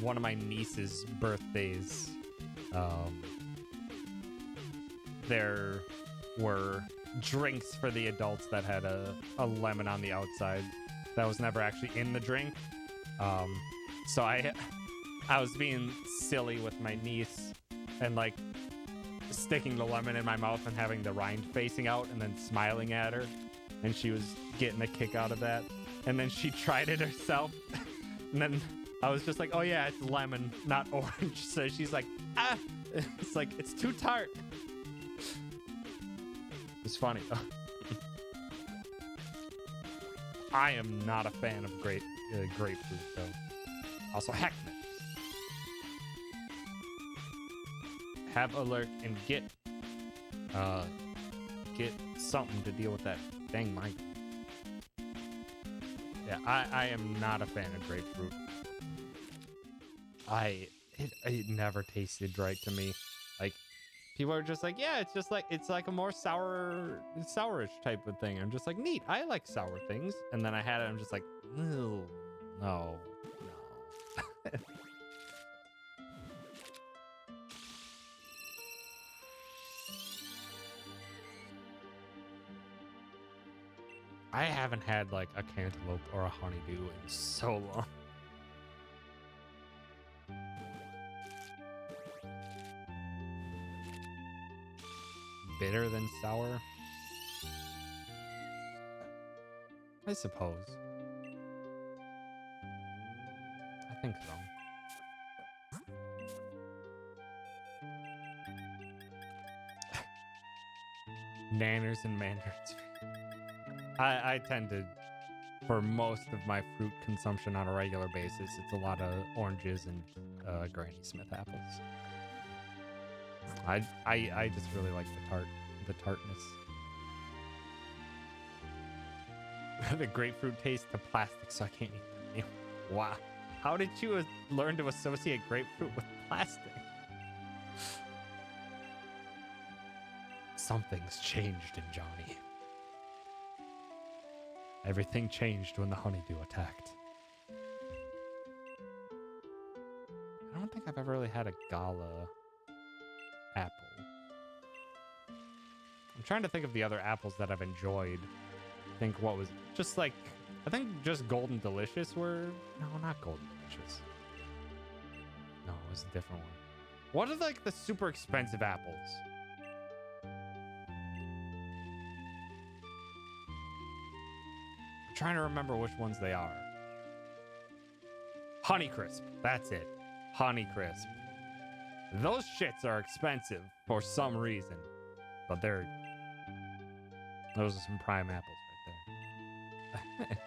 one of my niece's birthdays, there were drinks for the adults that had a lemon on the outside that was never actually in the drink. So I was being silly with my niece and like sticking the lemon in my mouth and having the rind facing out and then smiling at her, and she was getting a kick out of that. And then she tried it herself. And then I was just like, oh yeah, it's lemon, not orange. So she's like, ah, it's like, it's too tart. It's funny though. I am not a fan of grapefruit though. Also, heck no. Have alert and get something to deal with that dang mic. Yeah, I am not a fan of grapefruit. It never tasted right to me. Like, people are just like, yeah, it's like a more sourish type of thing. I'm just like, neat. I like sour things. And then I had it. I'm just like, no. I haven't had like a cantaloupe or a honeydew in so long. Bitter than sour? I suppose. I think so. Nanners and mandarins. I tend to, for most of my fruit consumption on a regular basis, it's a lot of oranges and Granny Smith apples. I just really like the tartness. The grapefruit taste to plastic, so I can't eat them. Wow. How did you learn to associate grapefruit with plastic? Something's changed in Johnny. Everything changed when the honeydew attacked. I don't think I've ever really had a gala apple. I'm trying to think of the other apples that I've enjoyed. I think what was just like, I think just Golden Delicious were, no, not Golden Delicious. No, it was a different one. What are like the super expensive apples? I'm trying to remember which ones they are. Honeycrisp, that's it. Honeycrisp. Those shits are expensive for some reason, but those are some prime apples right there.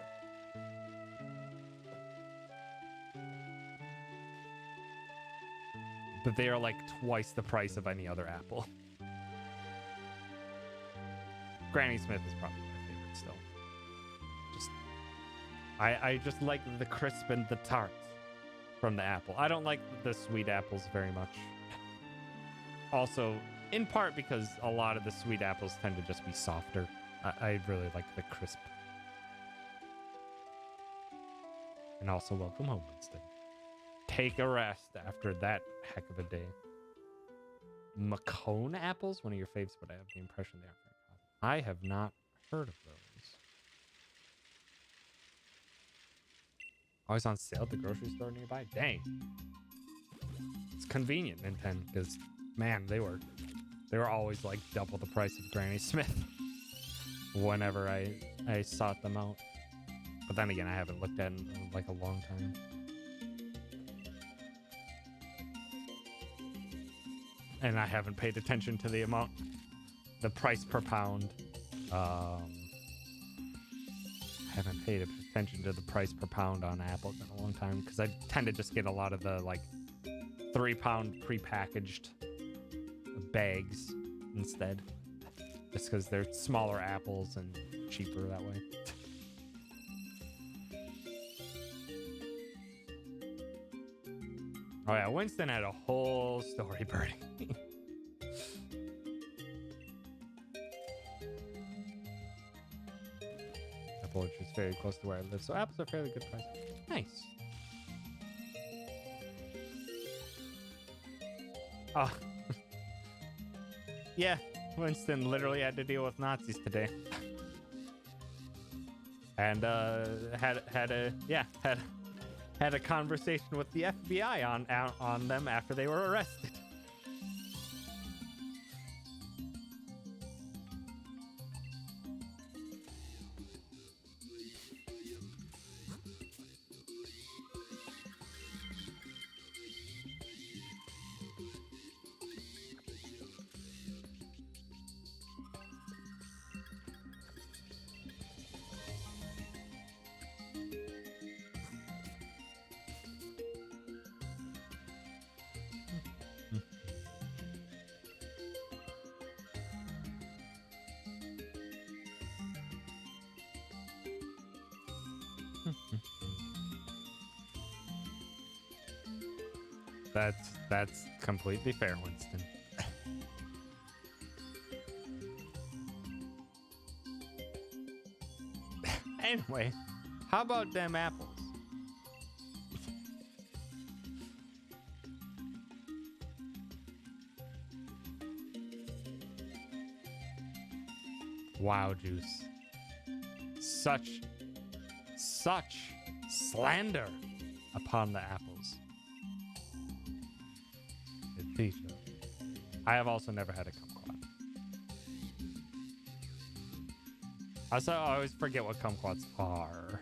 But they are like twice the price of any other apple. Granny Smith is probably my favorite still. I just like the crisp and the tart from the apple. I don't like the sweet apples very much. Also, in part because a lot of the sweet apples tend to just be softer. I really like the crisp. And also, welcome home, Winston. Take a rest after that heck of a day. Macone apples? One of your faves, but I have the impression they aren't very common. I have not heard of those. Always on sale at the grocery store nearby? Dang. It's convenient, Nintendo, because, man, they were always like double the price of Granny Smith whenever I sought them out. But then again, I haven't looked at it in like a long time. And I haven't paid attention to the amount, the price per pound. I haven't paid attention to the price per pound on apples in a long time because I tend to just get a lot of the like 3-pound prepackaged bags instead, just because they're smaller apples and cheaper that way. Oh yeah, Winston had a whole story burning. Apple orchard is very close to where I live, so apples are fairly good price. Nice. Oh. Yeah, Winston literally had to deal with Nazis today. And had a conversation with the FBI on them after they were arrested. That's completely fair, Winston. Anyway, how about them apples? Wow, Juice. Such slander upon the apples. I have also never had a kumquat. Also, I always forget what kumquats are.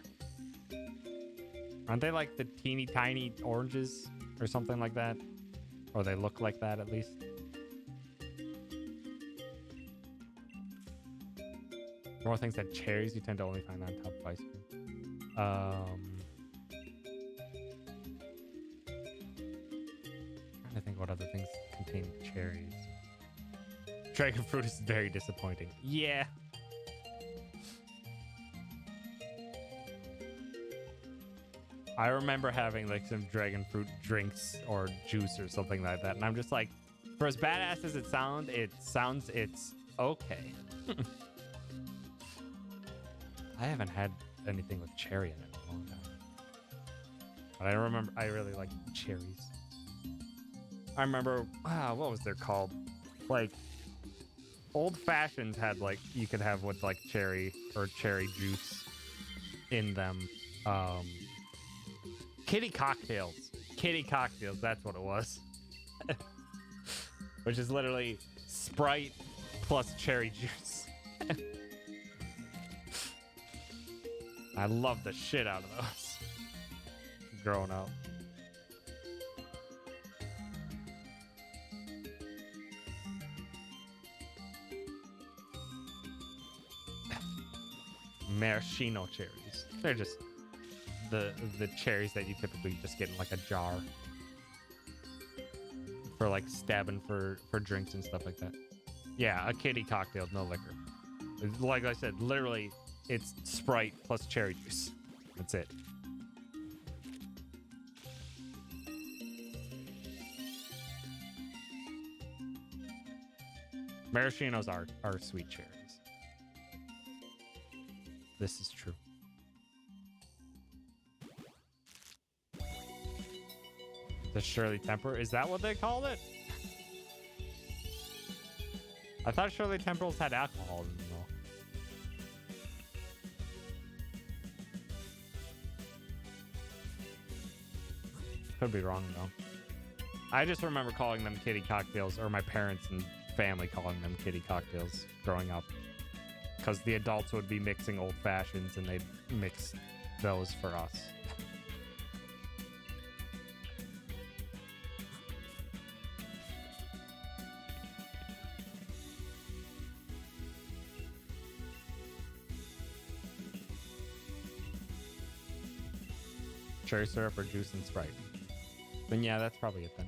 Aren't they like the teeny tiny oranges or something like that? Or they look like that at least. More things that cherries you tend to only find on top of ice cream. Trying to think what other things contain cherries. Dragon fruit is very disappointing. Yeah. I remember having like some dragon fruit drinks or juice or something like that, and I'm just like, for as badass as it sounds it's okay. I haven't had anything with cherry in it in a long time. But I remember I really like cherries. I remember, what was there called? Like, old fashions had like, you could have with like cherry or cherry juice in them. Kitty cocktails. Kitty cocktails, that's what it was. Which is literally Sprite plus cherry juice. I love the shit out of those growing up. Maraschino cherries. They're just the cherries that you typically just get in like a jar for like stabbing for drinks and stuff like that. Yeah, a kitty cocktail, no liquor. Like I said, literally it's Sprite plus cherry juice. That's it. Maraschinos are sweet cherries. This is true. The Shirley Temper, is that what they called it? I thought Shirley Tempers had alcohol in them though. Could be wrong though. I just remember calling them kitty cocktails, or my parents and family calling them kitty cocktails growing up. Because the adults would be mixing old fashions and they'd mix those for us. Cherry syrup or juice and Sprite. Then yeah, that's probably it then.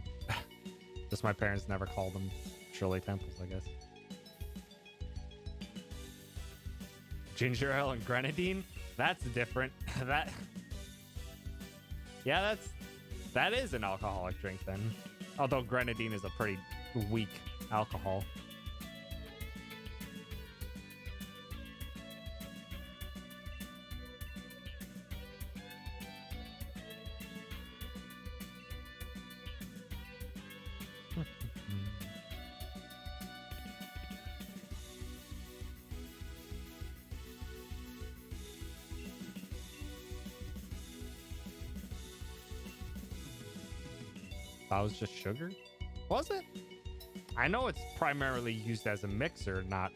Just my parents never called them Shirley Temples, I guess. Ginger ale and grenadine? That's different. Yeah, that is an alcoholic drink then. Although grenadine is a pretty weak alcohol. That was just sugar? Was it? I know it's primarily used as a mixer, not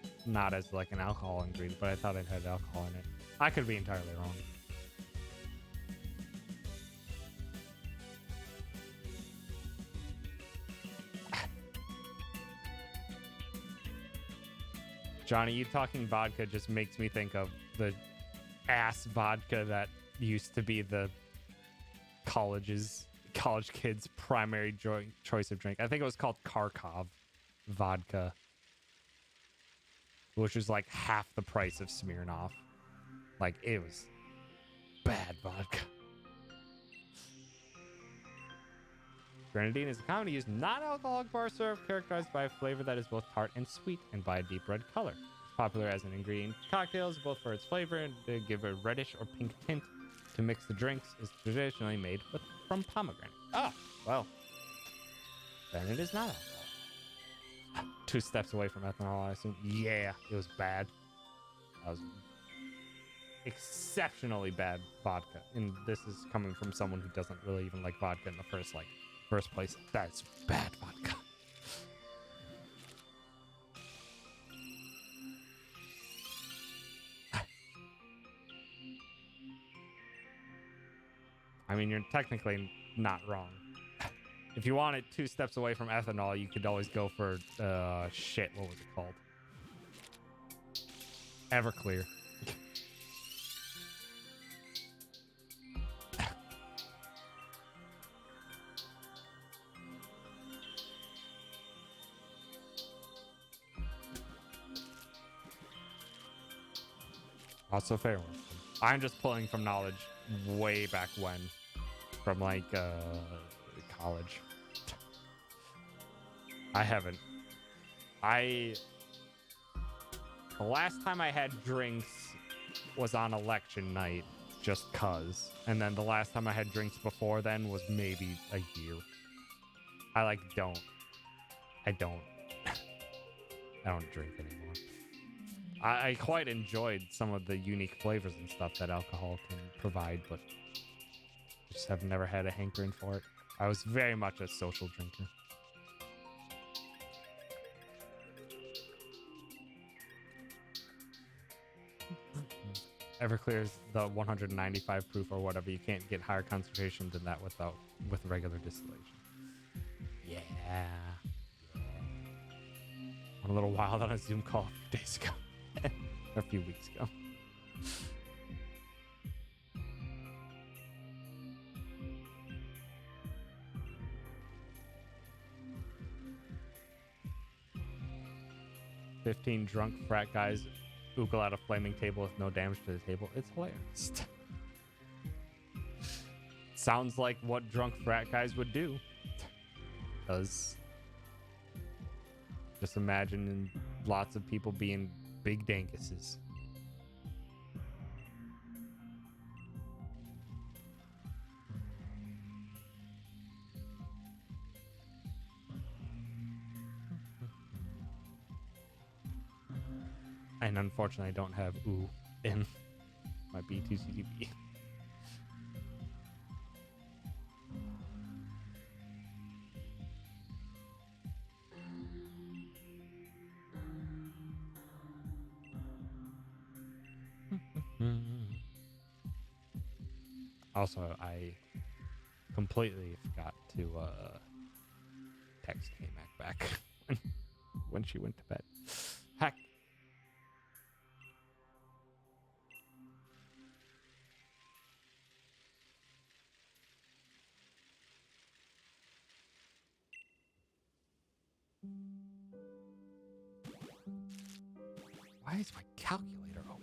as like an alcohol ingredient, but I thought it had alcohol in it. I could be entirely wrong. Johnny, you talking vodka just makes me think of the ass vodka that used to be the college kids' primary choice of drink. I think it was called Kharkov vodka, which was like half the price of Smirnoff. Like, it was bad vodka. Grenadine is a commonly used non-alcoholic bar syrup characterized by a flavor that is both tart and sweet and by a deep red color. It's popular as an ingredient in cocktails, both for its flavor and to give a reddish or pink tint. To mix the drinks is traditionally made from pomegranate. Oh, well, then it is not alcohol. 2 steps away from ethanol, I assume. Yeah, it was bad. That was exceptionally bad vodka. And this is coming from someone who doesn't really even like vodka in the first place. That's bad vodka. I mean, you're technically not wrong. If you want it 2 steps away from ethanol, you could always go for, shit, what was it called? Everclear. Also fair one. I'm just pulling from knowledge way back when, from like college. I haven't. The last time I had drinks was on election night, just cuz. And then the last time I had drinks before then was maybe a year. I don't. I don't drink anymore. I quite enjoyed some of the unique flavors and stuff that alcohol can provide, but just have never had a hankering for it. I was very much a social drinker. Everclear is the 195 proof or whatever. You can't get higher concentration than that with regular distillation. Yeah. Went a little wild on a Zoom call a few days ago. Or a few weeks ago. "15 drunk frat guys oogle out a flaming table with no damage to the table." It's hilarious. Sounds like what drunk frat guys would do. Because just imagine lots of people being big danguses. And unfortunately, I don't have ooh in my B2CDB. Also, I completely forgot to text K-Mac back when she went to bed. Heck. Why is my calculator open?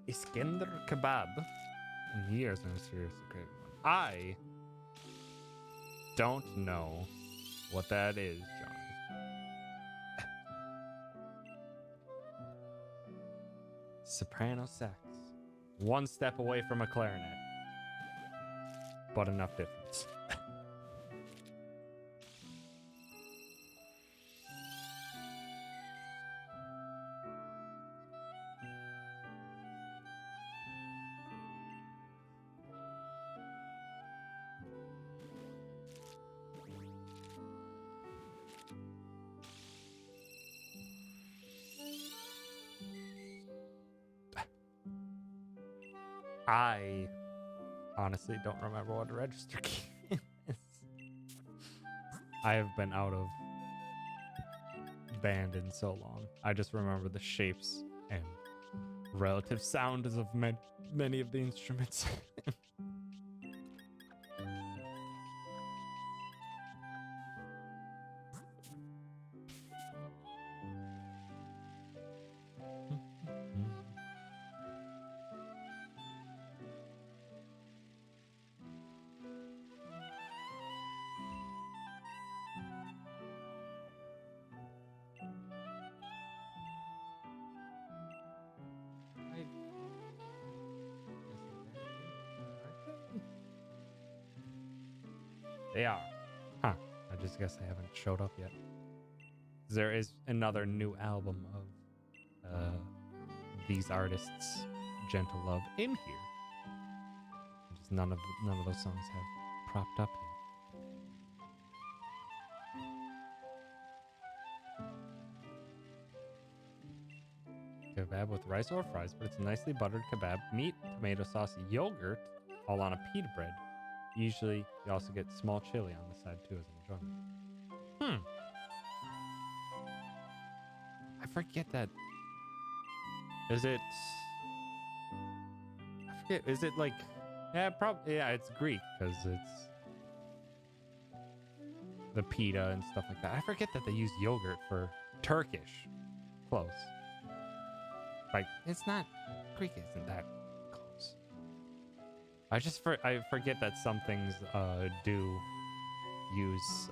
Iskender kebab. Years and a seriously great one. I don't know what that is, Johnny. Soprano sax. One step away from a clarinet. But enough difference. I honestly don't remember what a register key is. I have been out of band in so long. I just remember the shapes and relative sounds of many of the instruments. They are. Huh. I just guess I haven't showed up yet. There is another new album of these artists' Gentle Love in here. Just none of those songs have propped up yet. kebab with rice or fries, but it's a nicely buttered kebab, meat, tomato sauce, yogurt, all on a pita bread. Usually, you also get small chili on the side too as an enjoyment. I forget that. Is it? I forget. Is it like? Yeah, probably. Yeah, it's Greek because it's the pita and stuff like that. I forget that they use yogurt for Turkish. Close. Like it's not. Greek isn't that close. I forget that some things do use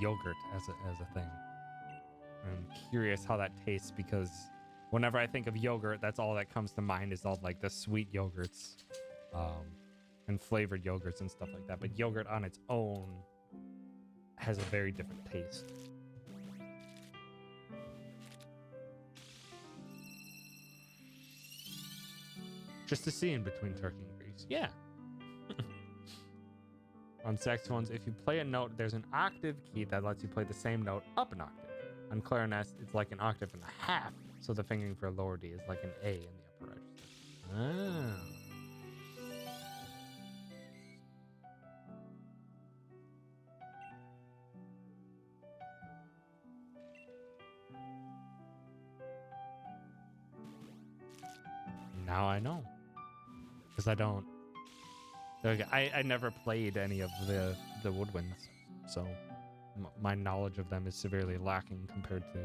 yogurt as a thing. I'm curious how that tastes because whenever I think of yogurt, that's all that comes to mind is all like the sweet yogurts, and flavored yogurts and stuff like that. But yogurt on its own has a very different taste. Just a scene between Turkey and Greece. Yeah. On saxophones, if you play a note, there's an octave key that lets you play the same note up an octave. On clarinets, it's like an octave and a half, so the fingering for a lower D is like an A in the upper register. Now I know. Because I don't... I never played any of the woodwinds, so my knowledge of them is severely lacking compared to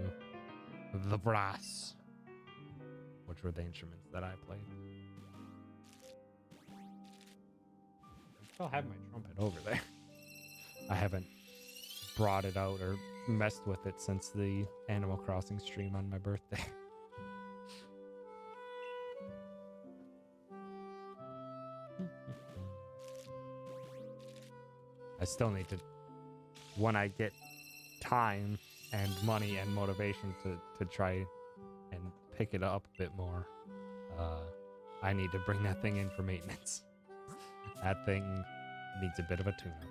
the brass, which were the instruments that I played. I still have my trumpet over there. I haven't brought it out or messed with it since the Animal Crossing stream on my birthday. I still need to, when I get time and money and motivation to try and pick it up a bit more, I need to bring that thing in for maintenance. That thing needs a bit of a tune-up.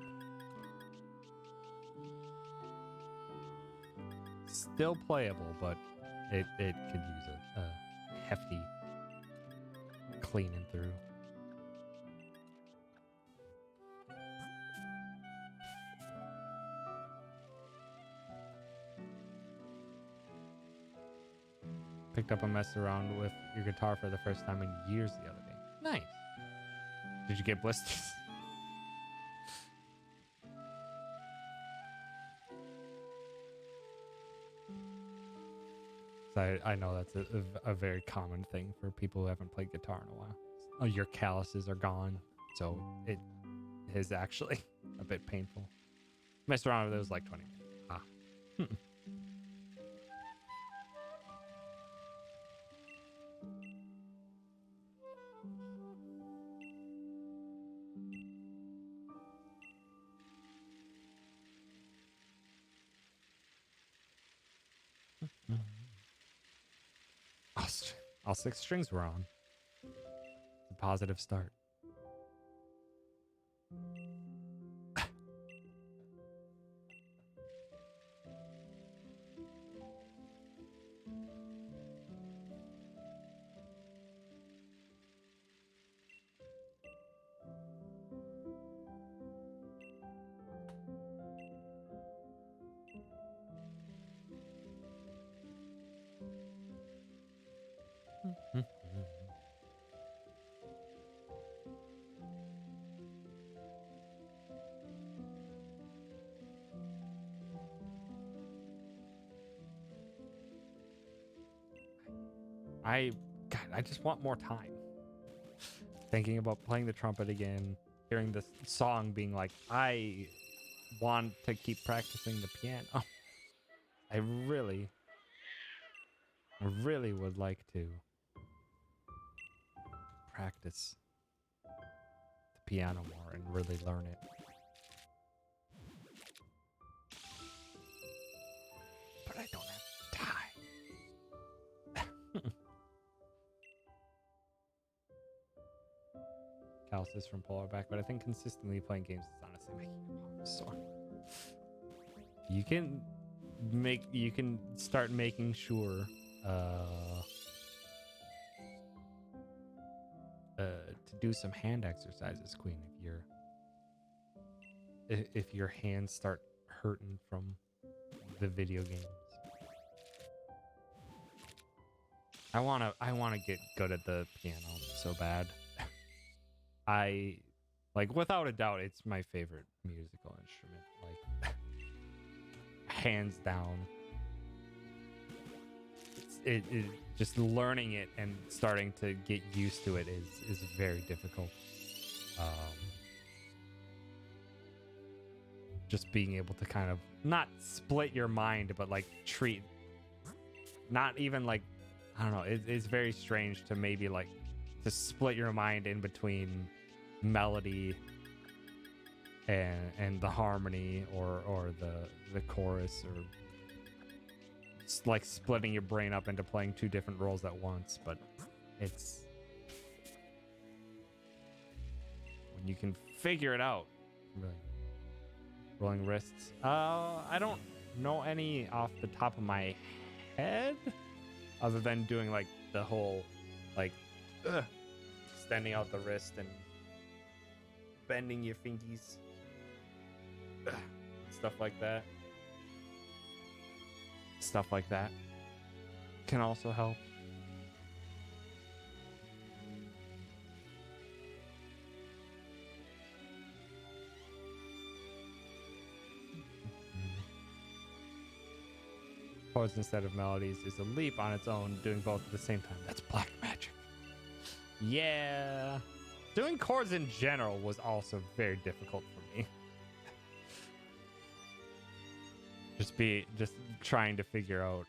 Still playable, but it could use a hefty cleaning through. Picked up a mess around with your guitar for the first time in years the other day. Nice. Did you get blisters? So I know that's a very common thing for people who haven't played guitar in a while. Oh, your calluses are gone, so it is actually a bit painful. Messed around with it was like 20 minutes. Ah. All 6 strings were on. It's a positive start. I just want more time. Thinking about playing the trumpet again, hearing this song being like, I want to keep practicing the piano. I really would like to practice the piano more and really learn it. But I don't have time. Calluses from polar back, but I think consistently playing games is honestly making your palms sore. You can start making sure to do some hand exercises, Queen, if your hands start hurting from the video games. I wanna get good at the piano so bad. I like, without a doubt, it's my favorite musical instrument. Like hands down. It just learning it and starting to get used to it is very difficult. Just being able to kind of not split your mind, but like treat, not even like, I don't know. It's very strange to maybe like to split your mind in between melody and the harmony or the chorus, or like splitting your brain up into playing two different roles at once. But it's when you can figure it out, really. Rolling wrists. I don't know any off the top of my head, other than doing like the whole like extending out the wrist and bending your fingies, stuff like that. Stuff like that can also help. Chords instead of melodies is a leap on its own. Doing both at the same time, that's black magic. Yeah. Doing chords in general was also very difficult for me. Just trying to figure out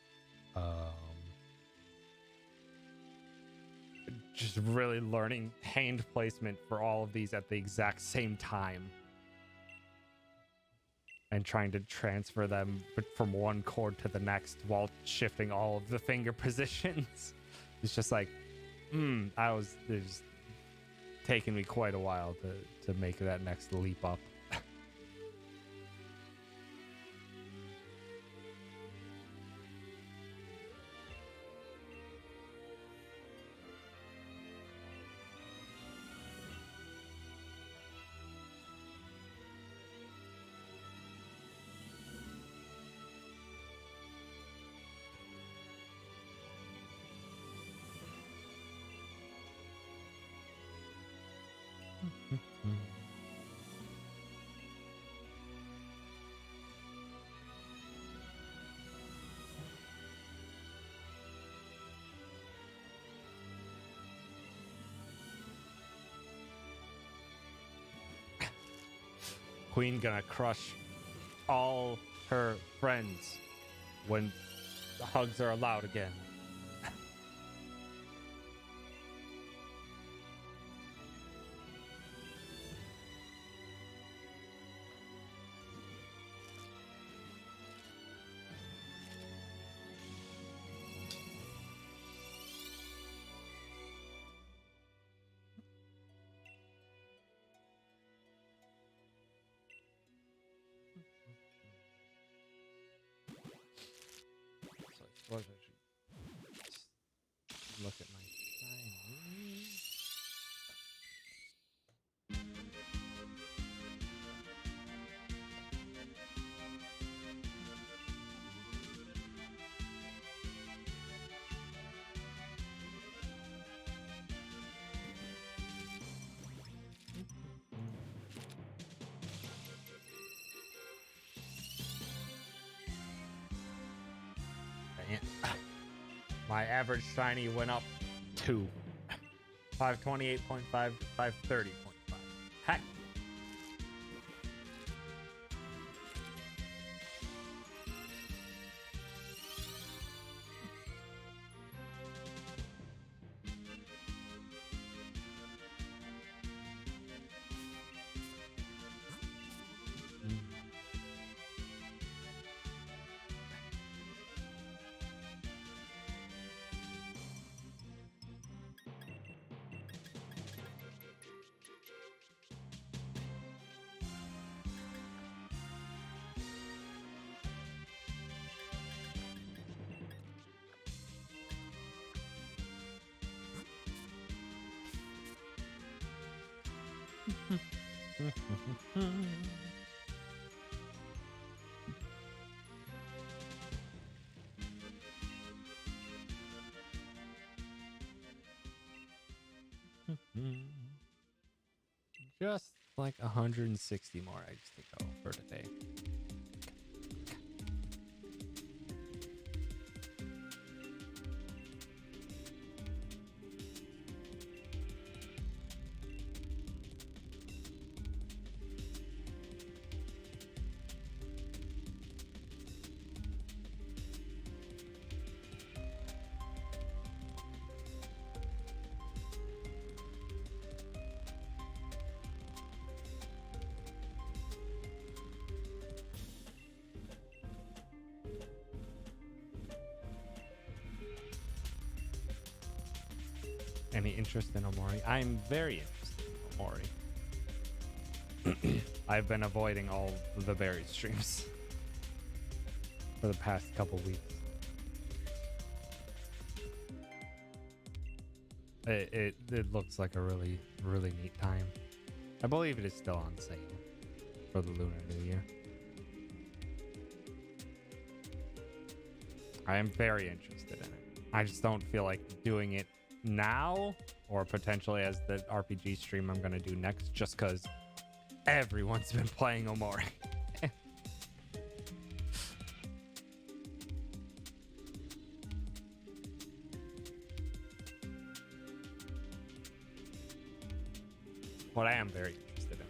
just really learning hand placement for all of these at the exact same time, and trying to transfer them from one chord to the next while shifting all of the finger positions. It's just like, it's taken me quite a while to make that next leap up. Queen gonna crush all her friends when the hugs are allowed again. So I suppose I should look at my shiny. Dang it. My average shiny went up to 528.5 to 530.5. Heck. Just like 160 more eggs to go for today. Any interest in Omori? I'm very interested in Omori. I've been avoiding all the berry streams for the past couple weeks. It looks like a really neat time. I believe it is still on sale for the Lunar New Year. I am very interested in it. I just don't feel like doing it now or potentially as the RPG stream I'm gonna do next, just because everyone's been playing Omori. But I am very interested in it.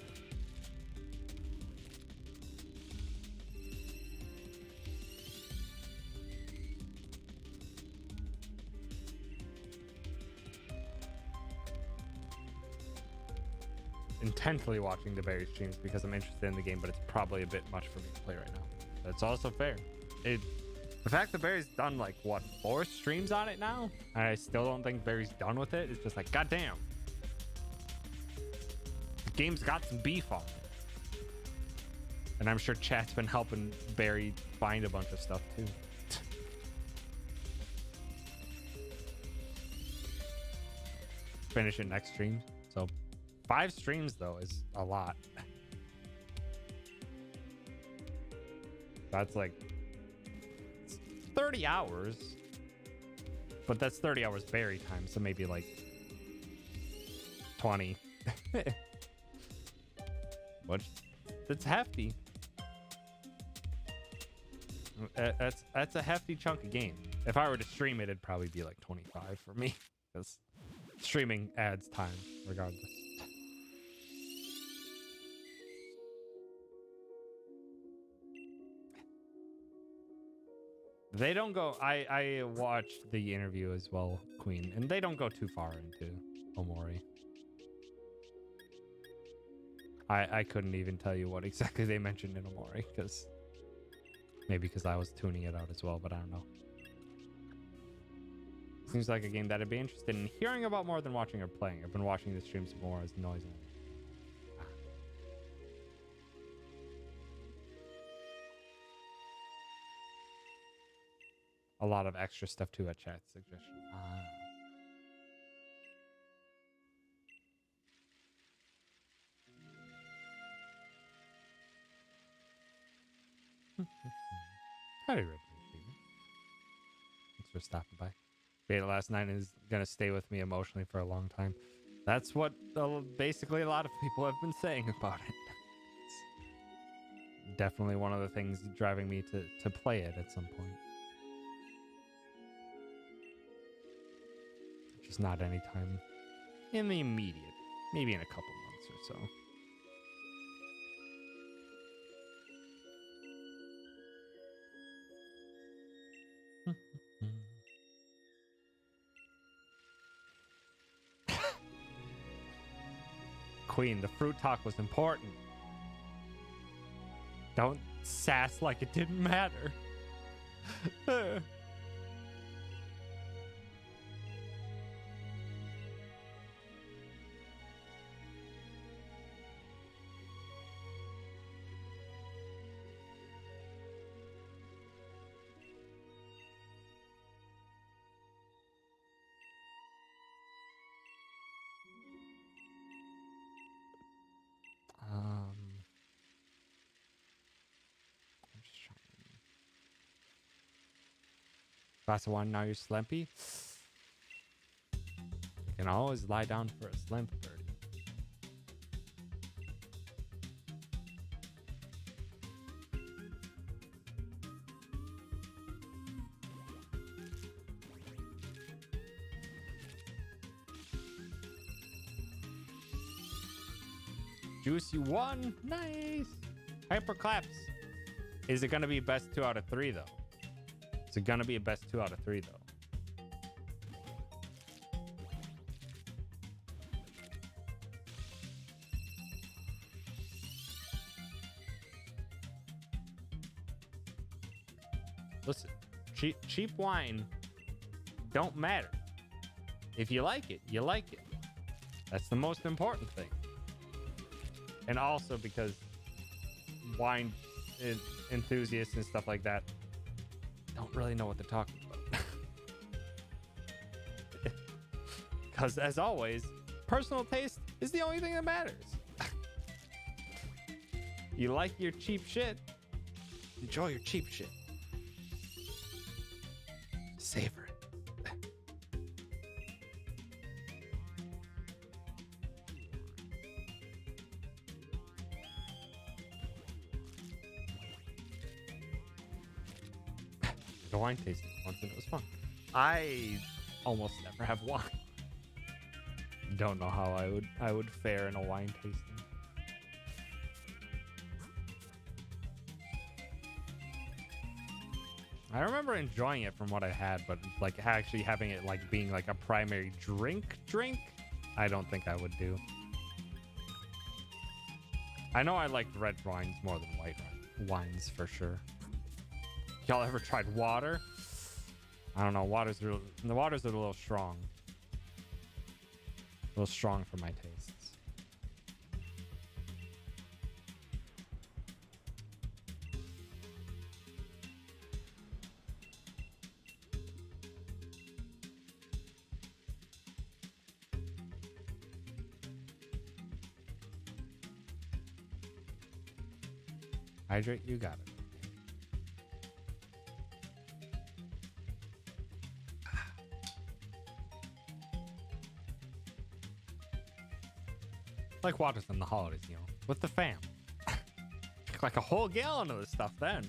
Intently watching the berry streams because I'm interested in the game, but it's probably a bit much for me to play right now. That's also fair. The fact that Barry's done like what 4 streams on it now, and I still don't think Barry's done with it. It's just like, goddamn, the game's got some beef on it, and I'm sure chat's been helping Barry find a bunch of stuff too. Finish it next stream. So 5 streams though is a lot. That's like 30 hours, but that's 30 hours berry time, so maybe like 20. Which, that's hefty. That's a hefty chunk of game. If I were to stream it, it'd probably be like 25 for me, because streaming adds time regardless. They don't go. I watched the interview as well, Queen, and they don't go too far into Omori. I couldn't even tell you what exactly they mentioned in Omori, because maybe because I was tuning it out as well, but I don't know. Seems like a game that I'd be interested in hearing about more than watching or playing. I've been watching the streams more as noise. A lot of extra stuff too at chat suggestion. Howdy, Red. Thanks for stopping by. Beta last night is gonna stay with me emotionally for a long time. That's what basically a lot of people have been saying about it. It's definitely one of the things driving me to play it at some point. Just not anytime in the immediate, maybe in a couple months or so. Queen, the fruit talk was important. Don't sass like it didn't matter. Glass of wine, now you're slumpy. You can always lie down for a slump, birdie. Juicy one. Nice. Hyper claps. Is it going to be best 2 out of 3, though? Is it going to be a best 2 out of 3, though? Listen, cheap wine don't matter. If you like it, you like it. That's the most important thing. And also because wine enthusiasts and stuff like that don't really know what they're talking about. Because as always, personal taste is the only thing that matters. You like your cheap shit, enjoy your cheap shit. Savor it. The wine tasting once and it was fun. I almost never have wine. Don't know how I would fare in a wine tasting. I remember enjoying it from what I had, but like actually having it like being like a primary drink, I don't think I would do. I know I liked red wines more than white wines for sure. Y'all ever tried water? I don't know. The waters are a little strong. A little strong for my tastes. Hydrate, you got it. Like waters in the holidays, you know, with the fam. Like a whole gallon of this stuff then.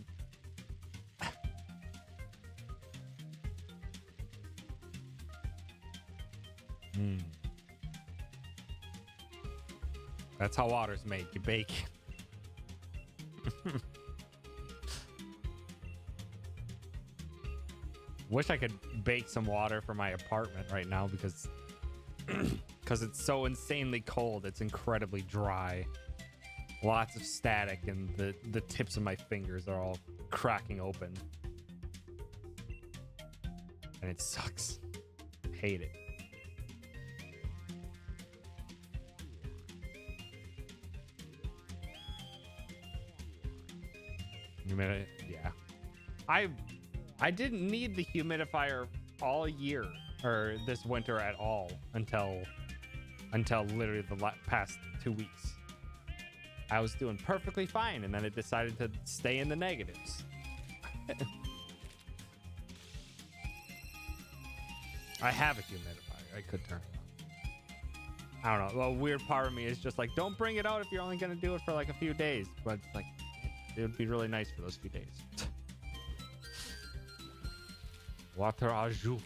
That's how water's made. You bake. Wish I could bake some water for my apartment right now because it's so insanely cold. It's incredibly dry. Lots of static and the tips of my fingers are all cracking open. And it sucks. Hate it. Yeah. I didn't need the humidifier all year or this winter at all until literally the past 2 weeks. I was doing perfectly fine, and then it decided to stay in the negatives. I have a humidifier. I could turn it on. I don't know. The weird part of me is just like, don't bring it out if you're only going to do it for like a few days. But like, it would be really nice for those few days. Water à jour.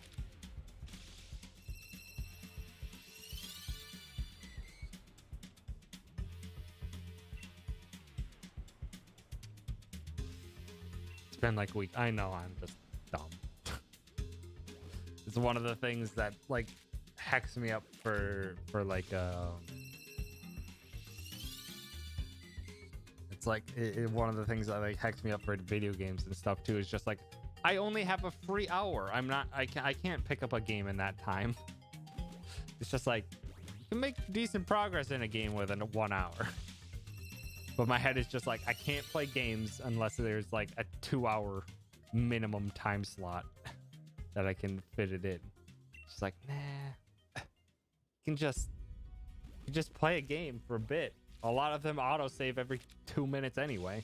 It's been like a week. I know, I'm just dumb. It's one of the things that like hacks me up for like it's like one of the things that like hacks me up for video games and stuff too is just like I only have a free hour. I can't pick up a game in that time. It's just like you can make decent progress in a game within 1 hour. But my head is just like I can't play games unless there's like a 2-hour minimum time slot that I can fit it in. It's like, nah. You can just play a game for a bit. A lot of them autosave every 2 minutes anyway.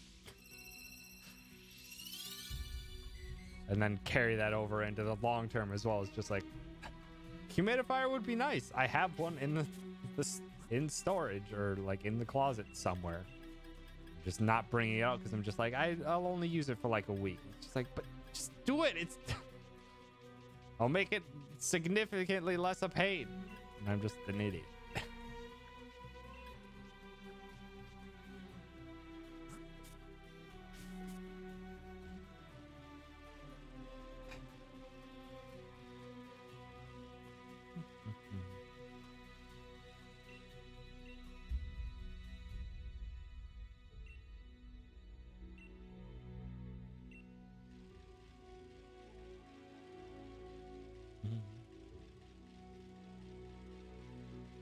and then carry that over into the long term as well. It's just like, humidifier would be nice. I have one in in storage or like in the closet somewhere. Just not bringing it out because I'm just like, I'll only use it for like a week. It's just like, but just do it. I'll make it significantly less a pain. And I'm just an idiot.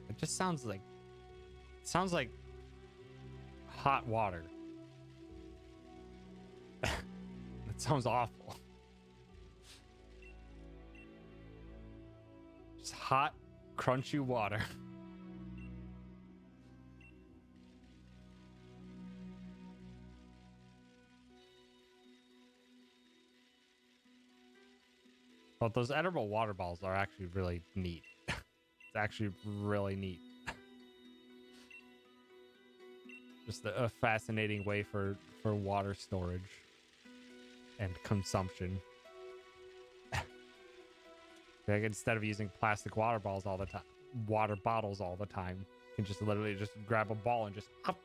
It just sounds like hot water. That sounds awful. Just hot, crunchy water. But those edible water balls are actually really neat. It's actually really neat. Just a fascinating way for water storage and consumption. Like instead of using plastic water bottles all the time, you can just literally just grab a ball and just up.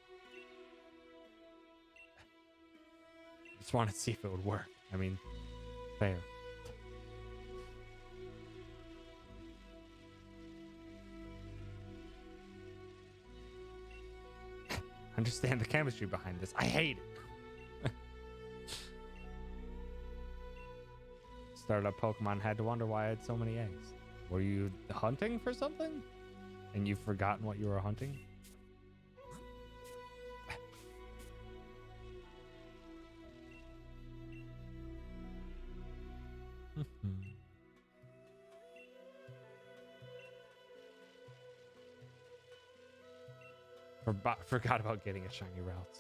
Just want to see if it would work. I mean, fair. Understand the chemistry behind this. I hate it. Started up Pokemon, had to wonder why I had so many eggs. Were you hunting for something? And you've forgotten what you were hunting? Forgot about getting a shiny route.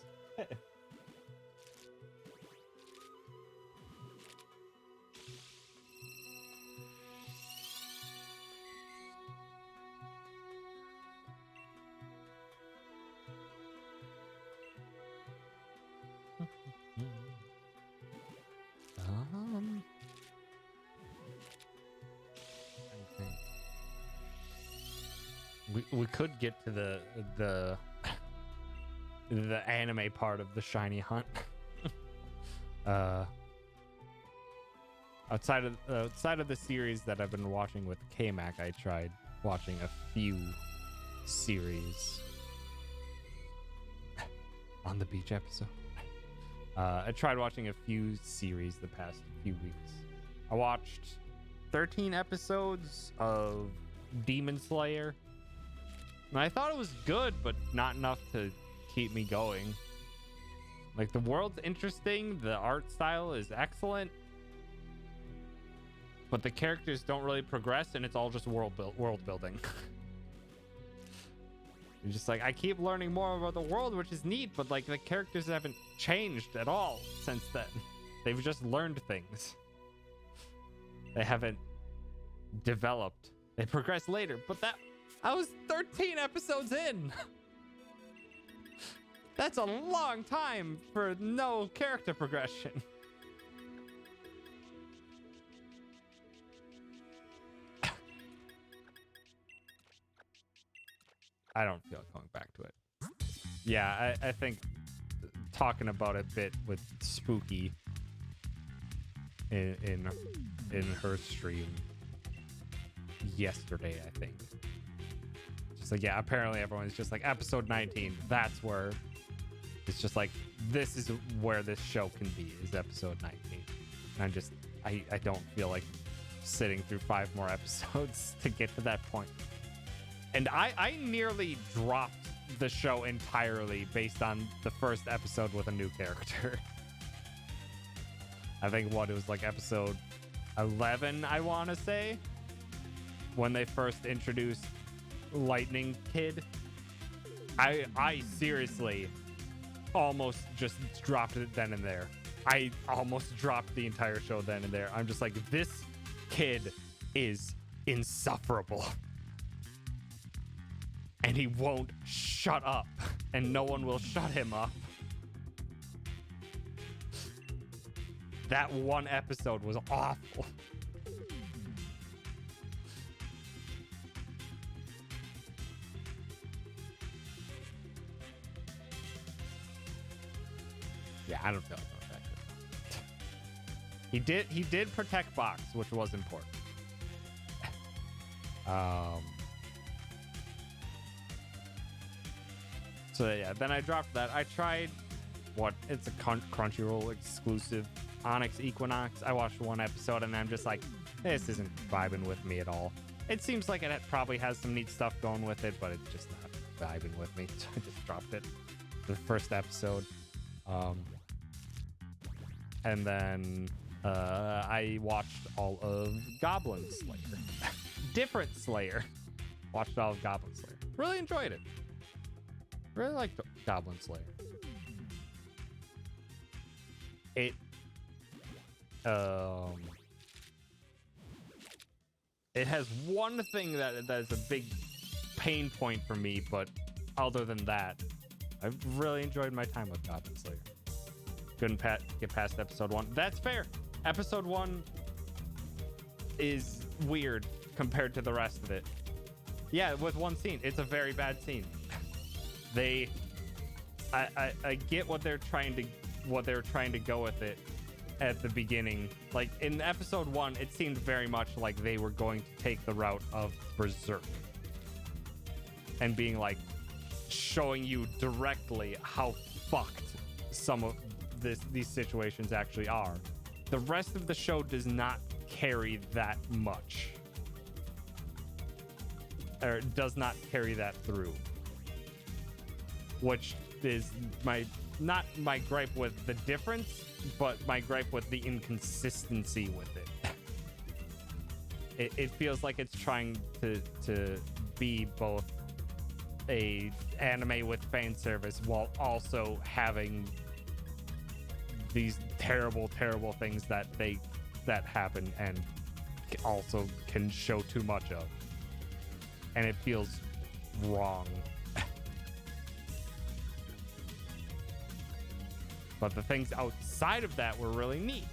We could get to the anime part of the shiny hunt. Outside of the series that I've been watching with K-Mac, I tried watching a few series. On the beach episode. I tried watching a few series the past few weeks. I watched 13 episodes of Demon Slayer. And I thought it was good, but not enough to keep me going. Like, the world's interesting, the art style is excellent, but the characters don't really progress, and it's all just world building. You're just like, I keep learning more about the world, which is neat, but like the characters haven't changed at all since then. They've just learned things. They haven't developed. They progress later, but I was 13 episodes in. That's a long time for no character progression. I don't feel like going back to it. Yeah, I think talking about it a bit with Spooky in her stream yesterday, I think. Just like, yeah, apparently everyone's just like, episode 19, that's where it's just like, this is where this show can be, is episode 19. And I don't feel like sitting through 5 more episodes to get to that point. And I nearly dropped the show entirely based on the first episode with a new character. I think it was like episode 11, I want to say, when they first introduced Lightning Kid. I seriously almost just dropped it then and there. I almost dropped the entire show then and there. I'm just like, this kid is insufferable. And he won't shut up. And no one will shut him up. That one episode was awful. Yeah, I don't feel like going back to it. He did protect Box, which was important. So yeah, then I dropped that. I tried it's a Crunchyroll exclusive, Onyx Equinox. I watched one episode and I'm just like, this isn't vibing with me at all. It seems like it probably has some neat stuff going with it, but it's just not vibing with me. So I just dropped it. The first episode. And then I watched all of Goblin Slayer. Different Slayer. Watched all of Goblin Slayer. Really enjoyed it. Really liked Goblin Slayer. It has one thing that is a big pain point for me, but other than that, I've really enjoyed my time with Goblin Slayer. Couldn't get past episode 1. That's fair. Episode 1 is weird compared to the rest of it. Yeah, with one scene. It's a very bad scene. I get what they're trying to go with it at the beginning. Like in episode 1, it seemed very much like they were going to take the route of Berserk and being like showing you directly how fucked some of these situations actually are. The rest of the show does not carry that much, or does not carry that through, which is not my gripe with the difference, but my gripe with the inconsistency with it. It feels like it's trying to be both a anime with fan service while also having these terrible things that happen and also can show too much of, and it feels wrong. But the things outside of that were really neat.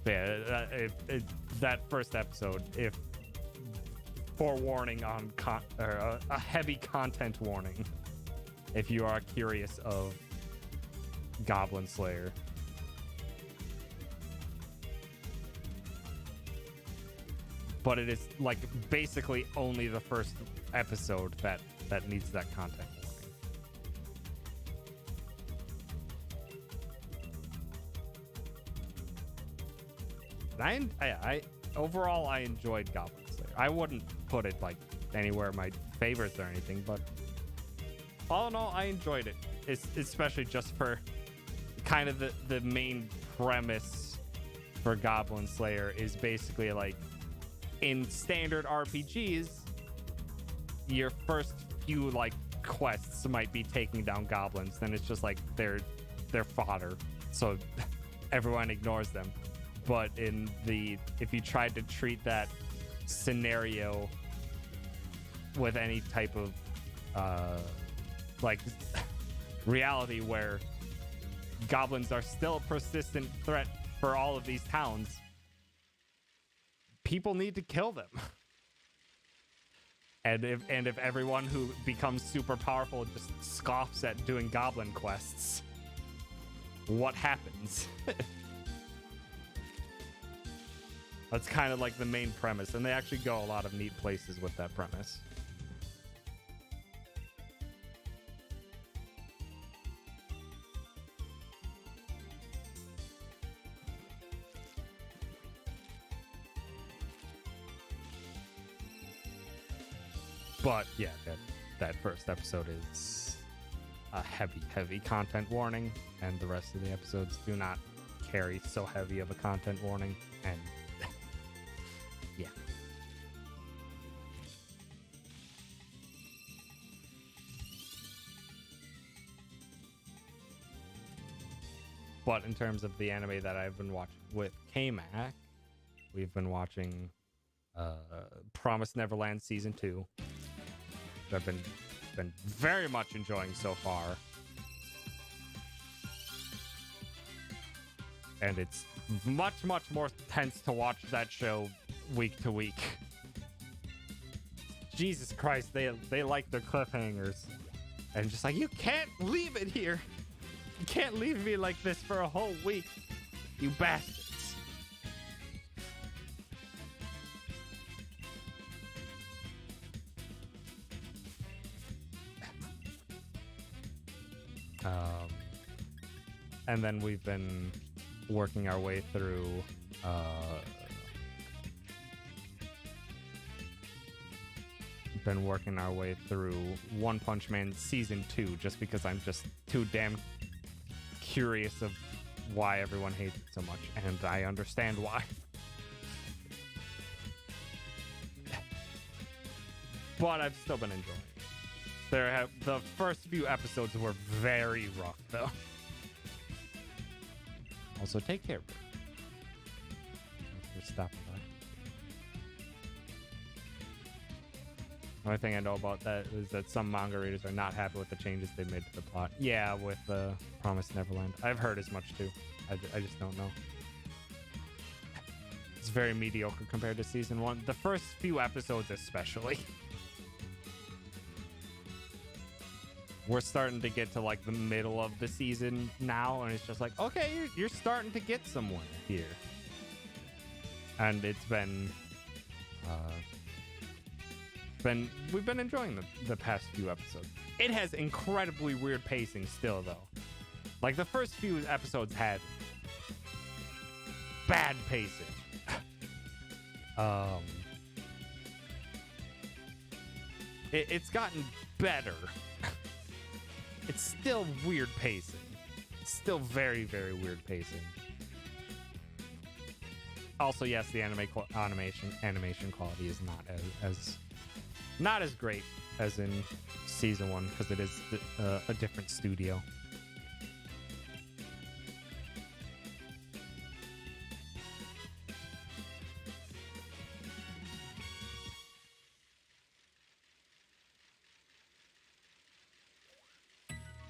Yeah, that first episode, if forewarning on a heavy content warning, if you are curious of Goblin Slayer. But it is like basically only the first episode that needs that content warning. I overall I enjoyed Goblin Slayer. I wouldn't put it like anywhere in my favorites or anything, but all in all, I enjoyed it. It's especially just for kind of the main premise for Goblin Slayer is basically like in standard RPGs, your first few like quests might be taking down goblins. Then it's just like they're fodder, so everyone ignores them. But if you tried to treat that scenario with any type of like reality where goblins are still a persistent threat for all of these towns, people need to kill them. And if everyone who becomes super powerful just scoffs at doing goblin quests, what happens? That's kind of like the main premise, and they actually go a lot of neat places with that premise. But yeah, that first episode is a heavy content warning, and the rest of the episodes do not carry so heavy of a content warning, and yeah. But in terms of the anime that I've been watching with K-Mac, we've been watching Promised Neverland Season 2. I've been very much enjoying so far. And it's much more tense to watch that show week to week. Jesus Christ, they like their cliffhangers. And just like, you can't leave it here. You can't leave me like this for a whole week, you bastards. And then we've been working our way through One Punch Man Season 2 just because I'm just too damn curious of why everyone hates it so much, and I understand why. But I've still been enjoying it. The first few episodes were very rough though. Also, take care, bro. Thanks for stopping by. The only thing I know about that is that some manga readers are not happy with the changes they made to the plot. Yeah, with Promised Neverland. I've heard as much too. I just don't know. It's very mediocre compared to season 1. The first few episodes especially. We're starting to get to like the middle of the season now, and it's just like, okay, you're starting to get somewhere here. And it's we've been enjoying the past few episodes. It has incredibly weird pacing still though. Like the first few episodes had bad pacing. It's gotten better. It's still weird pacing. It's still very weird pacing. Also, yes, the animation quality is not as great as in season 1 because it is a different studio.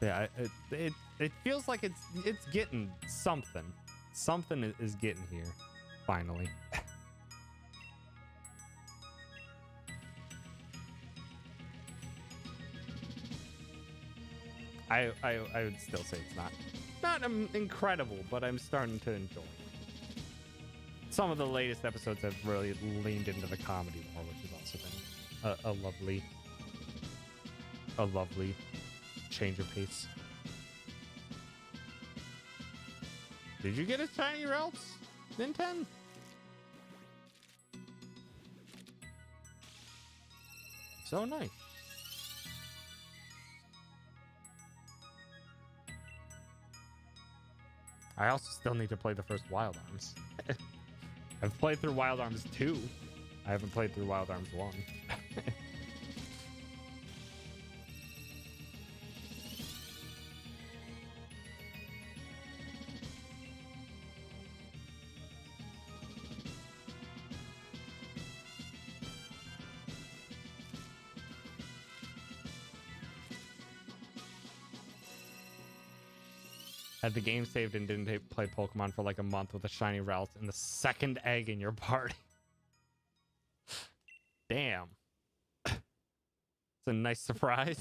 Yeah, it feels like it's getting something. Something is getting here, finally. I would still say it's not incredible, but I'm starting to enjoy it. Some of the latest episodes have really leaned into the comedy more, which has also been a lovely change of pace. Did you get a shiny Ralts, Nintendo? So nice. I also still need to play the first Wild Arms. I've played through Wild Arms 2. I haven't played through Wild Arms 1. Had the game saved and didn't play Pokemon for like a month with a shiny Ralts and the second egg in your party. Damn. It's a nice surprise.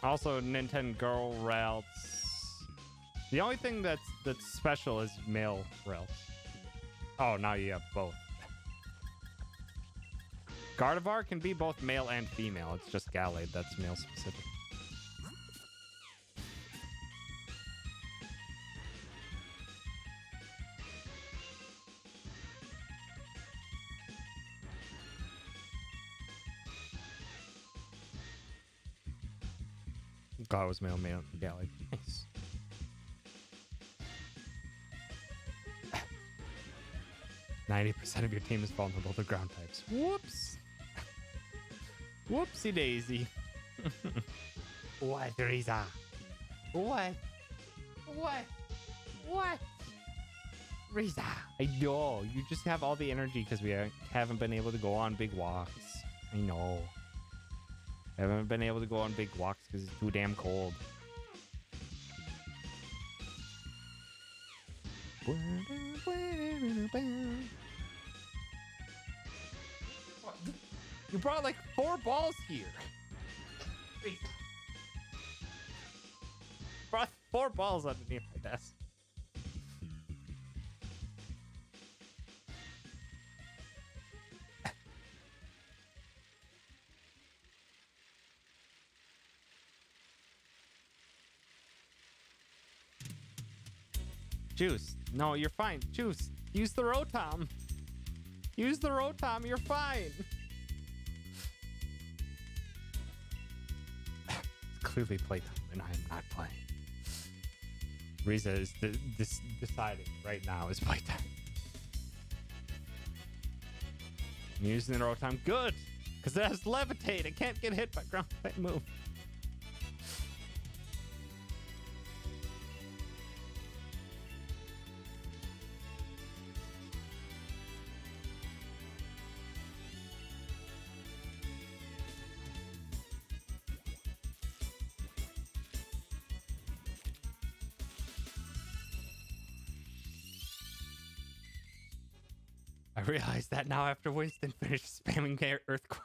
Also, Nintendo Girl Ralts. The only thing that's special is male Ralts. Oh, now you have both. Gardevoir can be both male and female. It's just Gallade that's male specific. God, it was male galley. Nice. %90 of your team is vulnerable to ground types. Whoops. Whoopsie daisy. What, Teresa? What? What? What? Risa, I know. You just have all the energy because we haven't been able to go on big walks. I know. I haven't been able to go on big walks because it's too damn cold. You brought like 4 balls here. Brought 4 balls underneath my desk. Juice. No, you're fine. Juice. Use the Rotom. Use the Rotom. You're fine. It's clearly playtime, and I am not playing. Riza is deciding right now is playtime. I'm using the Rotom. Good. Because it has Levitate. It can't get hit by ground type move. I realize that now after Winston finished spamming Earthquake.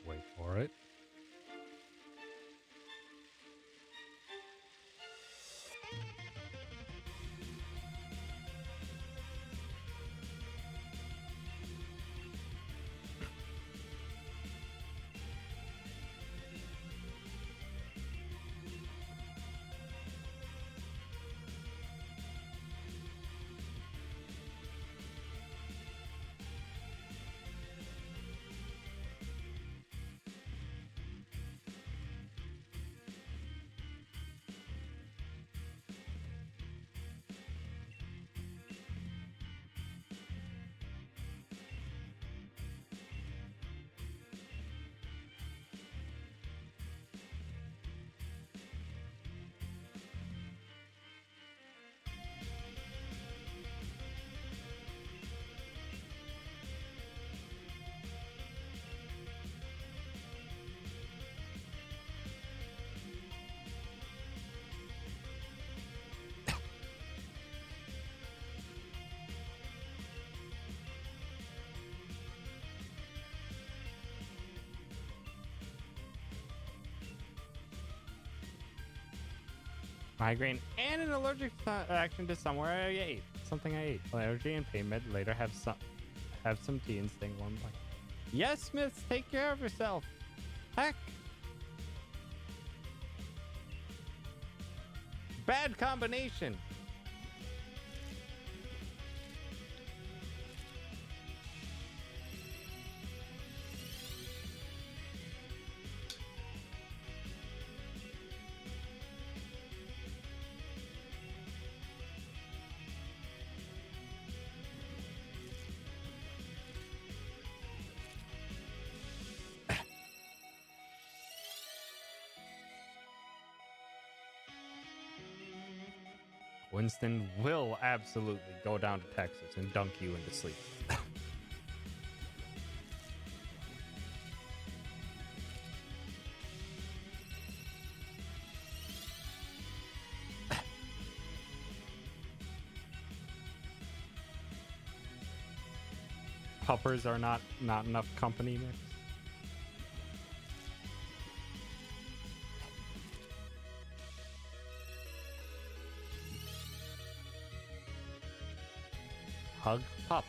Wait for it. Migraine and an allergic reaction to somewhere I ate. Something I ate. Allergy and pain med. Later have some tea and staying warm. Yes, Smiths, take care of yourself. Heck. Bad combination. Winston will absolutely go down to Texas and dunk you into sleep. Puppers are not enough company, Nick. Hug pup.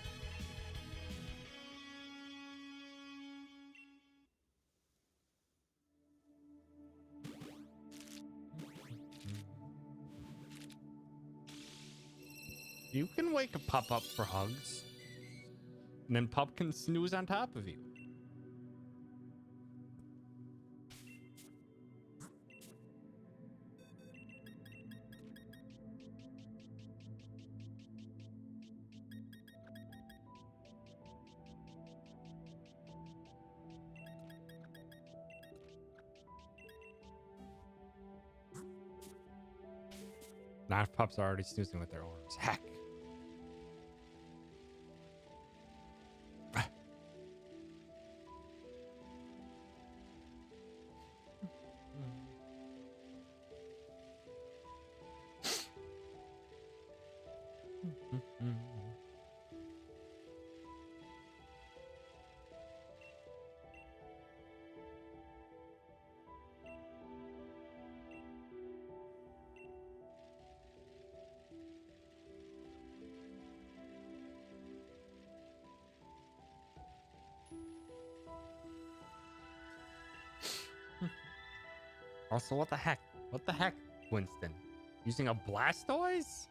You can wake a pup up for hugs. And then pup can snooze on top of you. Not if pups are already snoozing with their owners. Heck. Also, what the heck? What the heck, Winston? Using a Blastoise?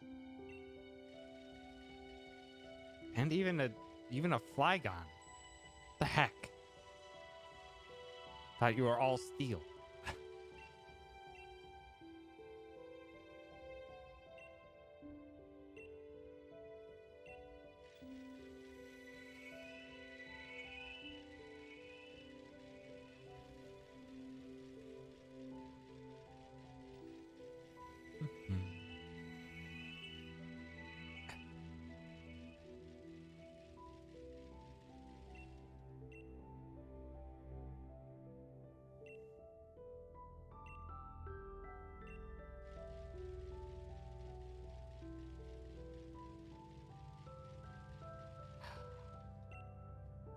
And even a Flygon. The heck? Thought you were all steel.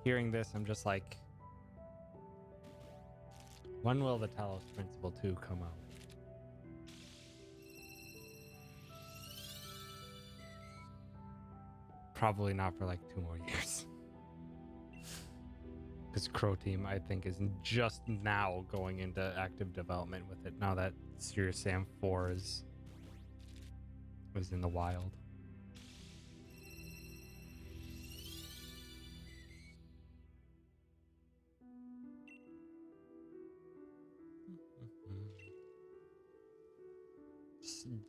Hearing this, I'm just like, when will the Talos Principle 2 come out? Probably not for like 2 more years. Because Crow Team, I think, is just now going into active development with it, now that Serious Sam 4 is in the wild.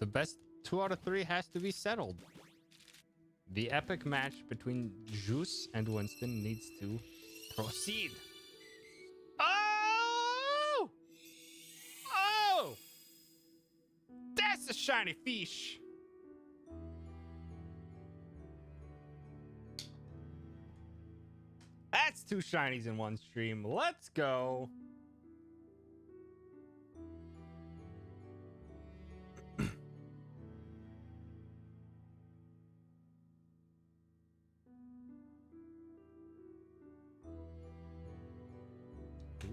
The best 2 out of 3 has to be settled. The epic match between Juice and Winston needs to proceed. Oh! Oh! That's a shiny fish! That's 2 shinies in one stream. Let's go.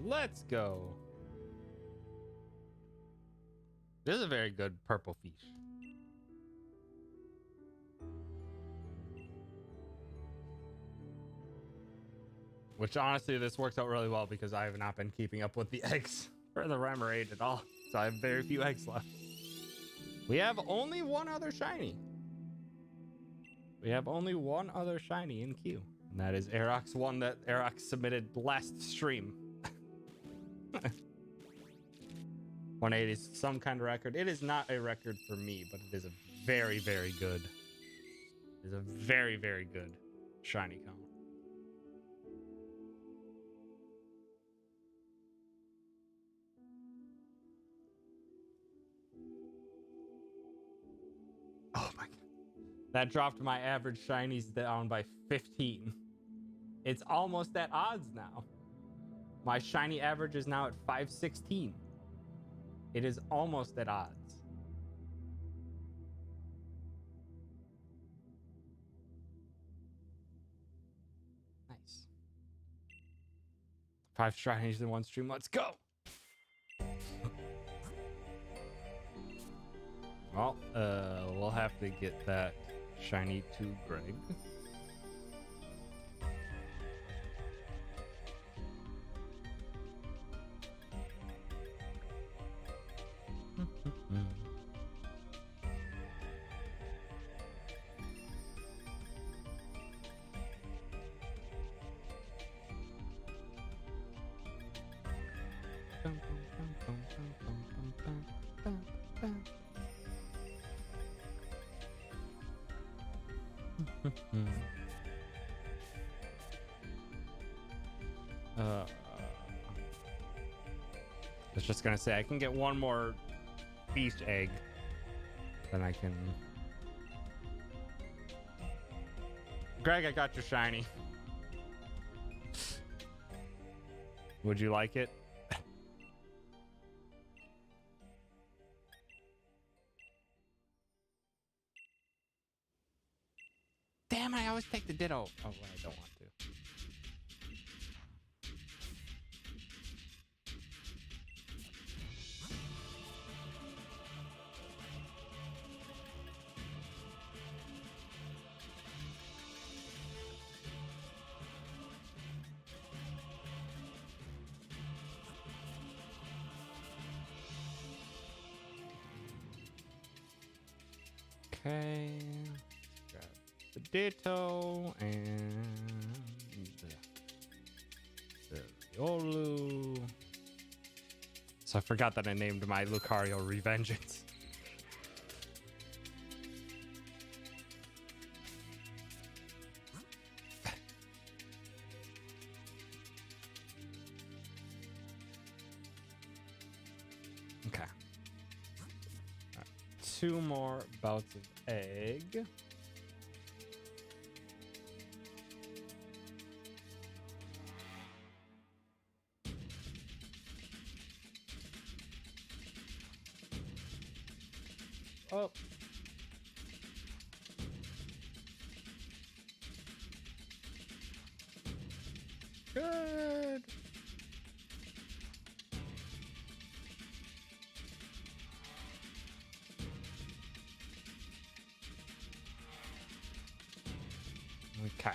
Let's go. This is a very good purple fish. Which honestly, this works out really well because I have not been keeping up with the eggs for the Remoraid at all. So I have very few eggs left. We have only one other shiny. We have only one other shiny in queue. And that is Aerox one that Aerox submitted last stream. 180 is some kind of record. It is not a record for me, but it is a very, very good. It is a very, very good shiny count. Oh my god. That dropped my average shinies down by 15. It's almost at odds now. My shiny average is now at 516. It is almost at odds. Nice. 5 shinies in one stream. Let's go. Well, we'll have to get that shiny to Greg. I was just gonna say I can get one more beast egg, then I can. Greg, I got your shiny. Would you like it? Damn, I always take the ditto. Oh, well, I don't want to. Okay. Grab the ditto and the Riolu. So I forgot that I named my Lucario Revengeance. Okay. All right. 2 more bouts of egg. Oh. Good. Okay.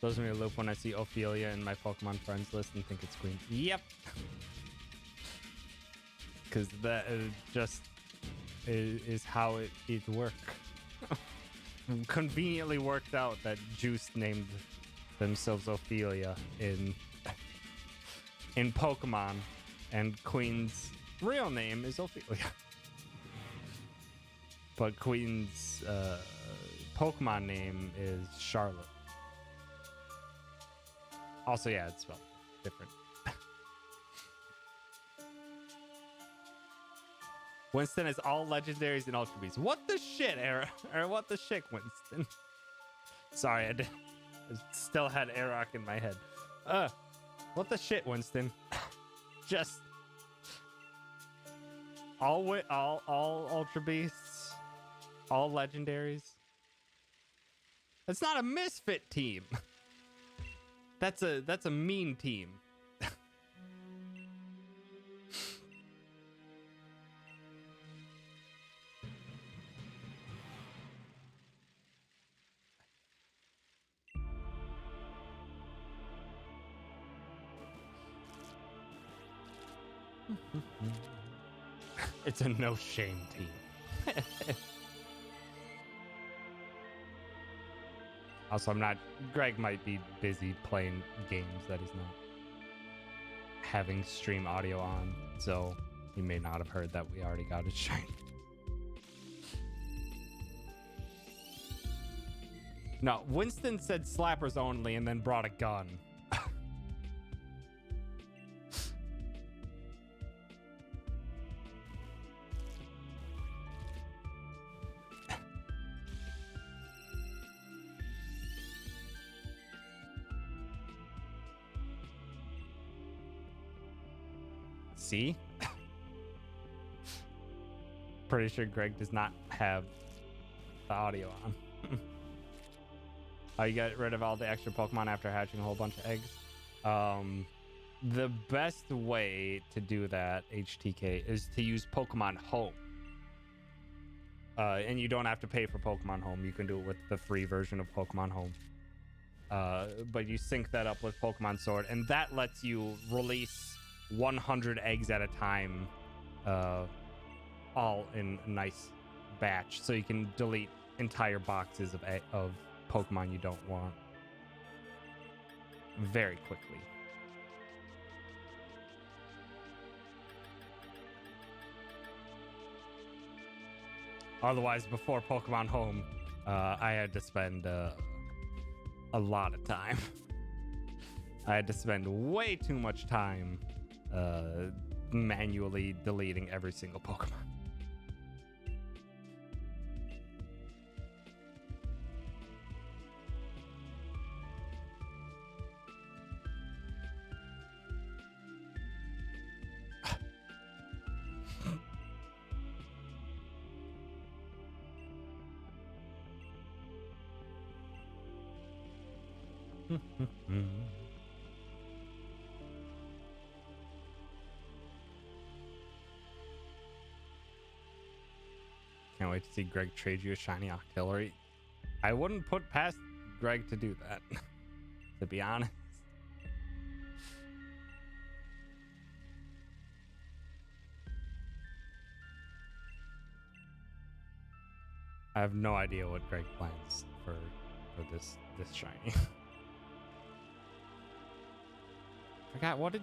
Throws me a loop when I see Ophelia in my Pokemon friends list and think it's Queen. Yep. Because that just is how it worked. Conveniently worked out that Juice named themselves Ophelia in Pokemon, and Queen's real name is Ophelia. But Queen's Pokemon name is Charlotte. Also, yeah, it's spelled different. Winston is all legendaries and ultra beasts. What the shit, Era? Or what the shit, Winston? Sorry, I still had Aeroc in my head. What the shit, Winston? Just all ultra beasts, all legendaries. That's not a misfit team. That's a mean team. It's a no shame team. Also, Greg might be busy playing games that he's not having stream audio on, so he may not have heard that we already got his shiny. No, Winston said slappers only and then brought a gun. See? Pretty sure Greg does not have the audio on. You get rid of all the extra Pokemon after hatching a whole bunch of eggs. The best way to do that, HTK, is to use Pokemon Home. And you don't have to pay for Pokemon Home. You can do it with the free version of Pokemon Home. But you sync that up with Pokemon Sword, and that lets you release 100 eggs at a time, all in a nice batch, so you can delete entire boxes of Pokemon you don't want very quickly. Otherwise, before Pokemon Home, I had to spend a lot of time. I had to spend way too much time manually deleting every single Pokemon. Can't wait to see Greg trade you a shiny Octillery. I wouldn't put past Greg to do that, to be honest. I have no idea what Greg plans for this shiny. Forgot what did.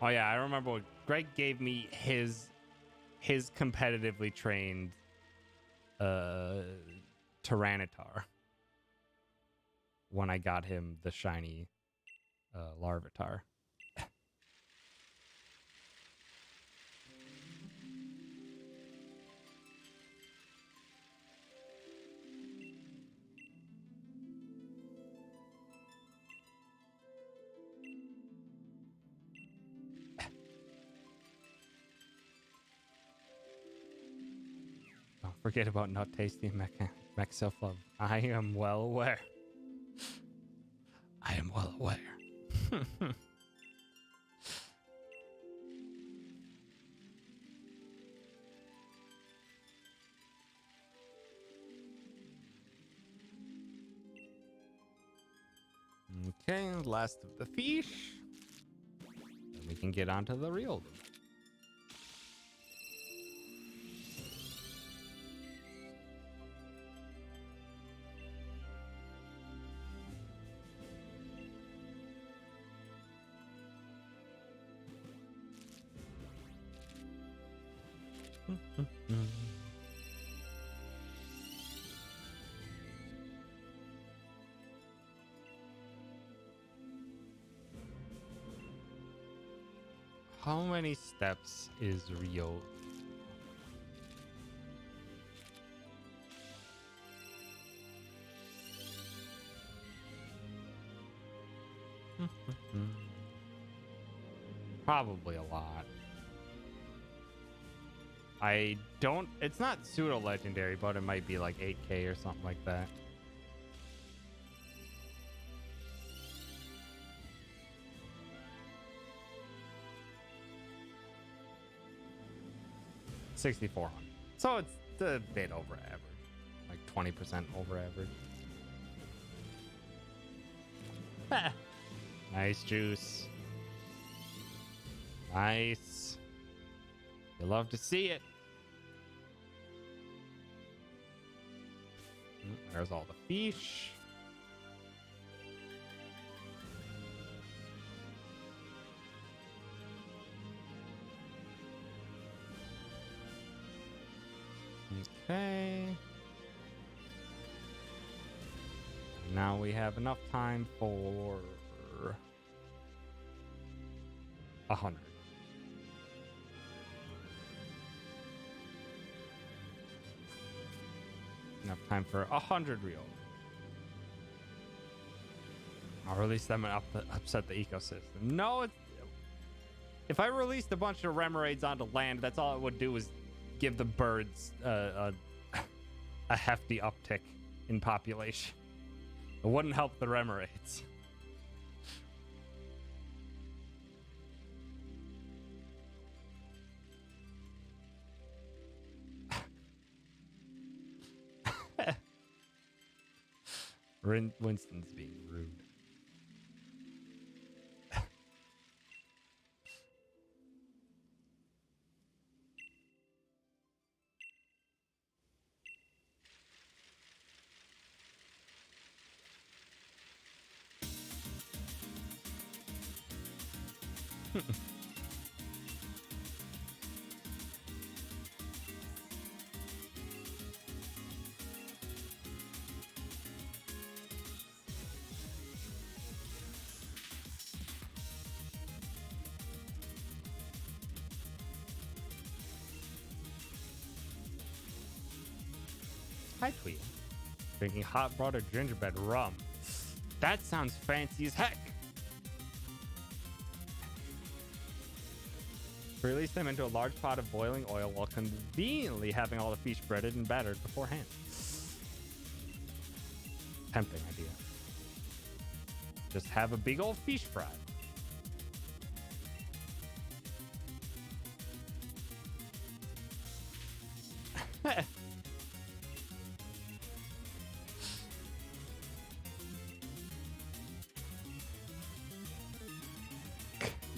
Oh yeah, I remember what Greg gave me his competitively trained Tyranitar when I got him the shiny Larvitar. Don't forget about not tasting mech self-love. I am well aware. I am well aware. Okay, last of the fish. Then we can get onto the real. How many steps is Rio? Probably a lot. I don't. It's not pseudo legendary, but it might be like 8K or something like that. $6,400. So it's a bit over average, like 20% over average. Nice juice. Nice. You love to see it. There's all the fish. Okay. Now we have enough time for 100. Enough time for 100 real. I'll release them and upset the ecosystem. No, if I released a bunch of Remoraid's onto land, that's all it would do is give the birds a hefty uptick in population. It wouldn't help the Remoraid's. Winston's being rude. Hi, Tweet. Drinking hot water gingerbread rum. That sounds fancy as heck. Release them into a large pot of boiling oil while conveniently having all the fish breaded and battered beforehand. Tempting idea. Just have a big old fish fry.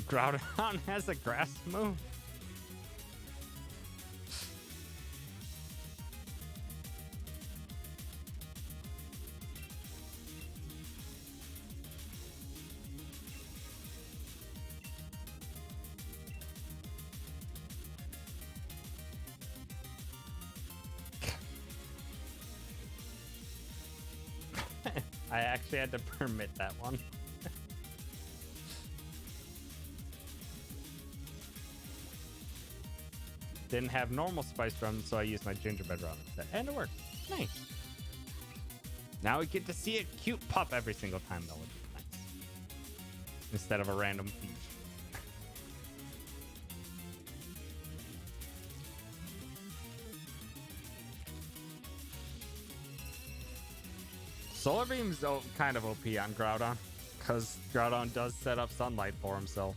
Groudon has a grass move. I actually had to permit that one. Didn't have normal spice rum, so I used my gingerbread rum instead. And it worked. Nice. Now we get to see a cute pup every single time, though, which is nice. Instead of a random fish. Solar Beam's kind of OP on Groudon, because Groudon does set up sunlight for himself.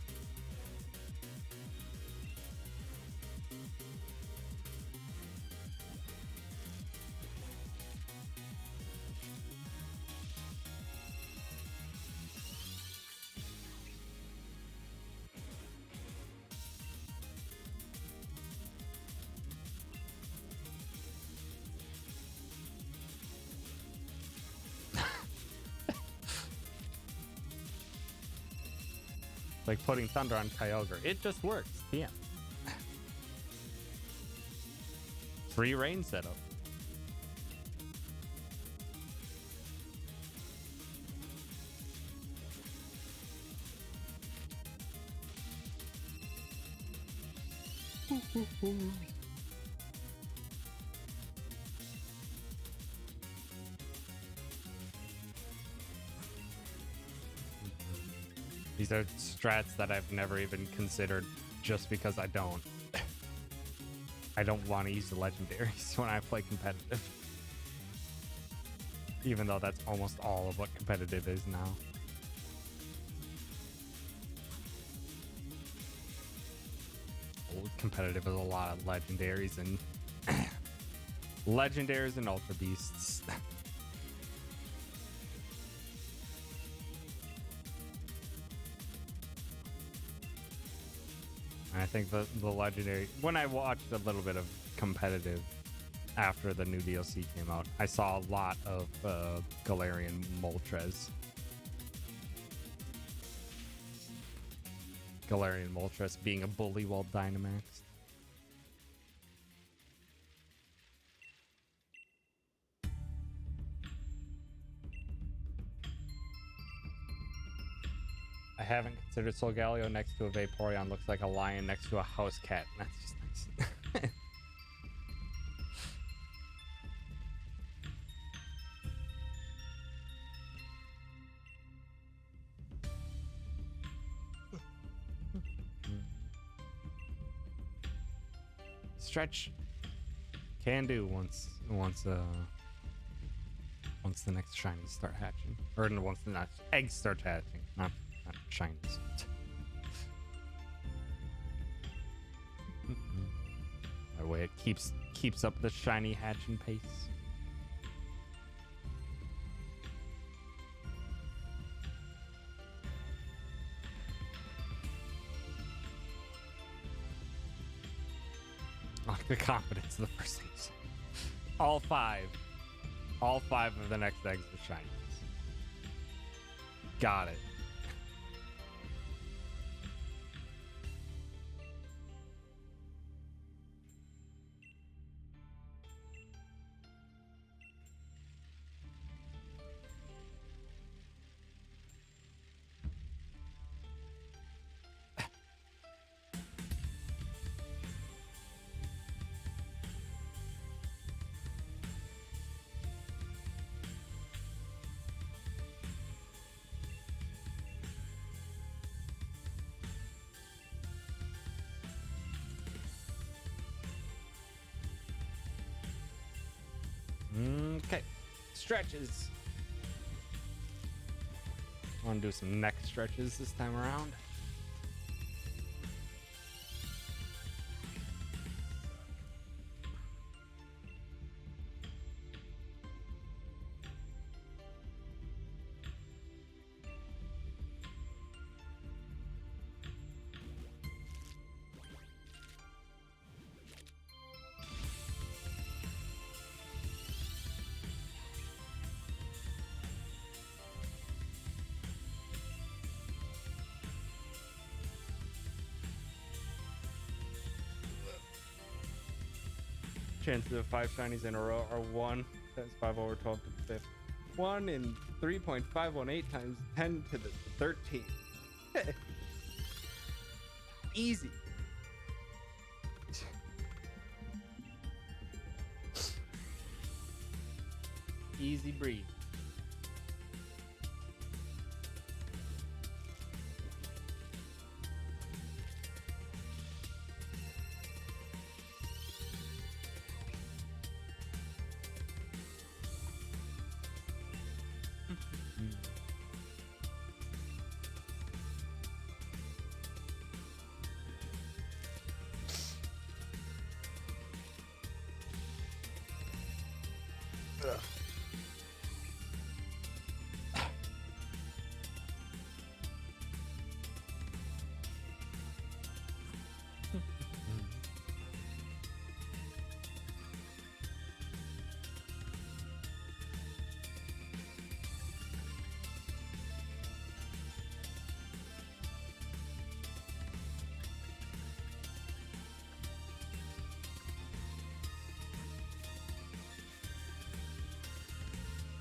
Like putting thunder on Kyogre. It just works. Yeah. Free rain setup. These are strats that I've never even considered just because I don't. I don't want to use the legendaries when I play competitive. Even though that's almost all of what competitive is now. Old competitive is a lot of legendaries and legendaries and ultra beasts. I think the legendary. When I watched a little bit of competitive after the new DLC came out, I saw a lot of Galarian Moltres. Galarian Moltres being a bully while Dynamaxed. I haven't considered Solgaleo next to a Vaporeon. Looks like a lion next to a house cat. That's just nice. Stretch can do once the next shinies start hatching, or no, once the next eggs start hatching, not shinies. That way it keeps up the shiny hatching pace. Like the confidence of the first thing. All five of the next eggs are shinies. Got it. Okay, stretches. I want to do some neck stretches this time around. Chances of 5 shinies in a row are 1 times 5 over 12 to the 5th. 1 in 3.518 times 10 to the 13th. Easy. Easy breathe.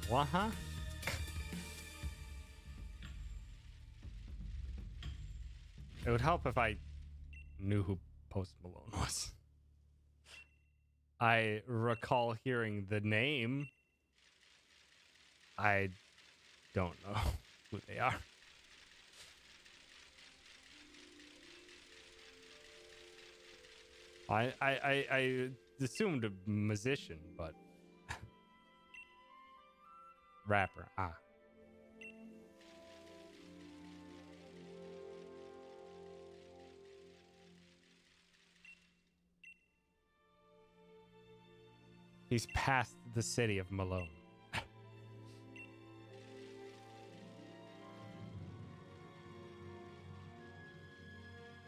What, huh? It would help if I knew who Post Malone was. I recall hearing the name. I don't know who they are. I assumed a musician, but rapper. Ah. He's past the city of Malone.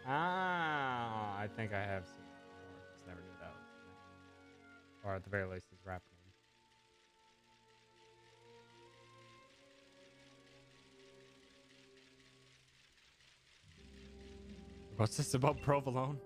Ah. think I have seen it before. Just never knew that was his name. Or at the very least, his rap name. What's this about provolone?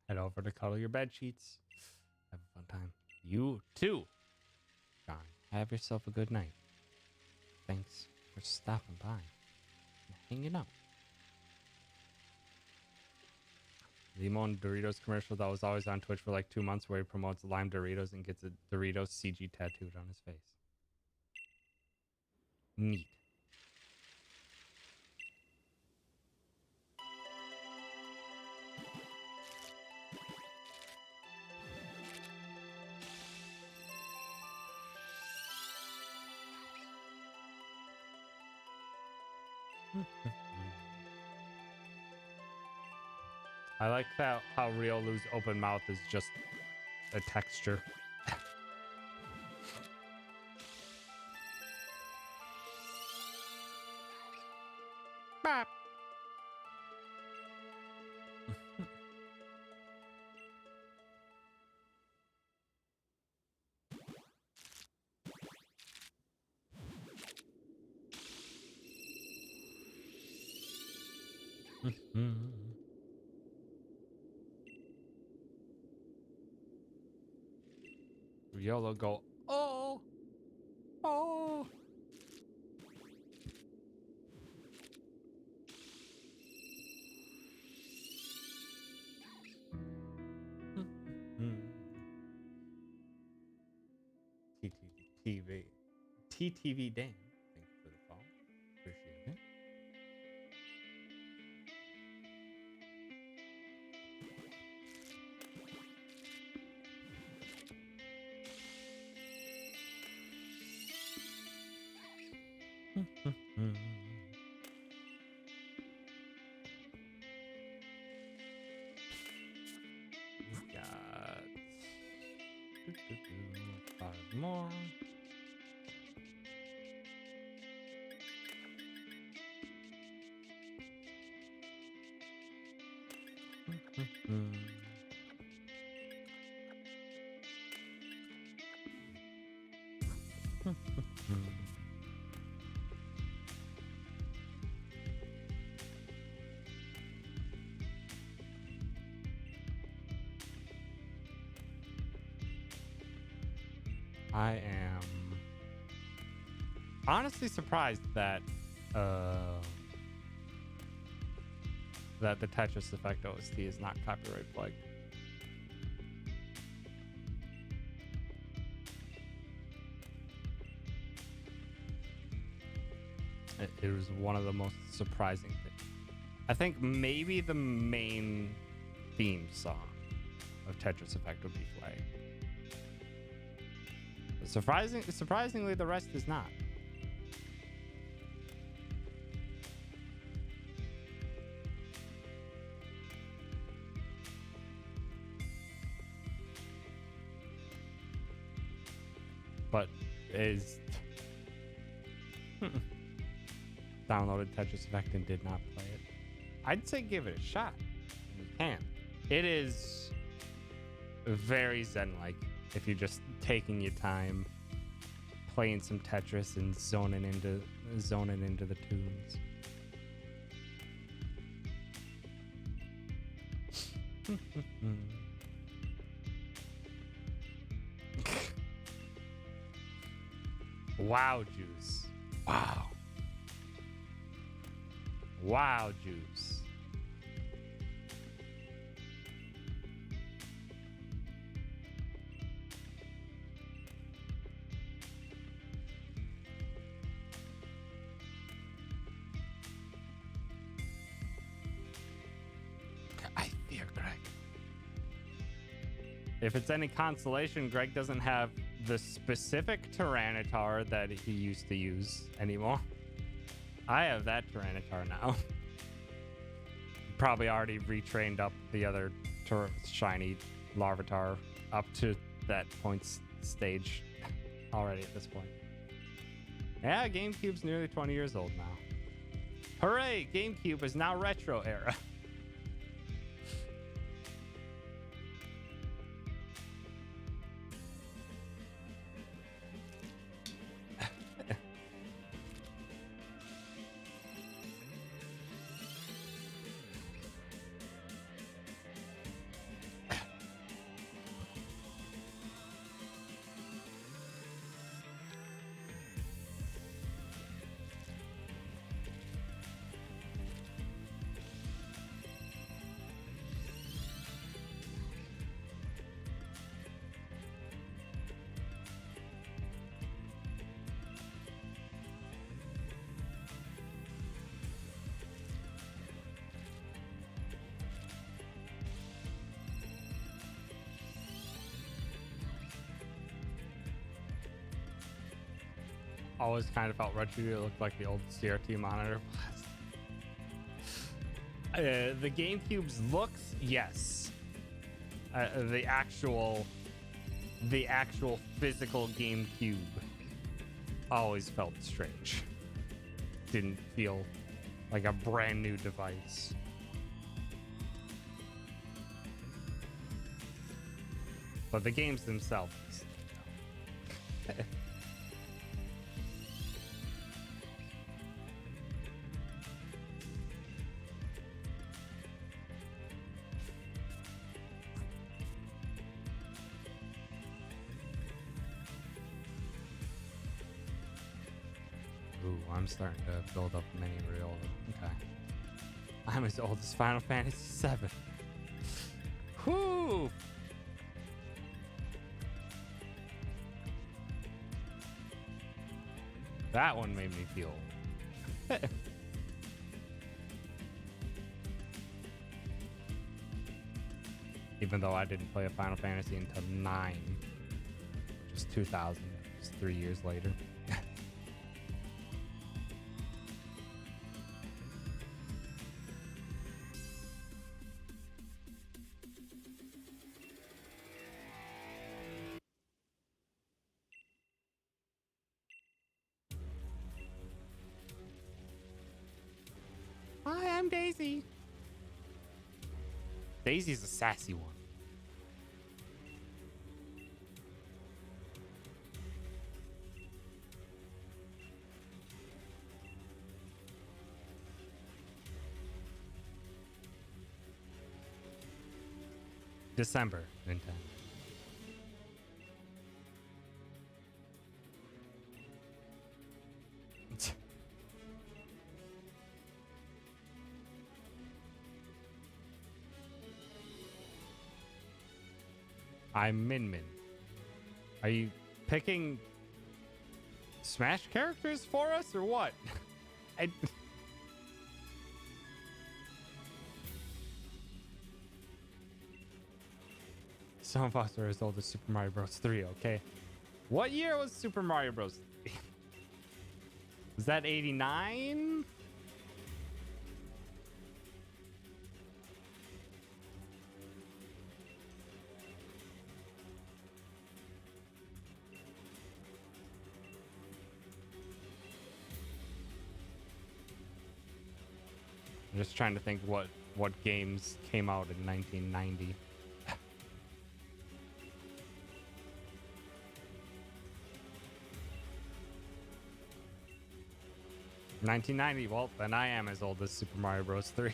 Head over to cuddle your bed sheets. Have a fun time. You too, John. Have yourself a good night. Thanks for stopping by and hanging out. The Limon Doritos commercial that was always on Twitch for like 2 months, where he promotes lime Doritos and gets a Doritos CG tattooed on his face. Neat. I like that how Riolu's open mouth is just a texture. Bop. Riolo go, oh, oh. TTV. TTV Dan. Thank you for the follow. Appreciate it. We got 5 more. I am honestly surprised that that the Tetris Effect OST is not copyright flagged. It was one of the most surprising things. I think maybe the main theme song of Tetris Effect would be flagged. But surprisingly, the rest is not. But is downloaded Tetris Effect and did not play it. I'd say give it a shot. You can. It is very zen-like if you're just taking your time, playing some Tetris and zoning into the tunes. Wow, Juice. Wow. Wow, juice. I fear Greg. If it's any consolation, Greg doesn't have the specific Tyranitar that he used to use anymore. I have that Tyranitar now. Probably already retrained up the other shiny Larvitar up to that stage already at this point. Yeah, GameCube's nearly 20 years old now. Hooray! GameCube is now retro era. Always kind of felt retro. It looked like the old CRT monitor. The GameCube's looks, yes. The actual physical GameCube always felt strange. Didn't feel like a brand new device. But the games themselves. I'm starting to build up many real. Okay. I'm as old as Final Fantasy VII. Whoo! That one made me feel old. Even though I didn't play a Final Fantasy until 9, which is 2000, just 3 years later. Hi, I'm Daisy. Daisy's a sassy one. December, Nintendo. I'm Min Min. Are you picking Smash characters for us or what? Some of us are as old as Super Mario Bros. 3, okay? What year was Super Mario Bros. 3? Was that 89? I'm just trying to think what games came out in 1990. 1990. Well, then I am as old as Super Mario Bros. 3.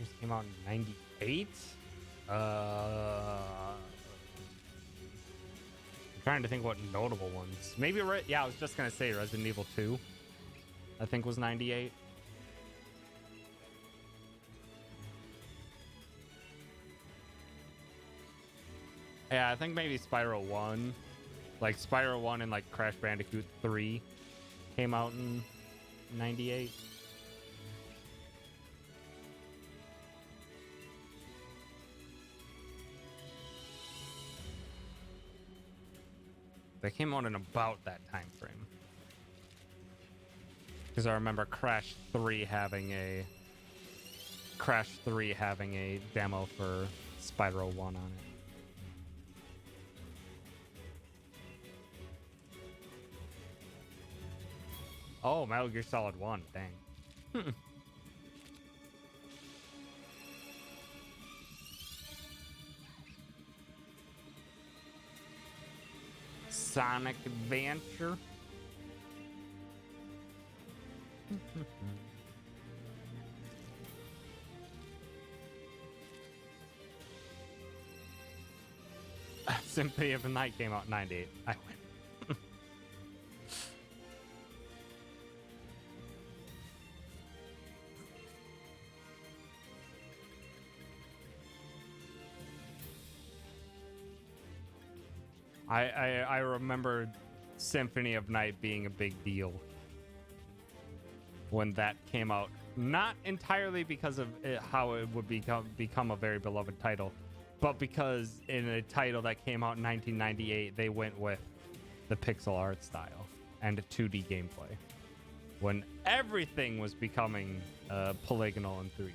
games came out in 98? I'm trying to think what notable ones. Maybe, yeah, I was just gonna say Resident Evil 2, I think was 98. Yeah, I think maybe Spyro 1. Like Spyro 1 and like Crash Bandicoot 3 came out in 98. They came out in about that time frame. Because I remember Crash 3 having a demo for Spyro 1 on it. Oh, Metal Gear Solid 1, dang. Sonic Adventure. Symphony of the Night came out in 98. I win. I remember Symphony of Night being a big deal when that came out. Not entirely because of how it would become a very beloved title, but because in a title that came out in 1998, they went with the pixel art style and a 2D gameplay when everything was becoming polygonal and 3D.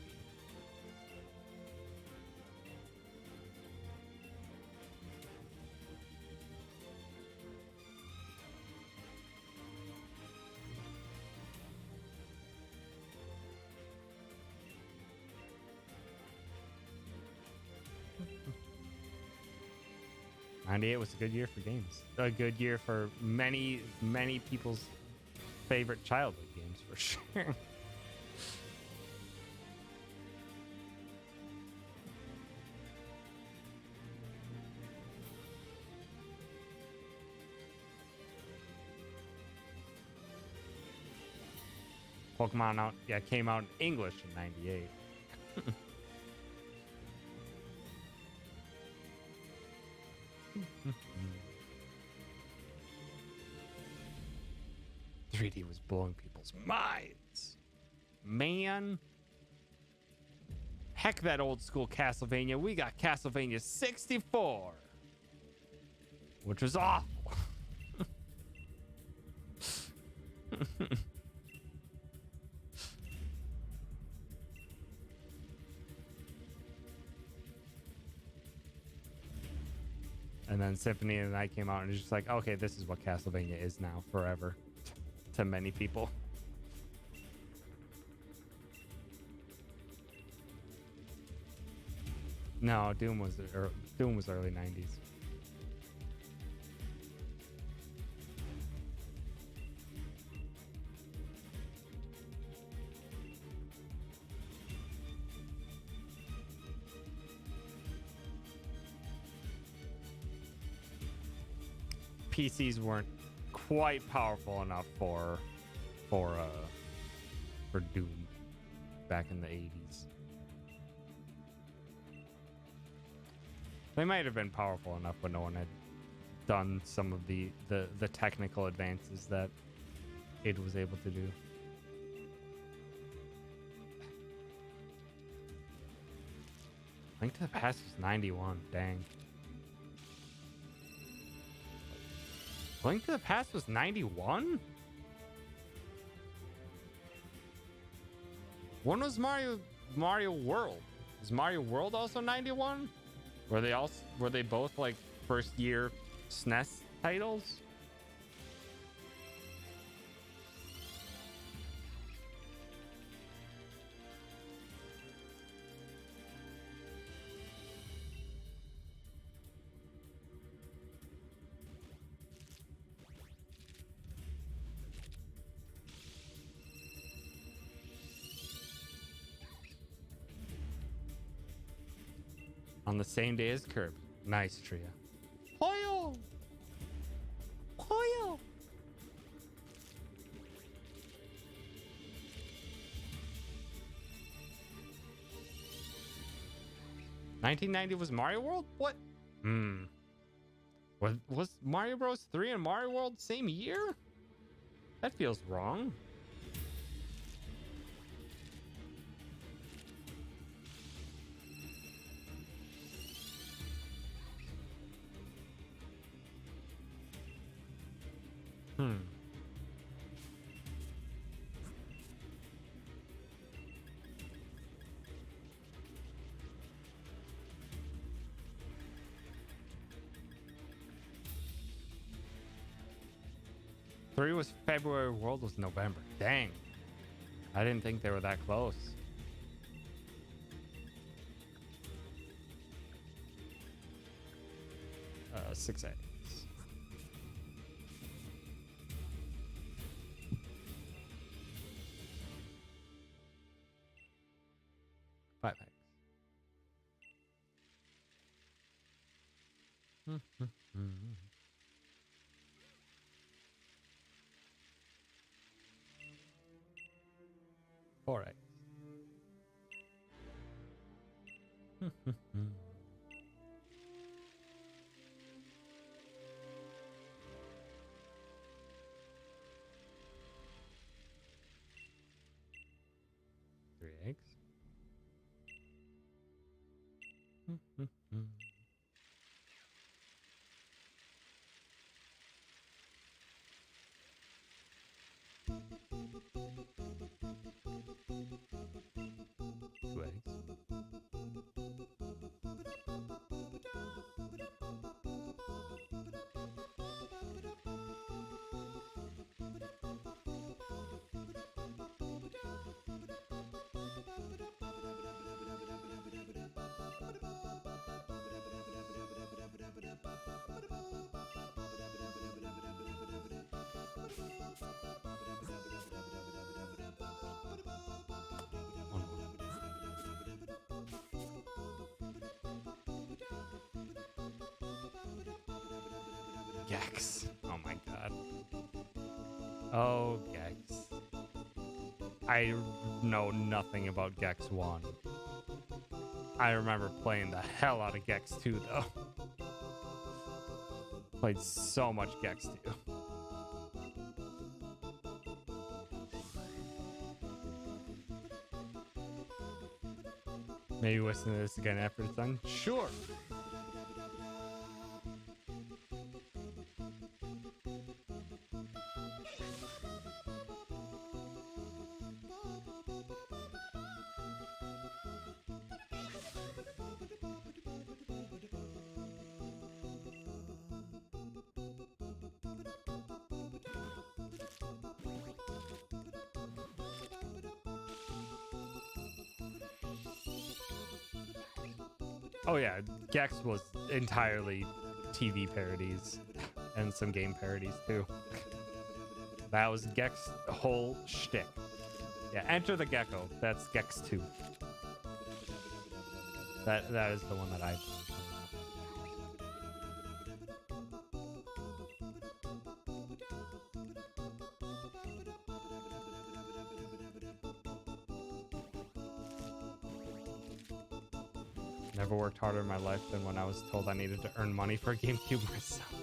'98 was a good year for games. A good year for many people's favorite childhood games, for sure. Pokemon came out in English in '98. 3D was blowing people's minds. Man. Heck that old school Castlevania. We got Castlevania 64. Which was awful. And then Symphony of the Night came out and it's just like, okay, this is what Castlevania is now forever to many people. No, Doom was early 90s. PCs weren't quite powerful enough for Doom back in the 80s. They might have been powerful enough, but no one had done some of the technical advances that it was able to do. Link to the Past was 91. Dang. Link to the Past was 91? When was Mario World? Was Mario World also 91? Were they both like first year SNES titles? On the same day as Kirby. Nice, Tria. Hoyo! Hoyo! 1990 was Mario World? What? Was Mario Bros. 3 and Mario World same year? That feels wrong. Hmm. Three was February, World was November. Dang. I didn't think they were that close. Six eggs. Five eggs. Four eggs. 3 eggs. Two eggs. Gex. Oh my god. Oh, Gex. I know nothing about Gex 1. I remember playing the hell out of Gex 2, though. Played so much Gex 2. Maybe listen to this again after it's done? Sure. Oh yeah, Gex was entirely TV parodies and some game parodies too. That was Gex whole shtick. Yeah, Enter the Gecko. That's Gex 2. That is the one that I. Never worked harder in my life than when I was told I needed to earn money for GameCube myself.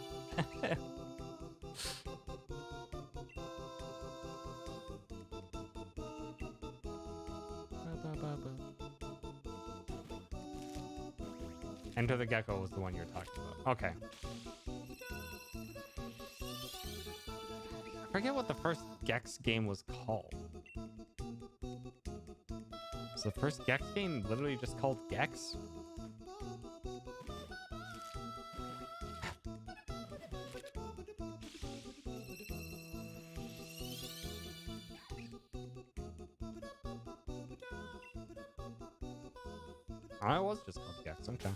Enter the Gecko was the one you're talking about. Okay. I forget what the first Gex game was called. Was the first Gex game literally just called Gex? I was just called Gex, okay.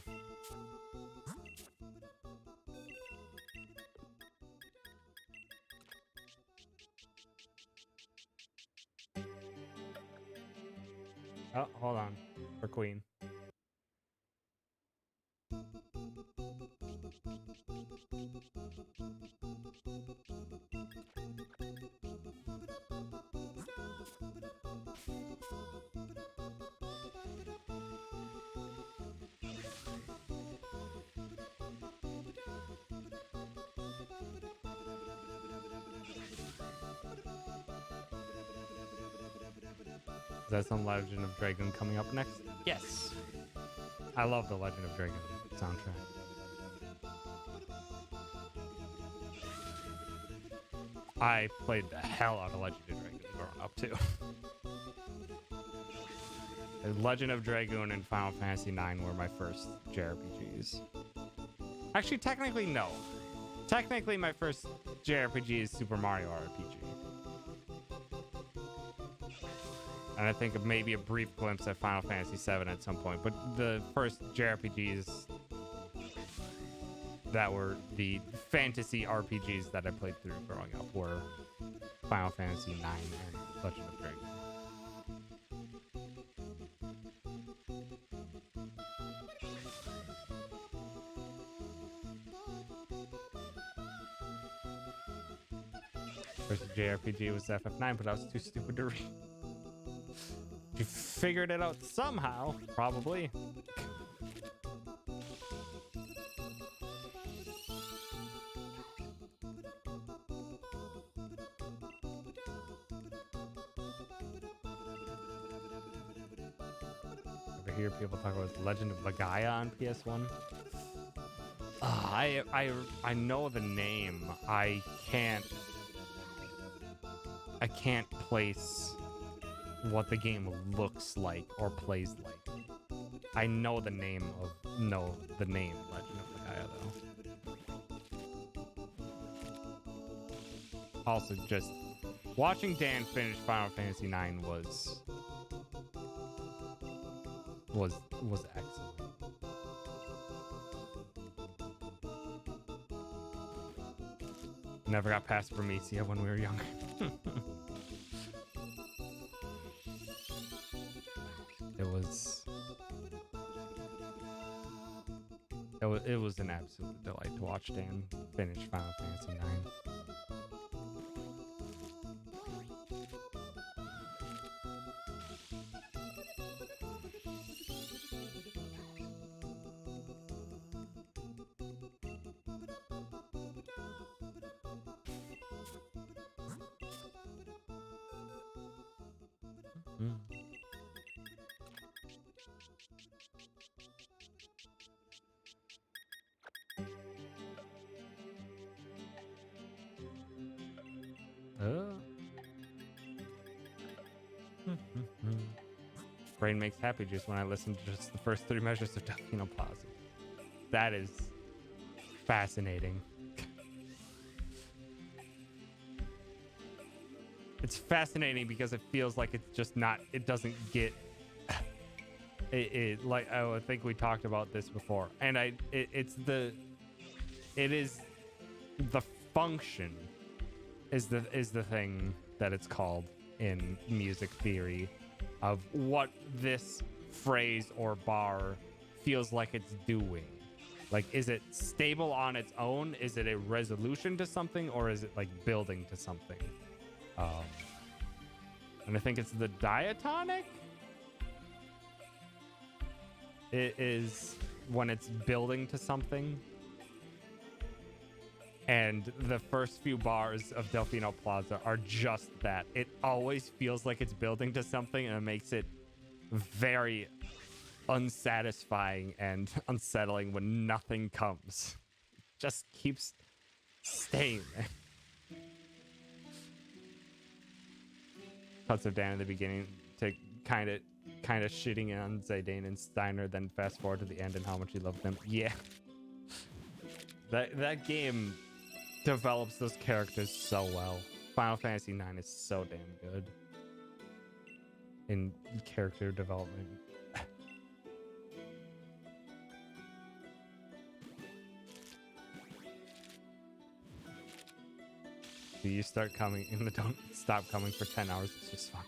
Oh, hold on. For Queen. Is that some Legend of Dragoon coming up next? Yes. I love the Legend of Dragoon soundtrack. I played the hell out of Legend of Dragoon growing up too. Legend of Dragoon and Final Fantasy IX were my first JRPGs. Actually, technically, no. Technically, my first JRPG is Super Mario RPG. And I think of maybe a brief glimpse at Final Fantasy VII at some point. But the first JRPGs that were the fantasy RPGs that I played through growing up were Final Fantasy IX and Legend of Dragoon. First JRPG was FF9, but I was too stupid to read. You figured it out somehow, probably. Ever hear people talk about Legend of Legaia on PS1? I know the name. I can't place what the game looks like or plays like. I know the name Legend of Legaia though. Also, just watching Dan finish Final Fantasy IX was excellent. Never got past Vermesia when we were younger. It was an absolute delight to watch Dan finish Final Fantasy IX. Brain makes happy juice when I listen to just the first 3 measures of Delfino Plaza. That is fascinating. It's fascinating because it feels like it's just not, it doesn't get it like I think we talked about this before, and it is the function is the thing that it's called in music theory of what this phrase or bar feels like it's doing. Like, is it stable on its own? Is it a resolution to something, or is it like building to something? And I think it's the diatonic. It is when it's building to something. And the first few bars of Delfino Plaza are just that. It always feels like it's building to something, and it makes it very unsatisfying and unsettling when nothing comes. It just keeps staying there. Cuts of Dan in the beginning to kind of shitting on Zidane and Steiner, then fast forward to the end and how much he loved them. Yeah. That game develops those characters so well. Final Fantasy IX is so damn good in character development. So you start coming and don't stop coming for 10 hours. It's just fun.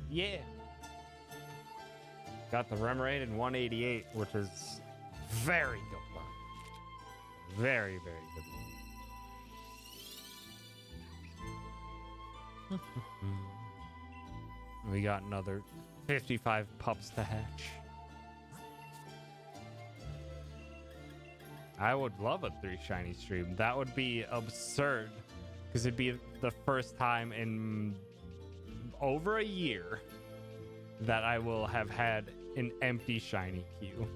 Yeah. Got the rem rate in 188, which is very good one. Very, very good one. We got another 55 pups to hatch. I would love a 3 shiny stream. That would be absurd. Because it'd be the first time in over a year that I will have had an empty shiny queue.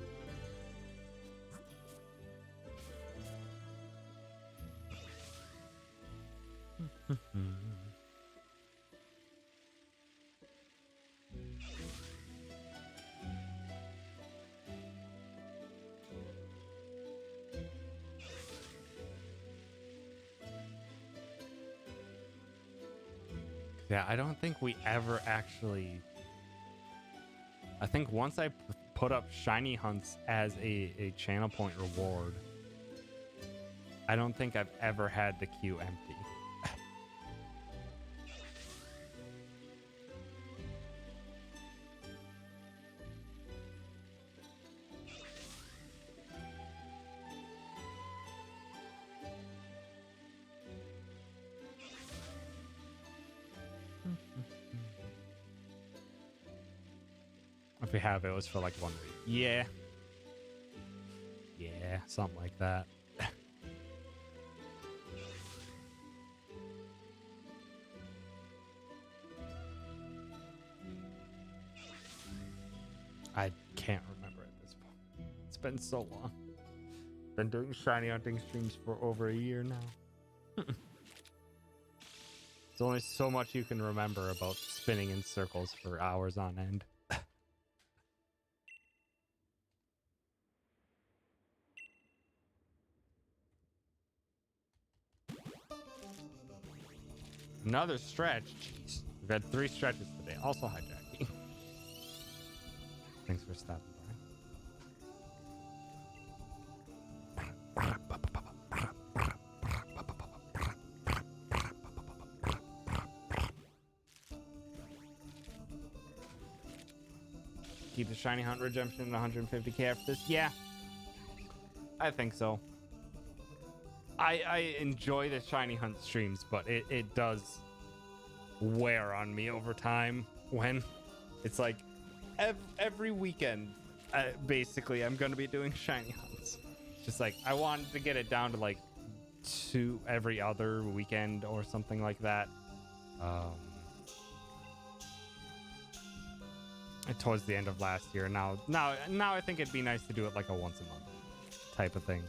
Yeah, I don't think we ever actually... I think once I put up shiny hunts as a channel point reward, I don't think I've ever had the queue empty. If we have, it was for like 1 week. Yeah. Yeah, something like that. I can't remember at this point. It's been so long. Been doing shiny hunting streams for over a year now. There's only so much you can remember about spinning in circles for hours on end. Another stretch. Jeez. We've had 3 stretches today. Also hijacking. Thanks for stopping by. Keep the shiny hunt redemption at 150k after this. Yeah. I think so. I enjoy the shiny hunt streams, but it does wear on me over time when it's like every weekend, basically, I'm going to be doing shiny hunts. Just like, I wanted to get it down to like 2 every other weekend or something like that. Towards the end of last year. Now I think it'd be nice to do it like a once a month type of thing.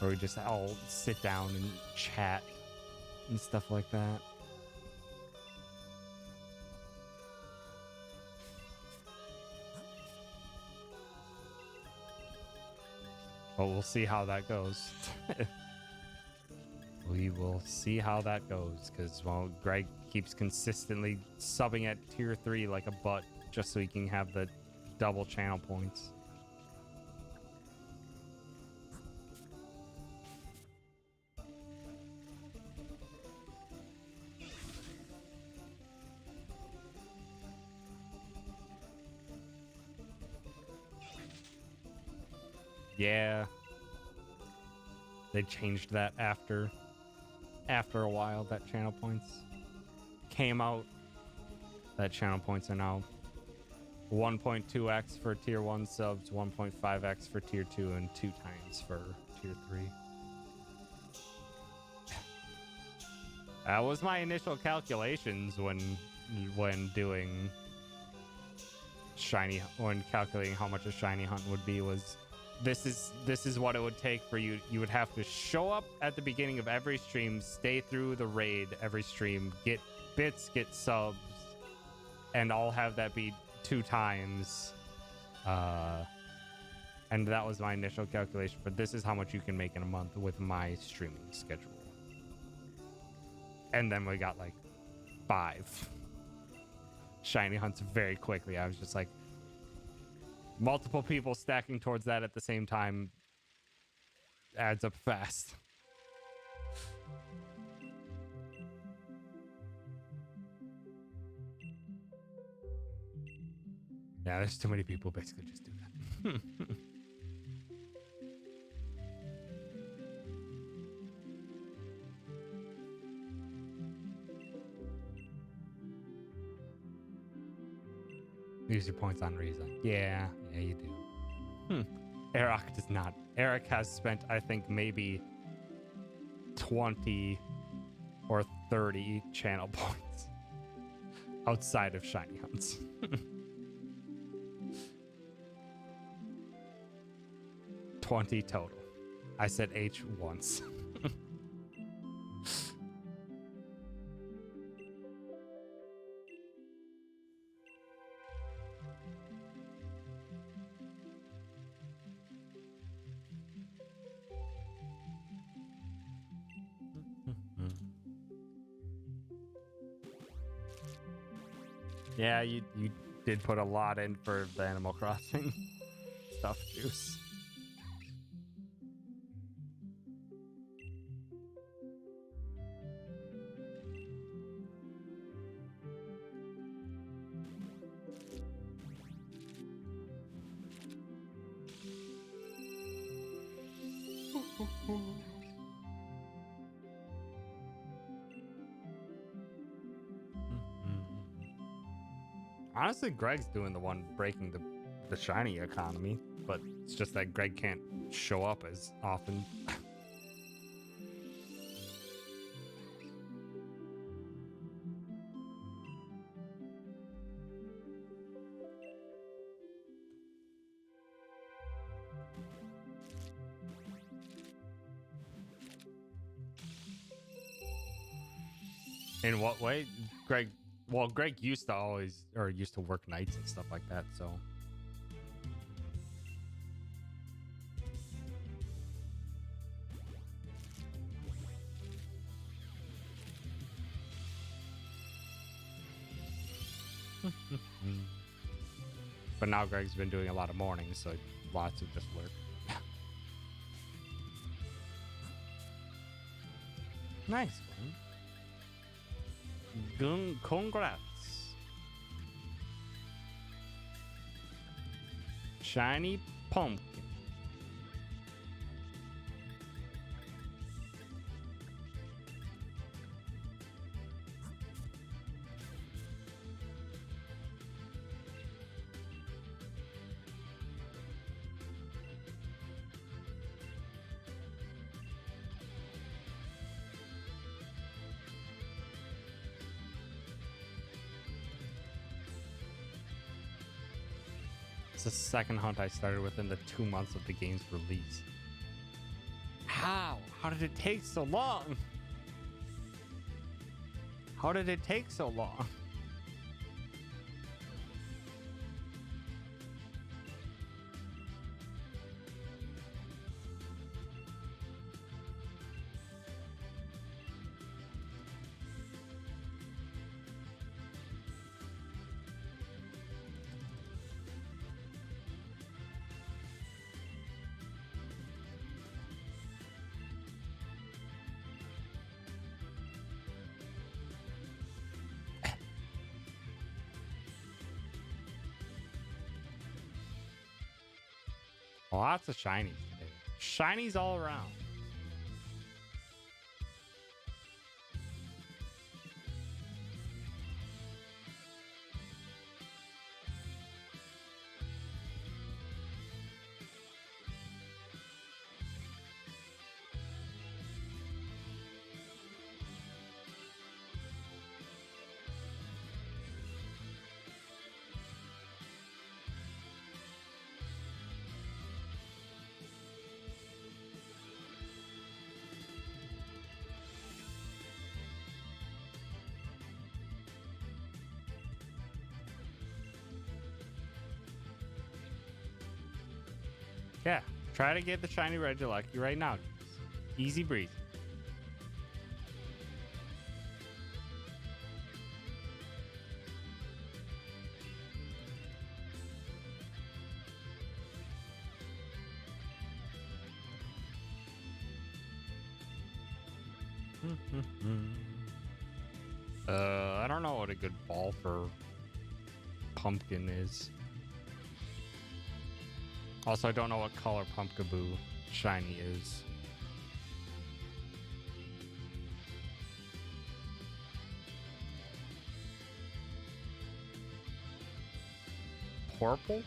Where we just all sit down and chat and stuff like that. But we'll see how that goes. We will see how that goes, because, well, Greg keeps consistently subbing at tier 3 like a butt just so he can have the double channel points. Yeah. They changed that after a while that channel points came out. That channel points are now 1.2x for tier 1 subs, 1.5x for tier 2, and 2 times for tier 3. That was my initial calculations when doing shiny, when calculating how much a shiny hunt would be. Was this is what it would take for you. You would have to show up at the beginning of every stream, stay through the raid every stream, get bits, get subs, and all have that be 2 times. And that was my initial calculation for this is how much you can make in a month with my streaming schedule. And then we got like 5 shiny hunts very quickly. I was just like, multiple people stacking towards that at the same time adds up fast. Yeah, there's too many people basically just do that. Use your points on reason. Yeah, you do. Eric does not. Eric has spent, I think, maybe 20 or 30 channel points outside of shiny hunts. 20 total. I said H once. Yeah, you did put a lot in for the Animal Crossing stuff juice. Honestly, Greg's doing the one breaking the shiny economy, but it's just that Greg can't show up as often. In what way? Greg, well, Greg used to work nights and stuff like that, so. But now Greg's been doing a lot of mornings, so lots of just work. Nice, man. Congrats. Shiny pumpkin. It's the second hunt I started within the 2 months of the game's release. How? How did it take so long? How did it take so long? Lots of shinies today. Shinies all around. Yeah, try to get the shiny Regieleki right now. Easy breezy. I don't know what a good ball for pumpkin is. Also, I don't know what color Pumpkaboo shiny is. Purple?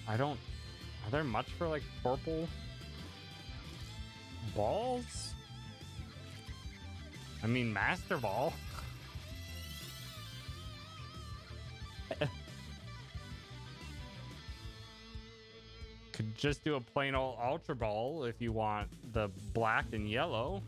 I don't... Are there much for, like, purple balls? I mean, Master Ball. Could just do a plain old Ultra Ball if you want the black and yellow.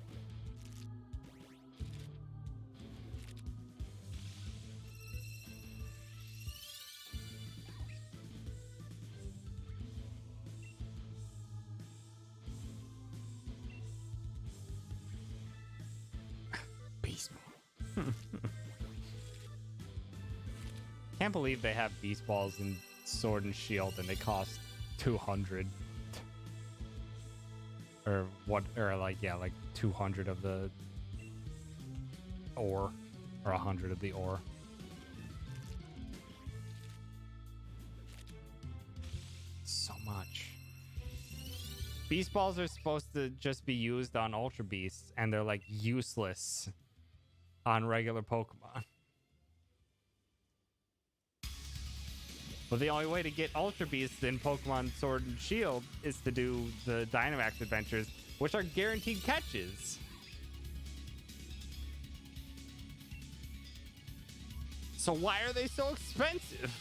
Beast Ball. Can't believe they have Beast Balls in Sword and Shield and they cost 200. Or what, or like, yeah, like 200 of the ore. Or 100 of the ore. So much. Beast Balls are supposed to just be used on Ultra Beasts, and they're like useless on regular Pokemon. But the only way to get Ultra Beasts in Pokemon Sword and Shield is to do the Dynamax adventures, which are guaranteed catches. So why are they so expensive?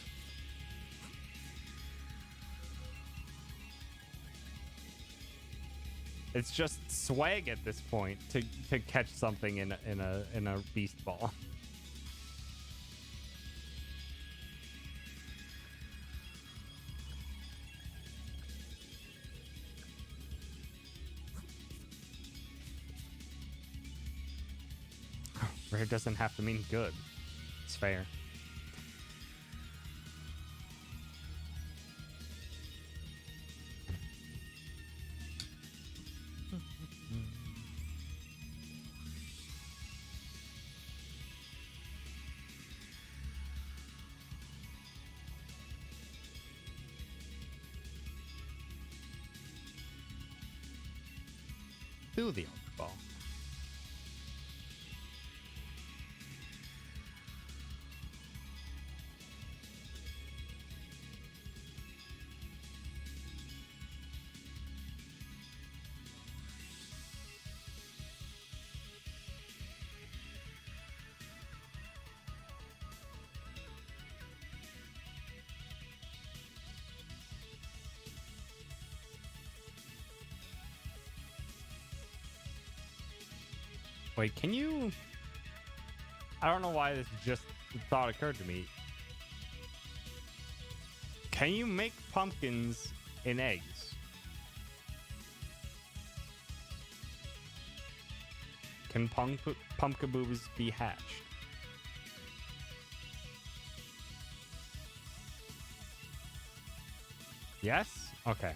It's just swag at this point to catch something in a Beast Ball. Rare doesn't have to mean good. It's fair. Do the Ultra Ball. Wait, can you... I don't know why this just thought occurred to me. Can you make pumpkins in eggs? Can pumpkaboos be hatched? Yes? Okay.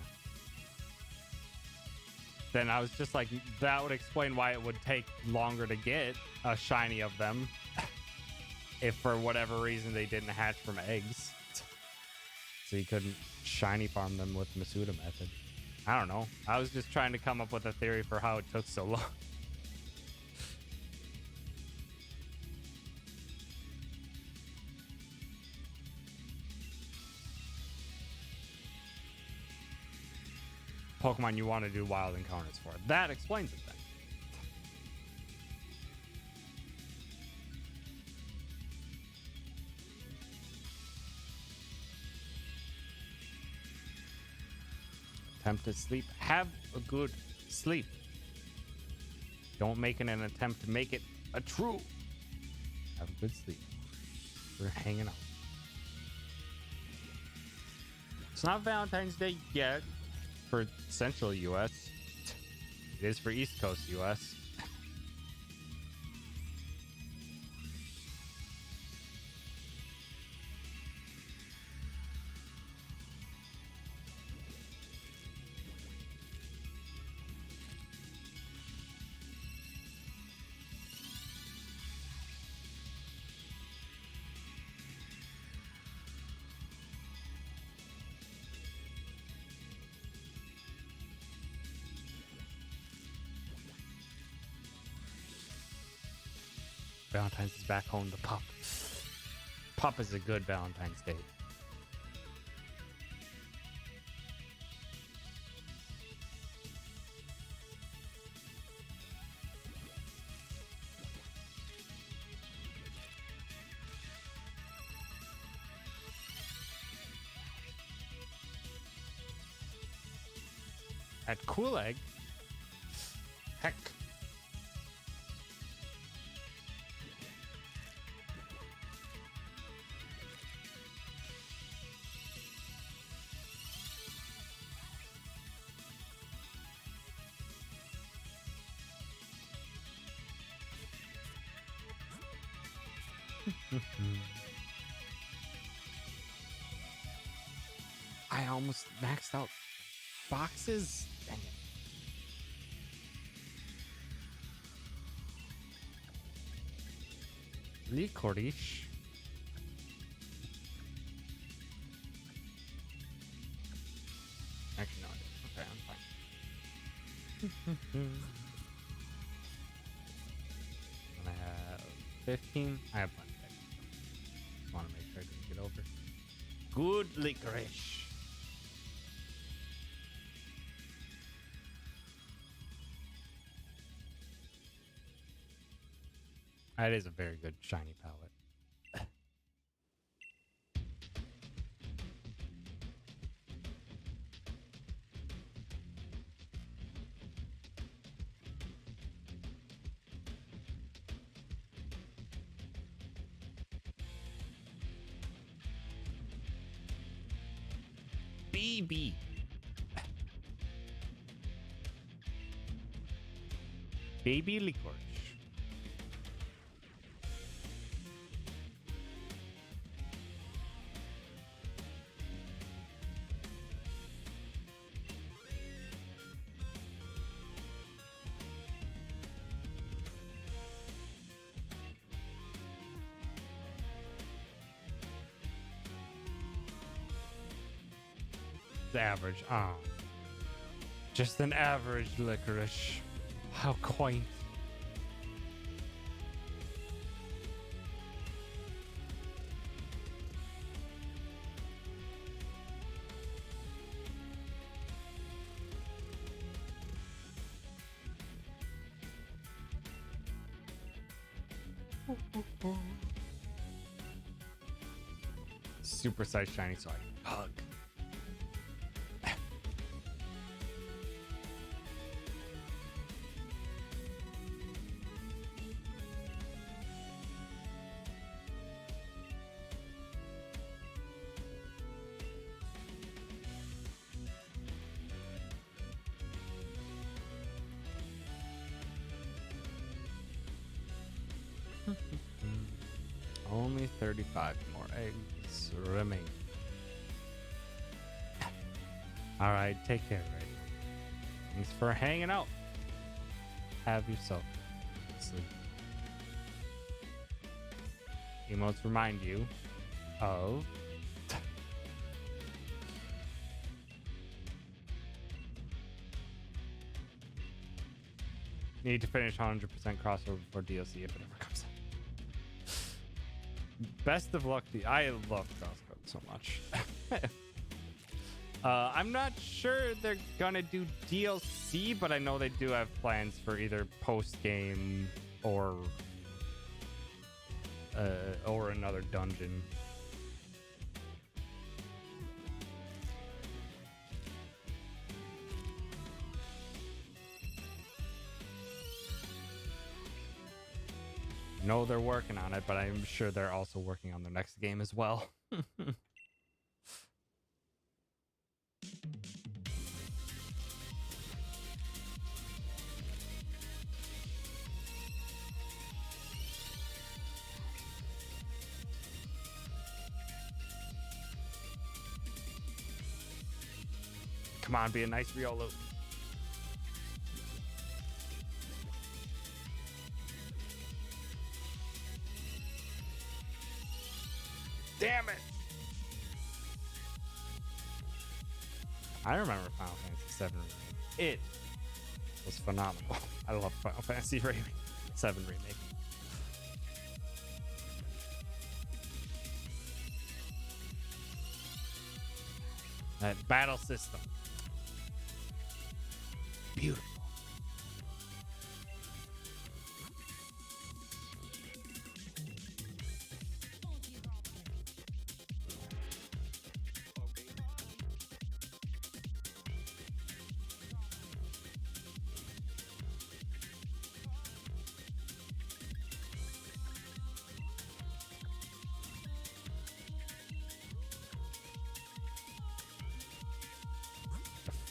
Then I was just like, that would explain why it would take longer to get a shiny of them if for whatever reason they didn't hatch from eggs. So you couldn't shiny farm them with Masuda method. I don't know. I was just trying to come up with a theory for how it took so long. Pokemon you want to do wild encounters for. That explains it then. Attempt to sleep. Have a good sleep. Don't make it an attempt to make it a true. Have a good sleep. We're hanging out. It's not Valentine's Day yet. For Central US. It is for East Coast US. Valentine's is back home. The pup. Pup is a good Valentine's Day. At Cool Egg? Heck. I almost maxed out boxes. Dang it. Licorice. Actually, no, I didn't. Okay, I'm fine. And I have 15. I have plenty. Just want to make sure I didn't get over. Good licorice. That is a very good shiny palette. BB. Baby licorice. The average. Ah. Just an average licorice. How quaint. Super size shiny, so I hug. Only 35 more eggs remain. All right, take care, right? Thanks for hanging out. Have yourself sleep. Emotes remind you of need to finish 100% crossover before DLC if it ever comes out. Best of luck to you. I love crosscode so much. I'm not sure they're gonna do DLC, but I know they do have plans for either post-game or another dungeon. No, they're working on it, but I'm sure they're also working on the next game as well. Come on, be a nice Riolu. Damn it! I remember Final Fantasy VII Remake. It was phenomenal. I love Final Fantasy VII Remake. That battle system. Beautiful.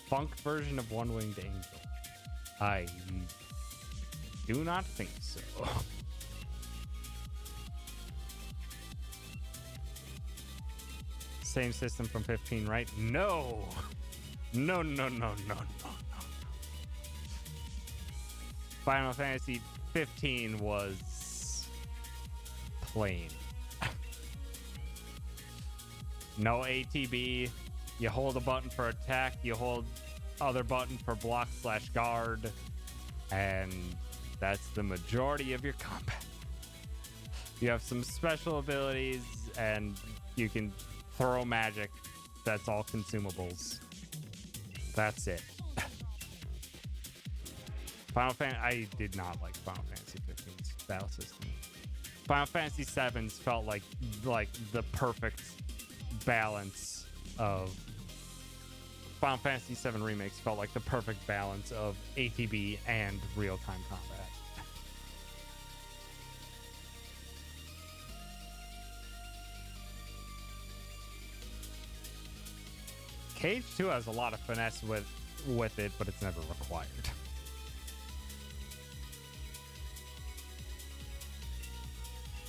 Funk version of One Winged Angel? I do not think so. Same system from 15, right? No. No, no, no, no, no, no. Final Fantasy 15 was plain. No ATB. You hold a button for attack, you hold other button for block/guard, and that's the majority of your combat. You have some special abilities, and you can throw magic. That's all consumables. That's it. I did not like Final Fantasy 15's battle system. Final Fantasy 7's felt like the perfect balance of Final Fantasy 7 remakes felt like the perfect balance of ATB and real-time combat. Cage 2 has a lot of finesse with it, but it's never required.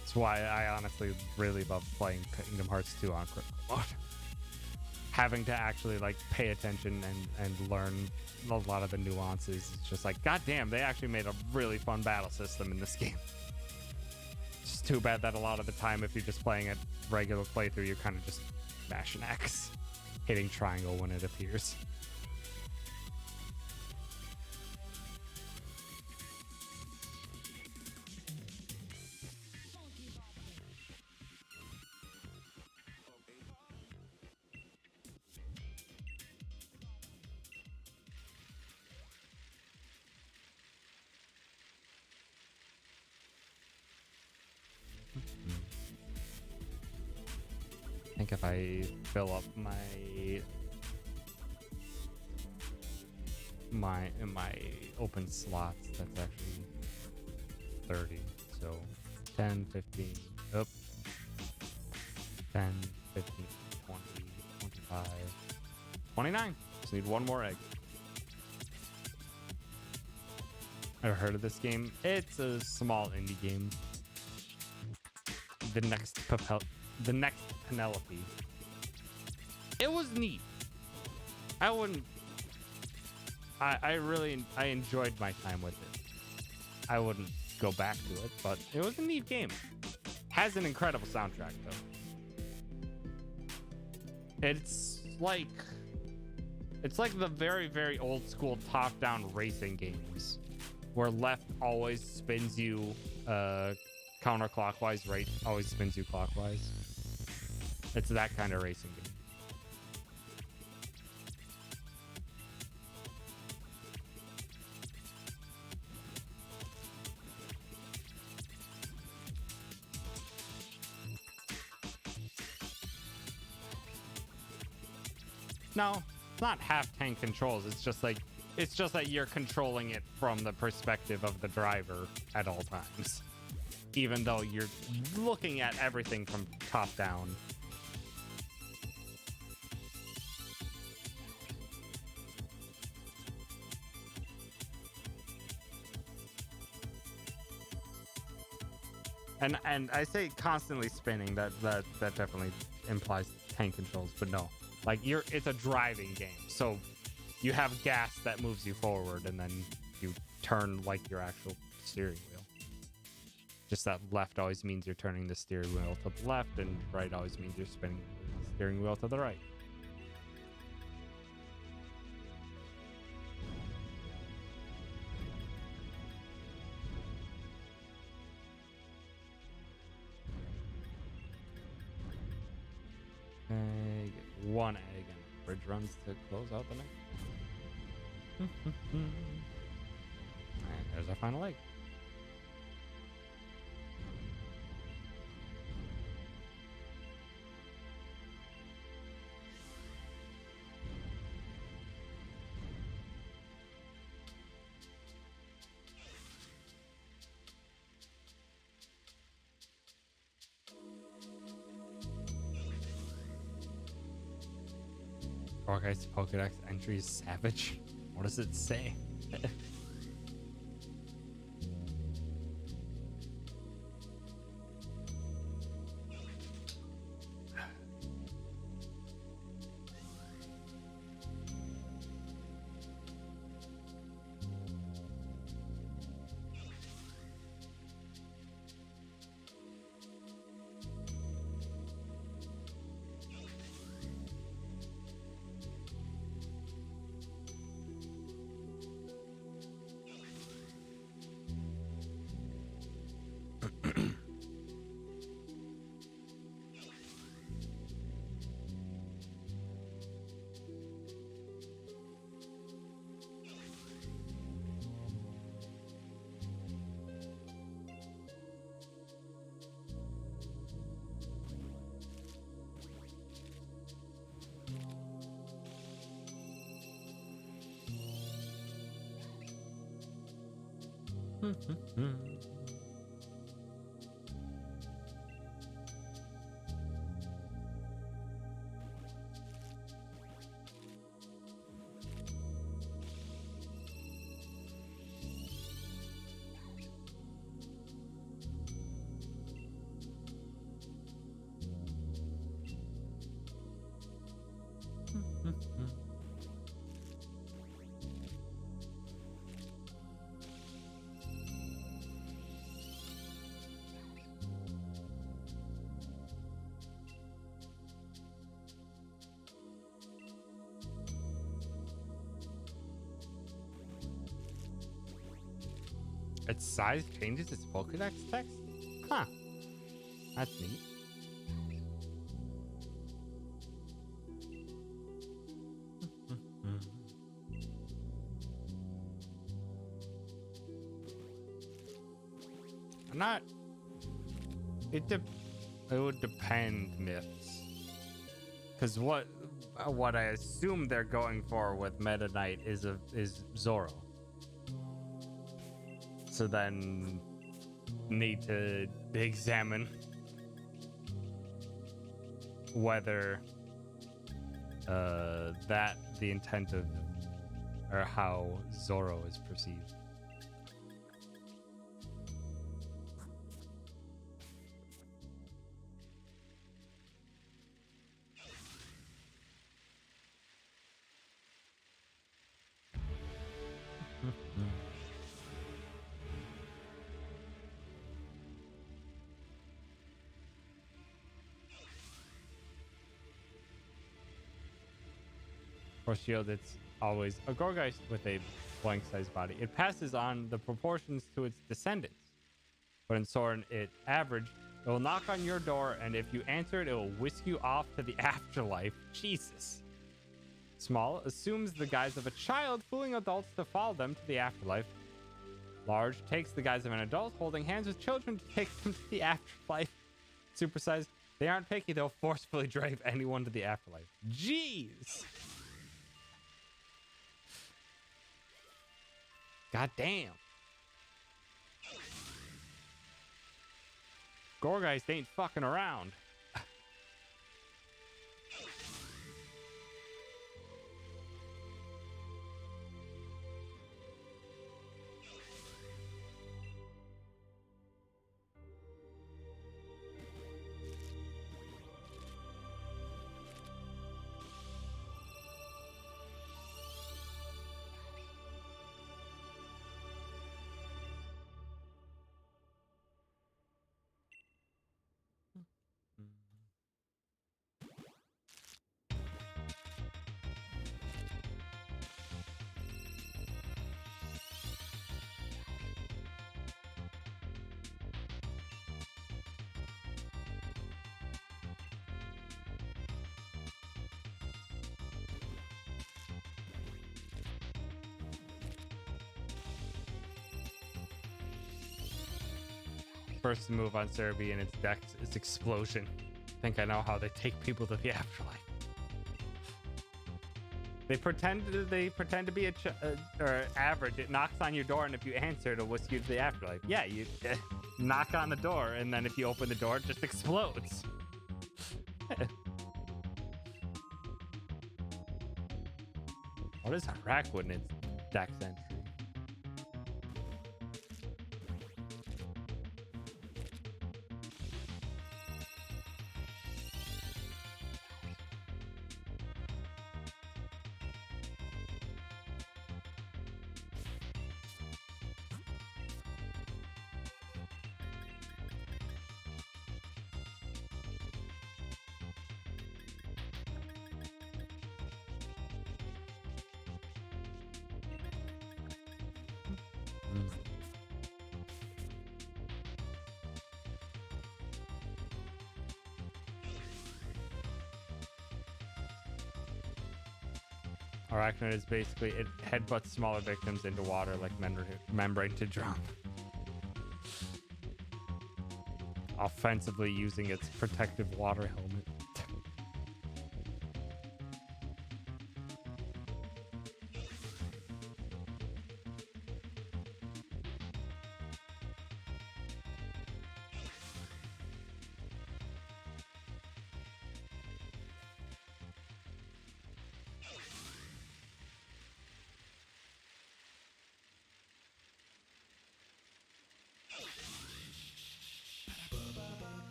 That's why I honestly really love playing Kingdom Hearts 2 on critical mode. Having to actually like pay attention and learn a lot of the nuances. It's just like, god damn, they actually made a really fun battle system in this game. It's just too bad that a lot of the time, if you're just playing a regular playthrough, you're kind of just mashing X, hitting triangle when it appears. I think if I fill up my open slots, that's actually 30. So 10, 15, up, 10, 15, 20, 25, 29. Just need one more egg. Ever heard of this game? It's a small indie game. The next Penelope. It was neat. I enjoyed my time with it. I wouldn't go back to it, but it was a neat game. Has an incredible soundtrack though. It's like the very, very old school top-down racing games where left always spins you counterclockwise, right always spins you clockwise. It's that kind of racing game. No, it's not half tank controls. It's just that you're controlling it from the perspective of the driver at all times, even though you're looking at everything from top down. And I say constantly spinning. That definitely implies tank controls, but no. Like it's a driving game, so you have gas that moves you forward, and then you turn like your actual steering wheel. Just that left always means you're turning the steering wheel to the left, and right always means you're spinning the steering wheel to the right. Egg, one egg. bridge runs to close out the night. And there's our final egg. Gorgeist's Pokedex entry is savage. What does it say? Its size changes its Pokedex text? Huh. That's neat. I'm not... It would depend, myths. Because what I assume they're going for with Meta Knight is Zoro. So then need to examine whether that the intent of or how Zoro is perceived. For Shield, it's always a Gorgeist with a blank-sized body. It passes on the proportions to its descendants. But in Soren, it averaged. It will knock on your door, and if you answer it, it will whisk you off to the afterlife. Jesus. Small assumes the guise of a child, fooling adults to follow them to the afterlife. Large takes the guise of an adult, holding hands with children to take them to the afterlife. Supersized, they aren't picky, they'll forcefully drive anyone to the afterlife. Jeez. God damn. Gorgeist ain't fucking around. first move on Cerebi and its dex is Explosion. I think I know how they take people to the afterlife. They pretend to be or average. It knocks on your door, and if you answer, it'll whisk you to the afterlife. Yeah, you knock on the door, and then if you open the door, it just explodes. What is Arachninid's dex entry? Arachnid is basically, it headbutts smaller victims into water like membrane to drum. Offensively using its protective water helmet.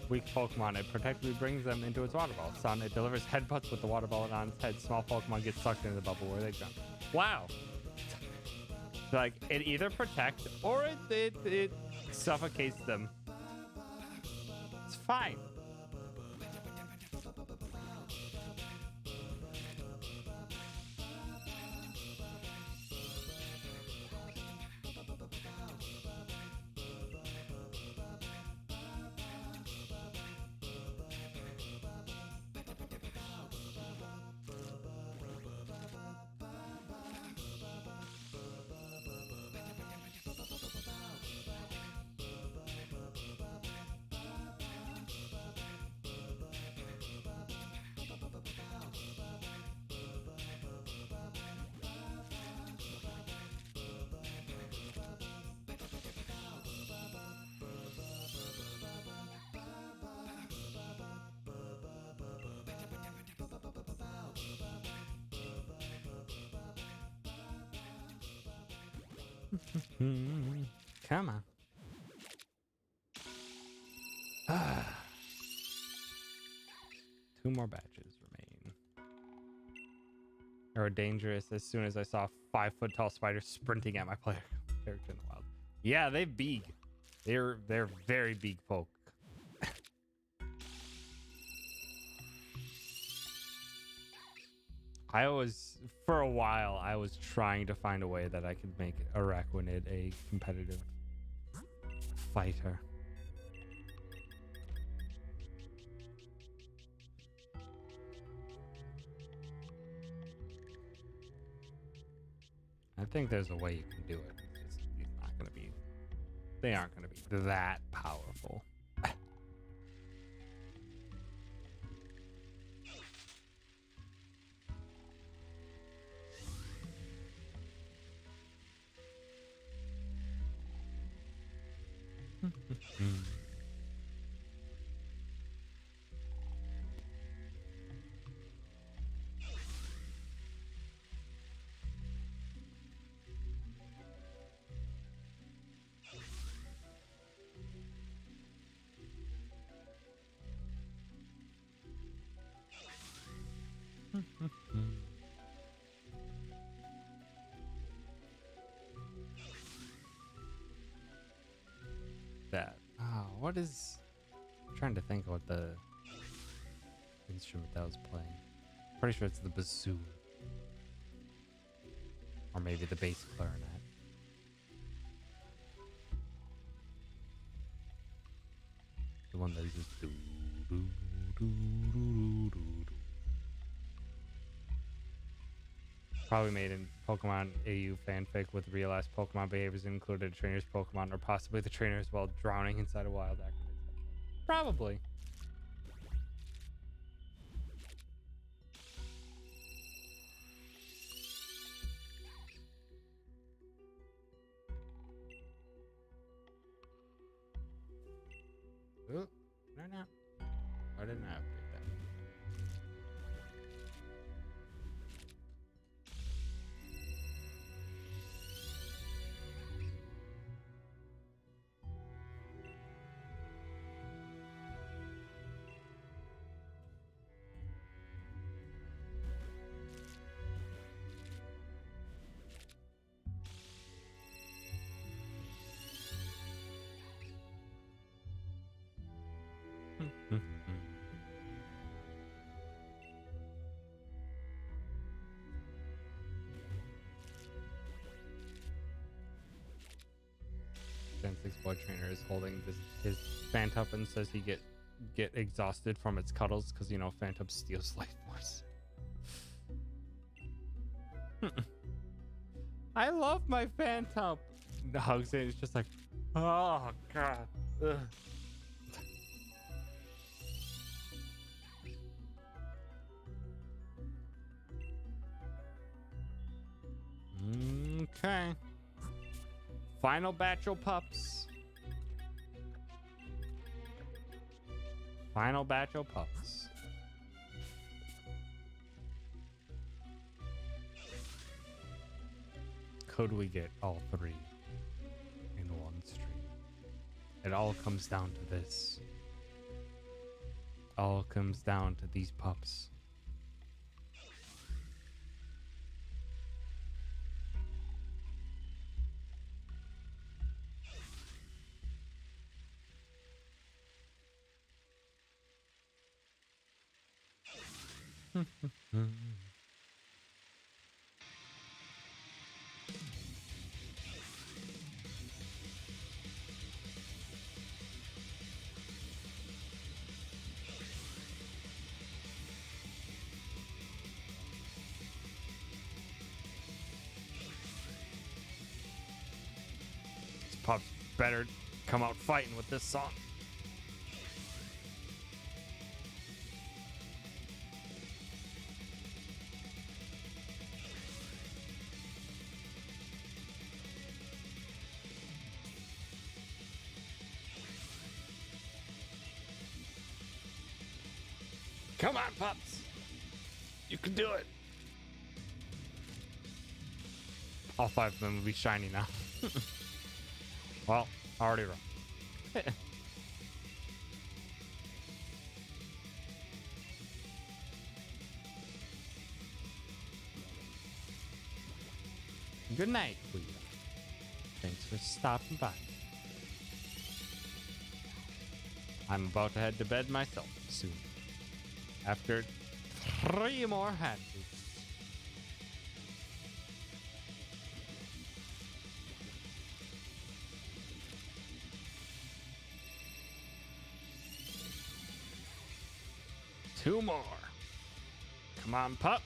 Weak Pokemon, it protectively brings them into its water ball. Sun, it delivers headbutts with the water ball on its head. Small Pokemon get sucked into the bubble where they jump. Wow. Like, it either protects or it suffocates them. It's fine. Come on. Two more batches remain. They were dangerous as soon as I saw a 5-foot-tall spider sprinting at my player character in the wild. Yeah, they're big. They're very big folk. For a while, I was trying to find a way that I could make Arachnid a competitive fighter. I think there's a way you can do it. It's not gonna be. They aren't gonna be that powerful. That. Oh, what is... I'm trying to think of what the instrument that was playing. Pretty sure it's the bassoon. Or maybe the bass clarinet. The one that is just... Probably made in Pokemon AU fanfic with realized Pokemon behaviors included a trainer's Pokemon or possibly the trainers while drowning inside a wild acrobat. Probably. Oh, no. I didn't update that. Gen 6 boy trainer is holding his Phantom and says he get exhausted from its cuddles because, you know, Phantom steals life force. I love my Phantom. The hugs it. It's just like, oh god. Ugh. Okay. Final batch of pups. Final batch of pups. Could we get all three in one stream? It all comes down to this. All comes down to these pups. These pups better come out fighting with this song. Come on, pups. You can do it. All five of them will be shiny now. Well, already wrong. Good night, Cleo. Thanks for stopping by. I'm about to head to bed myself soon. After 3 more hatches. Two more. Come on, pup.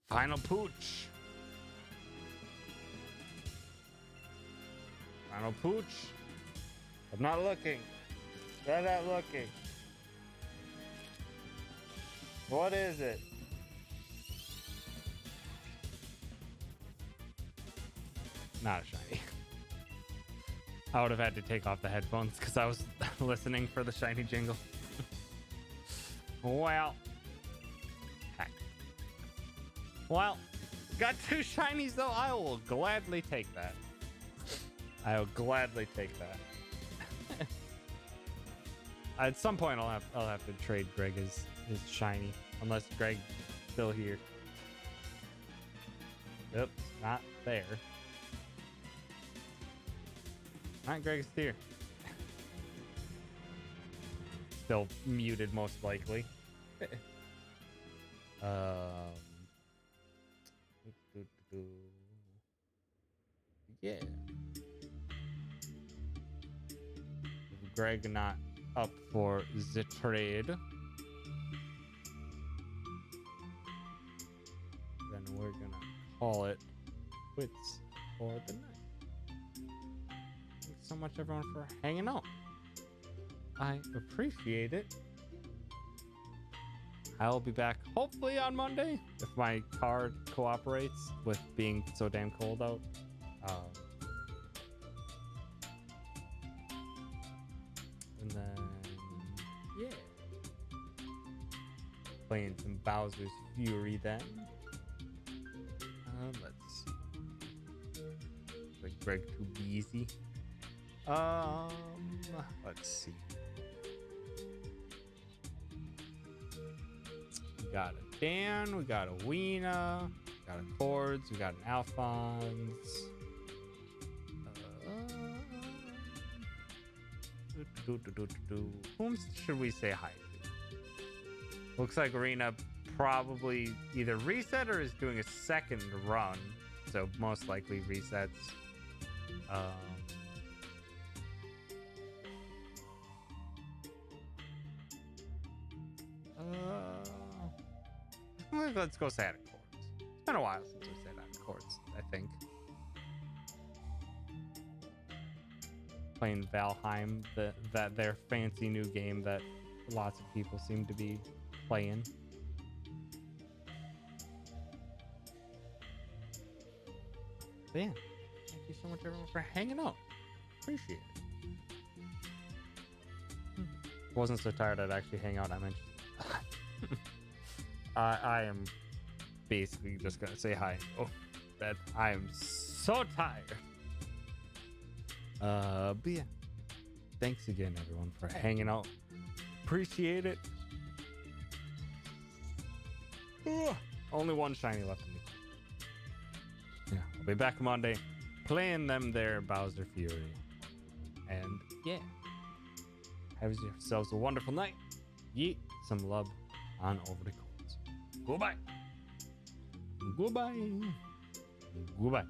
Final pooch. Final pooch. I'm not looking. I'm not looking. What is it? Not a shiny. I would have had to take off the headphones because I was listening for the shiny jingle. Well. Heck. Well, got 2 shinies though. I will gladly take that. I will gladly take that. At some point, I'll have to trade Greg his shiny, unless Greg's still here. Oops, not there. Not Greg's here. still muted, most likely. um, yeah. If Greg not up for the trade, then we're gonna call it quits for the night. Thanks so much, everyone, for hanging out. I appreciate it. I'll be back hopefully on Monday if my car cooperates with being so damn cold out. And then, yeah. Playing some Bowser's Fury then. Let's see. Like Greg too busy. Let's see. We got a Dan, we got a Weena, we got a Chords, we got an Alphonse. Whom should we say hi to? Looks like Arena probably either reset or is doing a second run, so most likely resets. Let's go say hi to Chords. It's been a while since we said hi to Chords, I think. Playing Valheim, that their fancy new game that lots of people seem to be playing. But yeah, thank you so much, everyone, for hanging out. Appreciate it. Wasn't so tired I'd actually hang out. I mentioned. I am basically just gonna say hi. Oh, that I am so tired. But yeah, thanks again, everyone, for hanging out. Appreciate it. Only one shiny left in me. Yeah, I'll be back Monday playing them there Bowser Fury. And yeah, have yourselves a wonderful night. Yeet some love on over the courts. Goodbye. Goodbye. Goodbye.